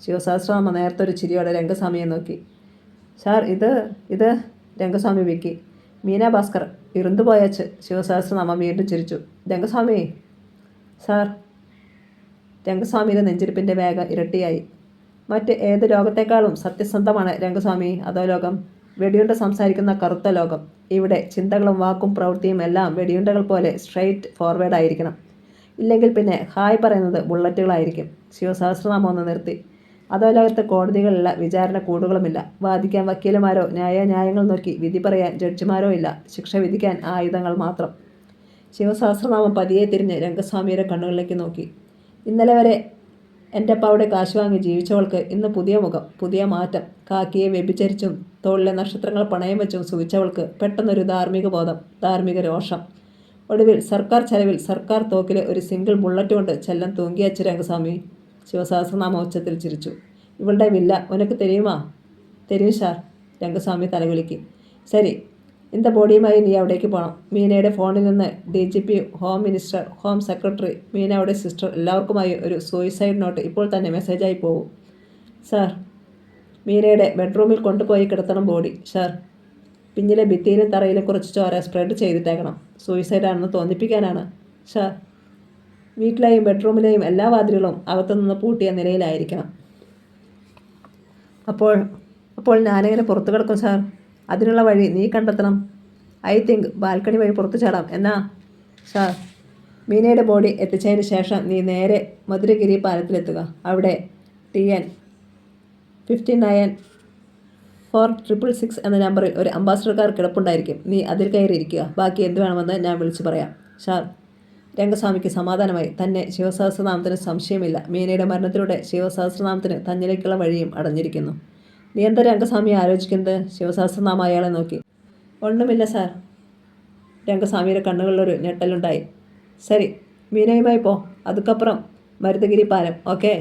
ശിവസഹസ്രനാമം നേരത്തൊരു ചിരിയോടെ രംഗസ്വാമിയെ നോക്കി. സാർ, ഇത് രംഗസ്വാമി വിക്കി. മീന ഭാസ്കർ ഇരുണ്ടുപോയച്ച്. ശിവസഹസ്രനാമം വീണ്ടും ചിരിച്ചു. രംഗസ്വാമി സാർ. രംഗസ്വാമിയുടെ നെഞ്ചിരിപ്പിൻ്റെ വേഗം ഇരട്ടിയായി. മറ്റ് ഏത് ലോകത്തെക്കാളും സത്യസന്ധമാണ് രംഗസ്വാമി അധോലോകം. വെടിയുണ്ട സംസാരിക്കുന്ന കറുത്ത ലോകം. ഇവിടെ ചിന്തകളും വാക്കും പ്രവൃത്തിയും എല്ലാം വെടിയുണ്ടകൾ പോലെ സ്ട്രെയിറ്റ് ഫോർവേഡ് ആയിരിക്കണം. ഇല്ലെങ്കിൽ പിന്നെ ഹായ് പറയുന്നത് ബുള്ളറ്റുകളായിരിക്കും. ശിവസഹസ്രനാമം ഒന്ന് നിർത്തി. അധോലോകത്ത് കോടതികളില്ല, വിചാരണ കൂടുകളുമില്ല. വാദിക്കാൻ വക്കീലമാരോ ന്യായങ്ങൾ നോക്കി വിധി പറയാൻ ജഡ്ജിമാരോ ഇല്ല. ശിക്ഷ വിധിക്കാൻ ആയുധങ്ങൾ മാത്രം. ശിവസഹസ്രനാമം പതിയെ തിരിഞ്ഞ് രംഗസ്വാമിയുടെ കണ്ണുകളിലേക്ക് നോക്കി. ഇന്നലെ വരെ എൻ്റെ അപ്പാവിടെ കാശ് വാങ്ങി ജീവിച്ചവൾക്ക് ഇന്ന് പുതിയ മുഖം, പുതിയ മാറ്റം. കാക്കിയെ വ്യഭിചരിച്ചും തോളിലെ നക്ഷത്രങ്ങൾ പണയം വെച്ചും സുഖിച്ചവൾക്ക് പെട്ടെന്നൊരു ധാർമ്മിക ബോധം, ധാർമ്മിക രോഷം. ഒടുവിൽ സർക്കാർ ചെലവിൽ സർക്കാർ തോക്കിലെ ഒരു സിംഗിൾ ബുള്ളറ്റ് കൊണ്ട് ചെല്ലം തൂങ്ങിയച്ച രംഗസ്വാമി. ശിവസഹസ്രനാമ ഉച്ചത്തിൽ ചിരിച്ചു. ഇവളുടെ വില്ല ഉനക്ക് തെരിയുമാ? തെരിയും സാർ. രംഗസ്വാമി തലകുലുക്കി. ശരി, இந்த ബോഡിയുമായി നീ അവിടേക്ക് പോകണം. മീനയുടെ ഫോണിൽ നിന്ന് DGP, home minister, home secretary, മീനയുടെ സിസ്റ്റർ എല്ലാവർക്കുമായി ഒരു സൂയിസൈഡ് നോട്ട് ഇപ്പോൾ തന്നെ മെസ്സേജായി പോവും. സാർ. മീനയുടെ ബെഡ്റൂമിൽ കൊണ്ടുപോയി കിടത്തണം ബോഡി. സാർ. പിന്നിലെ ഭിത്തിയിലും തറയിലും കുറച്ച് ചോര സ്പ്രെഡ് ചെയ്തിട്ടേക്കണം. സൂയിസൈഡാണെന്ന് തോന്നിപ്പിക്കാനാണ്. സാർ. വീട്ടിലെയും ബെഡ്റൂമിലെയും എല്ലാ വാതിലുകളും അകത്തുനിന്ന് പൂട്ടിയ നിലയിലായിരിക്കണം. അപ്പോൾ അപ്പോൾ ഞാനെങ്ങനെ പുറത്തു കിടക്കും സാർ? അതിനുള്ള വഴി നീ കണ്ടെത്തണം. ഐ തിങ്ക് ബാൽക്കണി വഴി പുറത്തു ചാടാം. എന്നാ സാർ? മീനയുടെ ബോഡി എത്തിച്ചതിന് ശേഷം നീ നേരെ മധുരഗിരി പാലത്തിലെത്തുക. അവിടെ TN 5946 എന്ന നമ്പറിൽ ഒരു അംബാസഡർ കാർ കിടപ്പുണ്ടായിരിക്കും. നീ അതിൽ കയറി ഇരിക്കുക. ബാക്കി എന്ത് വേണമെന്ന് ഞാൻ വിളിച്ചു പറയാം. സാർ. രംഗസ്വാമിക്ക് സമാധാനമായി. തന്നെ ശിവസഹസ്രനാമത്തിന് സംശയമില്ല. മീനയുടെ മരണത്തിലൂടെ ശിവസഹസ്രനാമത്തിന് തന്നിലേക്കുള്ള വഴിയും അടഞ്ഞിരിക്കുന്നു. നീ എന്താ രംഗസ്വാമി ആലോചിക്കുന്നത്? ശിവസഹസ്രനാമ അയാളെ നോക്കി. ഒന്നുമില്ല സാർ. രംഗസ്വാമിയുടെ കണ്ണുകളിലൊരു ഞെട്ടലുണ്ടായി. ശരി, മീനയുമായി പോ. അതുക്കപ്പുറം മരുതഗിരി പാലം. Okay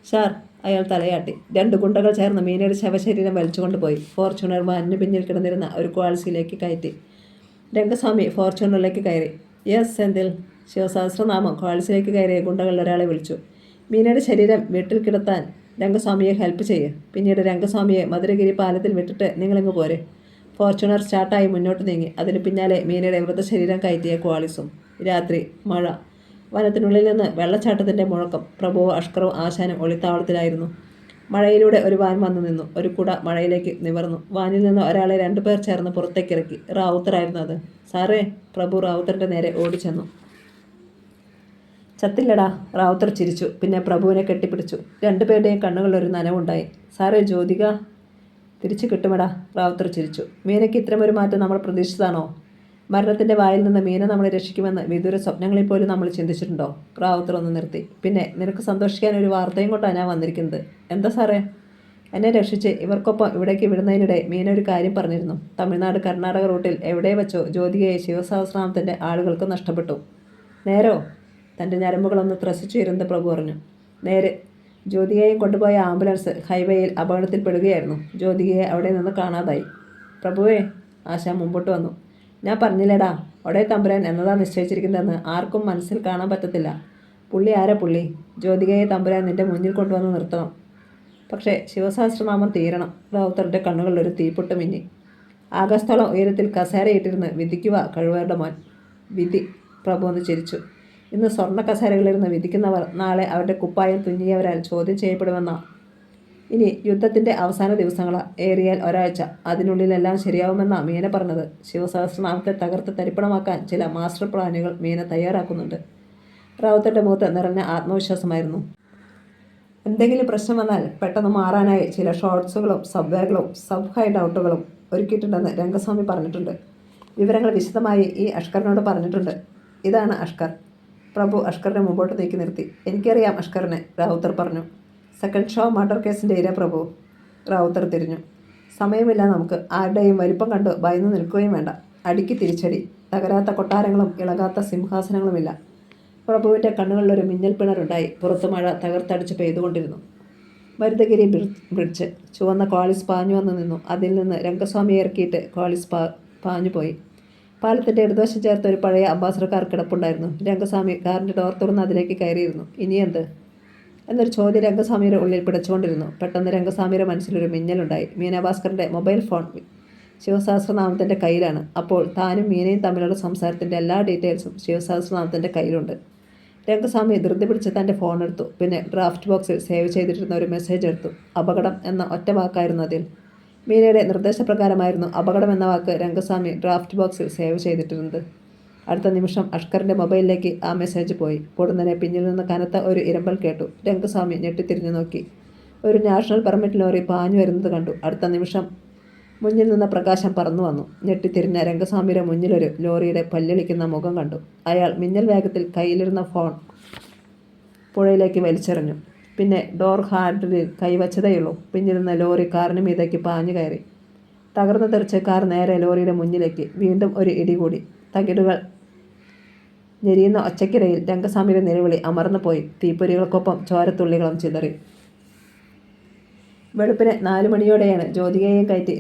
sir. അയാൾ തലയാട്ടി. 2 ഗുണ്ടകൾ ചേർന്ന് മീനയുടെ ശവശരീരം വലിച്ചുകൊണ്ടുപോയി ഫോർച്യൂണർ വാനിന് പിന്നിൽ കിടന്നിരുന്ന ഒരു ക്വാൾസിയിലേക്ക് കയറ്റി. രംഗസ്വാമി ഫോർച്യൂണറിലേക്ക് കയറി. യെസ് സെന്തിൽ. ശിവസഹസ്രനാമം ക്വാൾസിലേക്ക് കയറിയ ഗുണ്ടകളിൽ ഒരാളെ വിളിച്ചു. മീനയുടെ ശരീരം വീട്ടിൽ കിടത്താൻ രംഗസ്വാമിയെ ഹെൽപ്പ് ചെയ്യുക. പിന്നീട് രംഗസ്വാമിയെ മധുരഗിരി പാലത്തിൽ വിട്ടിട്ട് നിങ്ങളിങ്ങ് പോരെ. ഫോർച്യൂണർ സ്റ്റാർട്ടായി മുന്നോട്ട് നീങ്ങി. അതിന് പിന്നാലെ മീനയുടെ മൃതശരീരം കയറ്റിയ ക്വാളിസും. രാത്രി, മഴ, വനത്തിനുള്ളിൽ നിന്ന് വെള്ളച്ചാട്ടത്തിൻ്റെ മുഴക്കം. പ്രഭുവും അഷ്കറും ആശാനും ഒളിത്താവളത്തിലായിരുന്നു. മഴയിലൂടെ ഒരു വാൻ വന്നു നിന്നു. ഒരു കുട മഴയിലേക്ക് നിവർന്നു. വാനിൽ നിന്ന് ഒരാളെ 2 പേർ ചേർന്ന് പുറത്തേക്കിറക്കി. റാവുത്തറായിരുന്നു അത്. സാറേ. പ്രഭു റാവുത്തറിൻ്റെ നേരെ ഓടിച്ചെന്നു. ചത്തില്ലടാ. റാവുത്തർ ചിരിച്ചു. പിന്നെ പ്രഭുവിനെ കെട്ടിപ്പിടിച്ചു. 2 പേരുടെയും കണ്ണുകളിൽ ഒരു നനവുണ്ടായി. സാറേ, ജ്യോതിക തിരിച്ചു കിട്ടുമെടാ. റാവുത്തർ ചിരിച്ചു. മീനയ്ക്ക് ഇത്തരമൊരു മാറ്റം നമ്മൾ പ്രതീക്ഷിച്ചതാണോ? മരണത്തിൻ്റെ വായിൽ നിന്ന് മീന നമ്മളെ രക്ഷിക്കുമെന്ന് വിദൂര സ്വപ്നങ്ങളിൽ പോലും നമ്മൾ ചിന്തിച്ചിട്ടുണ്ടോ? റാവുത്തർ ഒന്ന് നിർത്തി. പിന്നെ നിനക്ക് സന്തോഷിക്കാൻ ഒരു വാർത്തയും കൊണ്ടാണ് ഞാൻ വന്നിരിക്കുന്നത്. എന്താ സാറേ? എന്നെ രക്ഷിച്ച് ഇവർക്കൊപ്പം ഇവിടേക്ക് വിടുന്നതിനിടെ മീന ഒരു കാര്യം പറഞ്ഞിരുന്നു. തമിഴ്നാട് കർണാടക റൂട്ടിൽ എവിടെ വെച്ചോ ജ്യോതികയെ ശിവസഹസ്രനാമത്തിൻ്റെ ആളുകൾക്ക് നഷ്ടപ്പെട്ടു. നേരോ? തൻ്റെ ഞരമ്പുകളൊന്ന് ത്രസിച്ചുയരുന്ന പ്രഭു പറഞ്ഞു. നേര്. ജ്യോതികയെയും കൊണ്ടുപോയ ആംബുലൻസ് ഹൈവേയിൽ അപകടത്തിൽപ്പെടുകയായിരുന്നു. ജ്യോതികയെ അവിടെ നിന്ന് കാണാതായി. പ്രഭുവേ. ആശ മുമ്പോട്ട് വന്നു. ഞാൻ പറഞ്ഞില്ലേടാ, ഒടേ തമ്പുരാൻ എന്നതാ നിശ്ചയിച്ചിരിക്കുന്നതെന്ന് ആർക്കും മനസ്സിൽ കാണാൻ പറ്റത്തില്ല. പുള്ളി ആരാ പുള്ളി? ജ്യോതികയെ തമ്പുരാൻ നിൻ്റെ മുന്നിൽ കൊണ്ടുവന്ന് നിർത്തണം. പക്ഷേ ശിവസഹസ്രനാമം തീരണം. റാവുത്തറിൻ്റെ കണ്ണുകളിലൊരു തീപ്പൊട്ട് മിന്നി. ആകാശത്തോളം ഉയരത്തിൽ കസേരയിട്ടിരുന്ന് വിധിക്കുക കഴിവരുടെ മോൻ. വിധി. പ്രഭു ഒന്ന് ചിരിച്ചു. ഇന്ന് സ്വർണ്ണ കസേരകളിലിരുന്ന് വിധിക്കുന്നവർ നാളെ അവരുടെ കുപ്പായം തുന്നിയവരാൽ ചോദ്യം ചെയ്യപ്പെടുമെന്ന. ഇനി യുദ്ധത്തിൻ്റെ അവസാന ദിവസങ്ങളാണ്. ഏറിയാൽ ഒരാഴ്ച. അതിനുള്ളിലെല്ലാം ശരിയാവുമെന്നാണ് മീന പറഞ്ഞത്. ശിവസഹസ്രനാമത്തെ തകർത്ത് തരിപ്പണമാക്കാൻ ചില മാസ്റ്റർ പ്ലാനുകൾ മീന തയ്യാറാക്കുന്നുണ്ട്. റാവുത്തറിൻ്റെ മുഖത്ത് നിറഞ്ഞ ആത്മവിശ്വാസമായിരുന്നു. എന്തെങ്കിലും പ്രശ്നം വന്നാൽ പെട്ടെന്ന് മാറാനായി ചില ഷോർട്ട്സുകളും സബ്വേകളും സബ് ഹൈഡ് ഔട്ടുകളും ഒരുക്കിയിട്ടുണ്ടെന്ന് രംഗസ്വാമി പറഞ്ഞിട്ടുണ്ട്. വിവരങ്ങൾ വിശദമായി ഈ അഷ്കറിനോട് പറഞ്ഞിട്ടുണ്ട്. ഇതാണ് അഷ്കർ. പ്രഭു അഷ്കറിനെ മുമ്പോട്ട് നീക്കി നിർത്തി. എനിക്കറിയാം അഷ്കറിനെ. റാവുത്തർ പറഞ്ഞു. സെക്കൻഡ് ഷോ മർഡർ കേസിൻ്റെ ഇര പ്രഭു. റാവുത്തർ തിരിഞ്ഞു. സമയമില്ല നമുക്ക്. ആരുടെയും വലിപ്പം കണ്ട് ഭയന്നു നിൽക്കുകയും വേണ്ട. അടിക്ക് തിരിച്ചടി. തകരാത്ത കൊട്ടാരങ്ങളും ഇളകാത്ത സിംഹാസനങ്ങളുമില്ല. പ്രഭുവിൻ്റെ കണ്ണുകളിലൊരു മിന്നൽ പിണറുണ്ടായി. പുറത്തു മഴ തകർത്തടിച്ച് പെയ്തുകൊണ്ടിരുന്നു. മരുതഗിരി ബ്രിഡ്ജ്. ചുവന്ന ക്വാളിസ് പാഞ്ഞു വന്ന് നിന്നു. അതിൽ നിന്ന് രംഗസ്വാമിയെ ഇറക്കിയിട്ട് ക്വാളിസ് പാഞ്ഞുപോയി. പാലത്തിൻ്റെ ഇടതുവശം ചേർത്ത് ഒരു പഴയ അംബാസഡർ കാർ കിടപ്പുണ്ടായിരുന്നു. രംഗസ്വാമി കാറിൻ്റെ ഡോർ തുറന്ന് അതിലേക്ക് കയറിയിരുന്നു. ഇനിയെന്ത് എന്നൊരു ചോദ്യം രംഗസ്വാമിയുടെ ഉള്ളിൽ പിടച്ചുകൊണ്ടിരുന്നു. പെട്ടെന്ന് രംഗസ്വാമിയുടെ മനസ്സിലൊരു മിന്നലുണ്ടായി. മീന ഭാസ്കറിൻ്റെ മൊബൈൽ ഫോൺ ശിവസഹസ്രനാമത്തിൻ്റെ കയ്യിലാണ്. അപ്പോൾ താനും മീനയും തമ്മിലുള്ള സംസാരത്തിൻ്റെ എല്ലാ ഡീറ്റെയിൽസും ശിവസഹസ്രനാമത്തിൻ്റെ കയ്യിലുണ്ട്. രംഗസ്വാമി ധൃതി പിടിച്ച് തൻ്റെ ഫോൺ എടുത്തു. പിന്നെ ഡ്രാഫ്റ്റ് ബോക്സിൽ സേവ് ചെയ്തിട്ടിരുന്ന ഒരു മെസ്സേജ് എടുത്തു. അപകടം എന്ന ഒറ്റ വാക്കായിരുന്നു അതിൽ. മീനയുടെ നിർദ്ദേശപ്രകാരമായിരുന്നു അപകടം എന്ന വാക്ക് രംഗസ്വാമി ഡ്രാഫ്റ്റ് ബോക്സിൽ സേവ് ചെയ്തിട്ടിരുന്നത്. അടുത്ത നിമിഷം അഷ്കറിൻ്റെ മൊബൈലിലേക്ക് ആ മെസ്സേജ് പോയി. പൊടുന്നനെ പിന്നിൽ നിന്ന് കനത്ത ഒരു ഇരമ്പൽ കേട്ടു. രംഗസ്വാമി ഞെട്ടിത്തിരിഞ്ഞു നോക്കി. ഒരു നാഷണൽ പെർമിറ്റ് ലോറി പാഞ്ഞു വരുന്നത് കണ്ടു. അടുത്ത നിമിഷം മുന്നിൽ നിന്ന് പ്രകാശം പറന്നു വന്നു. ഞെട്ടിത്തിരിഞ്ഞ രംഗസ്വാമിയുടെ മുന്നിലൊരു ലോറിയുടെ പല്ലിളിക്കുന്ന മുഖം കണ്ടു. അയാൾ മിന്നൽ വേഗത്തിൽ കയ്യിലിരുന്ന ഫോൺ പുഴയിലേക്ക് വലിച്ചെറിഞ്ഞു. പിന്നെ ഡോർ ഹാൻഡിലിൽ കൈവച്ചതേയുള്ളൂ. പിന്നിൽ നിന്ന് ലോറി കാറിന് മീതേക്ക് പാഞ്ഞു കയറി. തകർന്നു തെറിച്ച് കാർ നേരെ ലോറിയുടെ മുന്നിലേക്ക്. വീണ്ടും ഒരു ഇടികൂടി. തകിടുകൾ ഞെരിയുന്ന ഒച്ചയ്ക്കിടയിൽ രംഗസ്വാമിയുടെ നിലവിളി അമർന്നു പോയി. തീപ്പൊരികൾക്കൊപ്പം ചോരത്തുള്ളികളും ചിതറി. വെളുപ്പിന് 4 മണിയോടെയാണ് ജ്യോതികയെയും കയറ്റി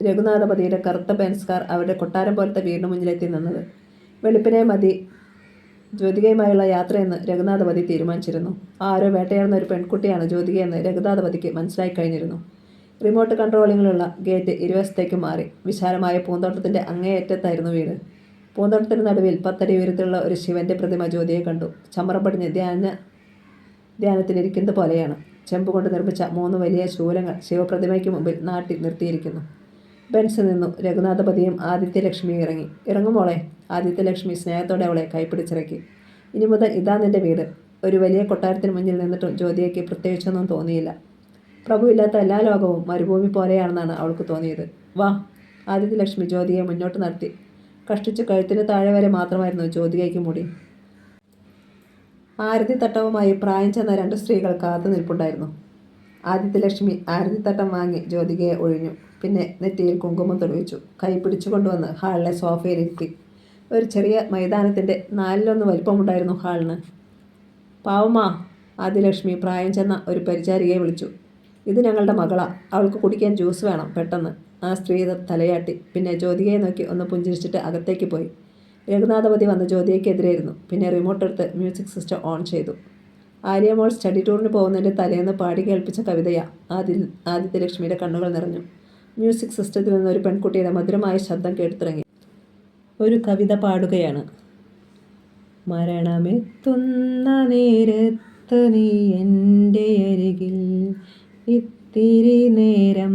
രഘുനാഥപതിയുടെ കറുത്ത ബെൻസ് കാർ അവരുടെ കൊട്ടാരം പോലത്തെ വീടിന് മുന്നിലെത്തി നിന്നത്. വെളുപ്പിനെ മതി ജ്യോതികയുമായുള്ള യാത്രയെന്ന് രഘുനാഥപതി തീരുമാനിച്ചിരുന്നു. ആരോ വേട്ടയാടുന്ന ഒരു പെൺകുട്ടിയാണ് ജ്യോതികയെന്ന് രഘുനാഥപതിക്ക് മനസ്സിലായി കഴിഞ്ഞിരുന്നു. റിമോട്ട് കൺട്രോളിങ്ങിലുള്ള ഗേറ്റ് ഇരുവശത്തേക്ക് മാറി. വിശാലമായ പൂന്തോട്ടത്തിൻ്റെ അങ്ങേയറ്റത്തായിരുന്നു വീട്. പൂന്തോട്ടത്തിന് നടുവിൽ 10 അടി ഉയരത്തിലുള്ള ഒരു ശിവന്റെ പ്രതിമ ജ്യോതിയെ കണ്ടു. ചമ്മറം പടിഞ്ഞ് ധ്യാനത്തിലിരിക്കുന്നത് പോലെയാണ്. ചെമ്പുകൊണ്ട് നിർമ്മിച്ച 3 വലിയ ശൂലങ്ങൾ ശിവപ്രതിമയ്ക്ക് മുമ്പിൽ നാട്ടി നിർത്തിയിരിക്കുന്നു. ബെൻസ് നിന്നു. രഘുനാഥപതിയും ആദിത്യലക്ഷ്മിയും ഇറങ്ങി. ഇറങ്ങുമോളെ. ആദിത്യലക്ഷ്മി സ്നേഹത്തോടെ അവളെ കൈപ്പിടിച്ചിറക്കി. ഇനി മുതൽ ഇതാ നിന്റെ വീട്. ഒരു വലിയ കൊട്ടാരത്തിന് മുന്നിൽ നിന്നിട്ടും ജ്യോതിയയ്ക്ക് പ്രത്യേകിച്ചൊന്നും തോന്നിയില്ല. പ്രഭുവില്ലാത്ത എല്ലാ ലോകവും മരുഭൂമി പോലെയാണെന്നാണ് അവൾക്ക് തോന്നിയത്. വാ. ആദിത്യലക്ഷ്മി ജ്യോതികയെ മുന്നോട്ട് നടത്തി. കഷ്ടിച്ച് കഴുത്തിന് താഴെ വരെ മാത്രമായിരുന്നു ജ്യോതികയ്ക്ക് മുടി. ആരതി തട്ടവുമായി പ്രായം ചെന്ന 2 സ്ത്രീകൾ കാത്തു നിൽപ്പുണ്ടായിരുന്നു. ആദിത്യലക്ഷ്മി ആരതിത്തട്ടം വാങ്ങി ജ്യോതികയെ ഒഴിഞ്ഞു. പിന്നെ നെറ്റിയിൽ കുങ്കുമം തൊടുവിച്ചു. കൈ പിടിച്ചു കൊണ്ടുവന്ന് ഹാളിലെ സോഫയിലിരുത്തി. ഒരു ചെറിയ മൈതാനത്തിൻ്റെ 4/1 വലിപ്പമുണ്ടായിരുന്നു ഹാളിന്. പാവമാ. ആദിലക്ഷ്മി പ്രായം ചെന്ന ഒരു പരിചാരികയെ വിളിച്ചു. ഇത് ഞങ്ങളുടെ മകളാ. അവൾക്ക് കുടിക്കാൻ ജ്യൂസ് വേണം പെട്ടെന്ന്. ആ സ്ത്രീ തലയാട്ടി. പിന്നെ ജ്യോതികയെ നോക്കി ഒന്ന് പുഞ്ചിരിച്ചിട്ട് അകത്തേക്ക് പോയി. രഘുനാഥപതി വന്ന് ജ്യോതികയ്ക്കെതിരെയിരുന്നു. പിന്നെ റിമോട്ട് എടുത്ത് മ്യൂസിക് സിസ്റ്റം ഓൺ ചെയ്തു. ആര്യമോൾ സ്റ്റഡി ടൂറിന് പോകുന്നതിൻ്റെ തലേന്ന് പാടി കേൾപ്പിച്ച കവിതയാ. ആദിത്യലക്ഷ്മിയുടെ കണ്ണുകൾ നിറഞ്ഞു. മ്യൂസിക് സിസ്റ്റത്തിൽ നിന്ന് ഒരു പെൺകുട്ടിയുടെ മധുരമായ ശബ്ദം കേട്ടു തുടങ്ങി. ഒരു കവിത പാടുകയാണ്. മരണമെത്തുന്ന നേരത്ത് നീ എൻ്റെ അരികിൽ ഇത്തിരി നേരം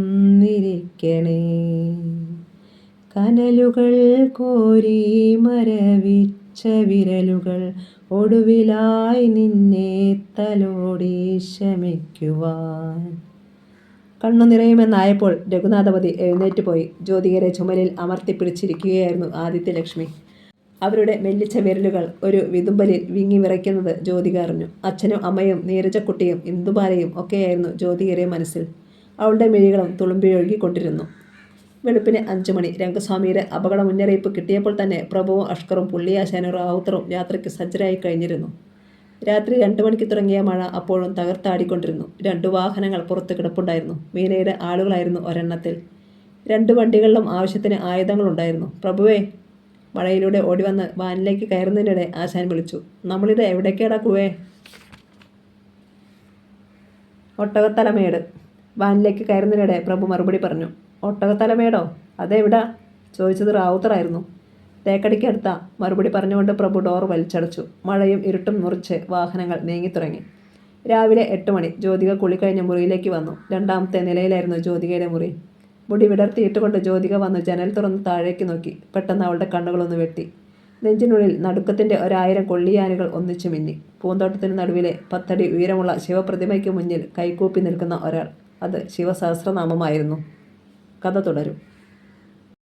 ഇരിക്കണേ. കനലുകൾ കോരി മരവിച്ച വിരലുകൾ ഒടുവിലായി നിന്നെ തലോടി ശമിക്കുവാൻ. കണ്ണു നിറയുമെന്നായപ്പോൾ രഘുനാഥപതി എഴുന്നേറ്റ് പോയി. ജ്യോതികരെ ചുമലിൽ അമർത്തിപ്പിടിച്ചിരിക്കുകയായിരുന്നു ആദിത്യലക്ഷ്മി. അവരുടെ മെല്ലിച്ച വിരലുകൾ ഒരു വിതുമ്പലിൽ വിങ്ങി വിറയ്ക്കുന്നത് ജ്യോതിക അറിഞ്ഞു. അച്ഛനും അമ്മയും നീരജക്കുട്ടിയും ഇന്ദുബാലയും ഒക്കെയായിരുന്നു ജ്യോതികരെ മനസ്സിൽ. അവളുടെ മിഴികളും തുളുമ്പിയൊഴുകിക്കൊണ്ടിരുന്നു. വെളുപ്പിന് 5 മണി. രംഗസ്വാമിയുടെ അപകട മുന്നറിയിപ്പ് കിട്ടിയപ്പോൾ തന്നെ പ്രഭുവും അഷ്കറും പുള്ളിയാശാനും റാവുത്തറും യാത്രയ്ക്ക് സജ്ജരായി കഴിഞ്ഞിരുന്നു. രാത്രി 2 മണിക്ക് തുടങ്ങിയ മഴ അപ്പോഴും തകർത്താടിക്കൊണ്ടിരുന്നു. 2 വാഹനങ്ങൾ പുറത്ത് കിടപ്പുണ്ടായിരുന്നു. മീനയുടെ ആളുകളായിരുന്നു ഒരെണ്ണത്തിൽ. 2 വണ്ടികളിലും ആവശ്യത്തിന് ആയുധങ്ങളുണ്ടായിരുന്നു. പ്രഭുവേ. മഴയിലൂടെ ഓടിവന്ന് വാനിലേക്ക് കയറുന്നതിനിടെ ആശാൻ വിളിച്ചു. നമ്മളിത് എവിടേക്കാടാ കുവേ? ഒട്ടകത്തലമേട്. വാനിലേക്ക് കയറുന്നതിനിടെ പ്രഭു മറുപടി പറഞ്ഞു. ഒട്ടകത്തലമേടോ? അതെവിടാ? ചോദിച്ചത് റാവുത്തറായിരുന്നു. തേക്കടിക്കടുത്താ. മറുപടി പറഞ്ഞുകൊണ്ട് പ്രഭു ഡോർ വലിച്ചടച്ചു. മഴയും ഇരുട്ടും മുറിച്ച് വാഹനങ്ങൾ നീങ്ങിത്തുടങ്ങി. രാവിലെ 8 മണി. ജ്യോതിക കുളി കഴിഞ്ഞ് മുറിയിലേക്ക് വന്നു. 2ാമത്തെ നിലയിലായിരുന്നു ജ്യോതികയുടെ മുറി. മുടി വിടർത്തിയിട്ടുകൊണ്ട് ജ്യോതിക വന്ന് ജനൽ തുറന്ന് താഴേക്ക് നോക്കി. പെട്ടെന്ന് അവളുടെ കണ്ണുകളൊന്ന് വെട്ടി. നെഞ്ചിനുള്ളിൽ നടുക്കത്തിൻ്റെ 1000 കൊള്ളിയാനുകൾ ഒന്നിച്ചു മിന്നി. പൂന്തോട്ടത്തിന് നടുവിലെ 10 അടി ഉയരമുള്ള ശിവപ്രതിമയ്ക്ക് മുന്നിൽ കൈകൂപ്പി നിൽക്കുന്ന ഒരാൾ. അത് ശിവസഹസ്രനാമമായിരുന്നു. കഥ തുടരും.